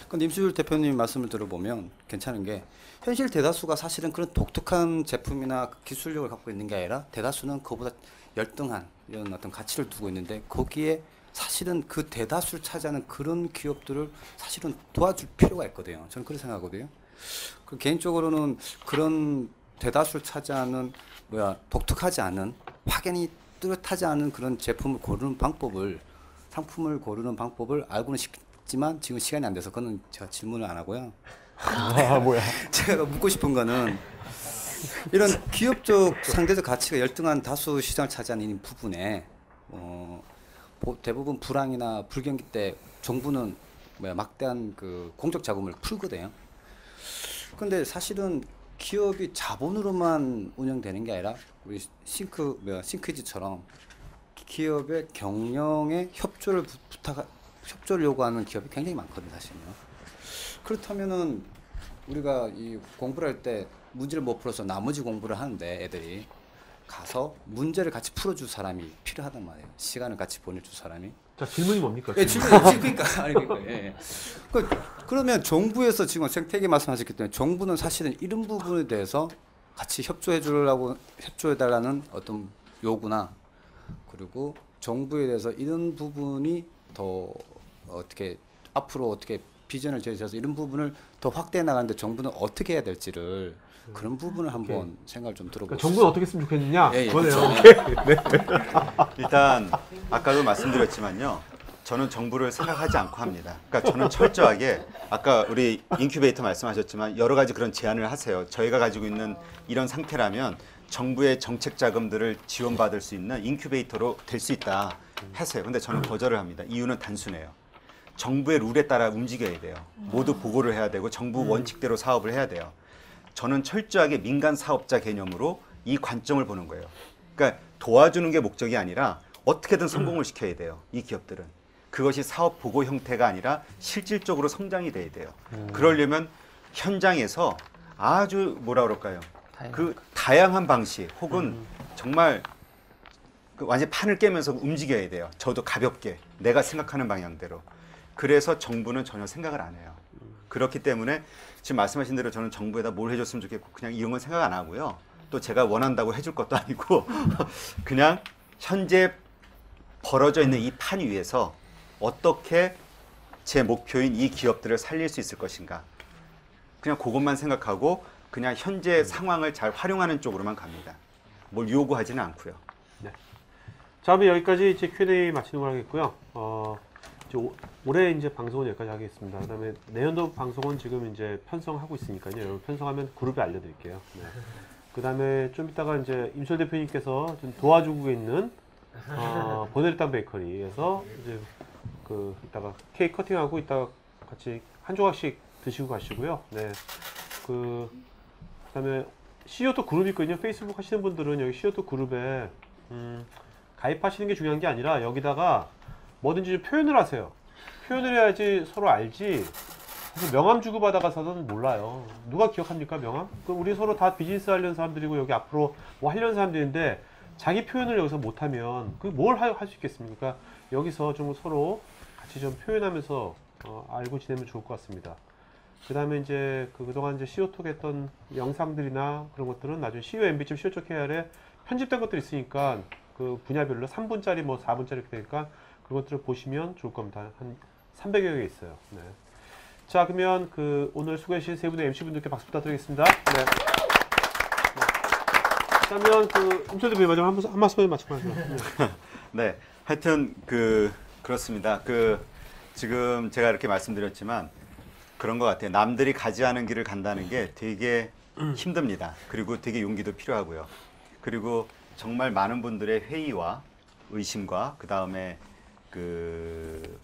근데 임수율 대표님 말씀을 들어보면 괜찮은 게 현실 대다수가 사실은 그런 독특한 제품이나 기술력을 갖고 있는 게 아니라 대다수는 그보다 열등한 이런 어떤 가치를 두고 있는데 거기에 사실은 그 대다수를 차지하는 그런 기업들을 사실은 도와줄 필요가 있거든요. 저는 그렇게 생각하거든요. 그 개인적으로는 그런 대다수를 차지하는 독특하지 않은 확연히 뚜렷하지 않은 그런 제품을 고르는 방법을 상품을 고르는 방법을 알고는 싶지만 지금 시간이 안 돼서 그거는 제가 질문을 안 하고요. 뭐야? 제가 묻고 싶은 거는 이런 기업적 상대적 가치가 열등한 다수 시장을 차지하는 이 부분에 대부분 불황이나 불경기 때 정부는 막대한 그 공적 자금을 풀거든요. 근데 사실은 기업이 자본으로만 운영되는 게 아니라 우리 싱크지처럼 기업의 경영에 협조를 요구하는 기업이 굉장히 많거든요, 사실은요. 그렇다면은 우리가 이 공부를 할 때 문제를 못 풀어서 나머지 공부를 하는데 애들이 가서 문제를 같이 풀어줄 사람이 필요하단 말이에요. 시간을 같이 보내줄 사람이. 자, 질문이 뭡니까? 예, 그러니까. 예. 그러면 정부에서 지금 생태계 말씀하셨기 때문에 정부는 사실은 이런 부분에 대해서 같이 협조해달라는 어떤 요구나 그리고 정부에 대해서 이런 부분이 더 어떻게 앞으로 어떻게 비전을 제시해서 이런 부분을 더 확대해 나가는데 정부는 어떻게 해야 될지를 그런 부분을 한번 생각을 좀 들어보고. 그러니까 정부는 어떻게 했으면 좋겠느냐? 예, 그거네요. 네. 일단 아까도 말씀드렸지만요. 저는 정부를 생각하지 않고 합니다. 그러니까 저는 철저하게 아까 우리 인큐베이터 말씀하셨지만 여러 가지 그런 제안을 하세요. 저희가 가지고 있는 이런 상태라면 정부의 정책 자금들을 지원받을 수 있는 인큐베이터로 될 수 있다 하세요. 근데 저는 거절을 합니다. 이유는 단순해요. 정부의 룰에 따라 움직여야 돼요. 모두 보고를 해야 되고 정부 원칙대로 사업을 해야 돼요. 저는 철저하게 민간 사업자 개념으로 이 관점을 보는 거예요. 그러니까 도와주는 게 목적이 아니라 어떻게든 성공을 시켜야 돼요. 이 기업들은. 그것이 사업 보고 형태가 아니라 실질적으로 성장이 돼야 돼요. 그러려면 현장에서 아주 뭐라 그럴까요? 그 다양한 방식 혹은 정말 그 완전 판을 깨면서 움직여야 돼요. 저도 가볍게 내가 생각하는 방향대로. 그래서 정부는 전혀 생각을 안 해요. 그렇기 때문에 지금 말씀하신 대로 저는 정부에다 뭘 해줬으면 좋겠고 그냥 이런 건 생각 안 하고요. 또 제가 원한다고 해줄 것도 아니고 그냥 현재 벌어져 있는 이 판 위에서 어떻게 제 목표인 이 기업들을 살릴 수 있을 것인가. 그냥 그것만 생각하고 그냥 현재 상황을 잘 활용하는 쪽으로만 갑니다. 뭘 요구하지는 않고요. 네. 자, 그럼 여기까지 이제 Q&A 마치는 걸로 하겠고요. 올해 이제 방송은 여기까지 하겠습니다. 그다음에 내년도 방송은 지금 이제 편성하고 있으니까요. 여러분 편성하면 그룹에 알려드릴게요. 네. 그다음에 좀 이따가 이제 임철 대표님께서 좀 도와주고 있는 보네리탄 베이커리에서 이제 그 이따가 케이크 커팅하고 이따가 같이 한 조각씩 드시고 가시고요. 네. 그다음에 CO2 그룹이 있거든요. 페이스북 하시는 분들은 여기 CO2 그룹에 가입하시는 게 중요한 게 아니라 여기다가 뭐든지 좀 표현을 하세요. 표현을 해야지 서로 알지. 명함 주고받아가서는 몰라요. 누가 기억합니까, 명함? 그럼 우리 서로 다 비즈니스 하려는 사람들이고 여기 앞으로 뭐 하려는 사람들인데 자기 표현을 여기서 못하면 그 뭘 할 수 있겠습니까? 그러니까 여기서 좀 서로 같이 좀 표현하면서 알고 지내면 좋을 것 같습니다. 그 다음에 이제 그동안 이제 CO2가 했던 영상들이나 그런 것들은 나중에 COMB.co.kr에 편집된 것들이 있으니까 그 분야별로 3분짜리 뭐 4분짜리 이렇게 되니까 그런 것들을 보시면 좋을 겁니다. 한 300여 개 있어요. 네. 자, 그러면 오늘 수고해주신 세 분의 MC분들께 박수 부탁드리겠습니다. 네. 그러면 임철 대표님 마지막 한 말씀 마치고 하세요. 네. 네. 하여튼 그렇습니다. 지금 제가 이렇게 말씀드렸지만 그런 것 같아요. 남들이 가지 않은 길을 간다는 게 되게 힘듭니다. 그리고 되게 용기도 필요하고요. 그리고 정말 많은 분들의 회의와 의심과 그 다음에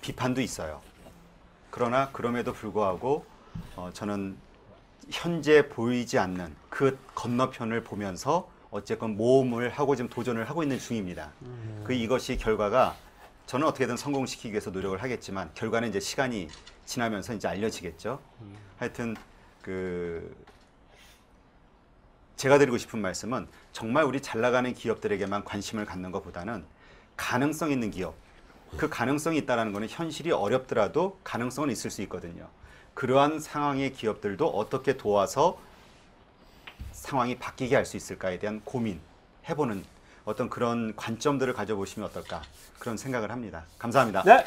비판도 있어요. 그러나 그럼에도 불구하고 저는 현재 보이지 않는 그 건너편을 보면서 어쨌건 모험을 하고 지금 도전을 하고 있는 중입니다. 이것이 결과가 저는 어떻게든 성공시키기 위해서 노력을 하겠지만 결과는 이제 시간이 지나면서 이제 알려지겠죠. 하여튼 제가 드리고 싶은 말씀은 정말 우리 잘 나가는 기업들에게만 관심을 갖는 것보다는 가능성 있는 기업, 그 가능성이 있다는 것은 현실이 어렵더라도 가능성은 있을 수 있거든요. 그러한 상황의 기업들도 어떻게 도와서 상황이 바뀌게 할 수 있을까에 대한 고민, 해보는 어떤 그런 관점들을 가져보시면 어떨까 그런 생각을 합니다. 감사합니다. 네.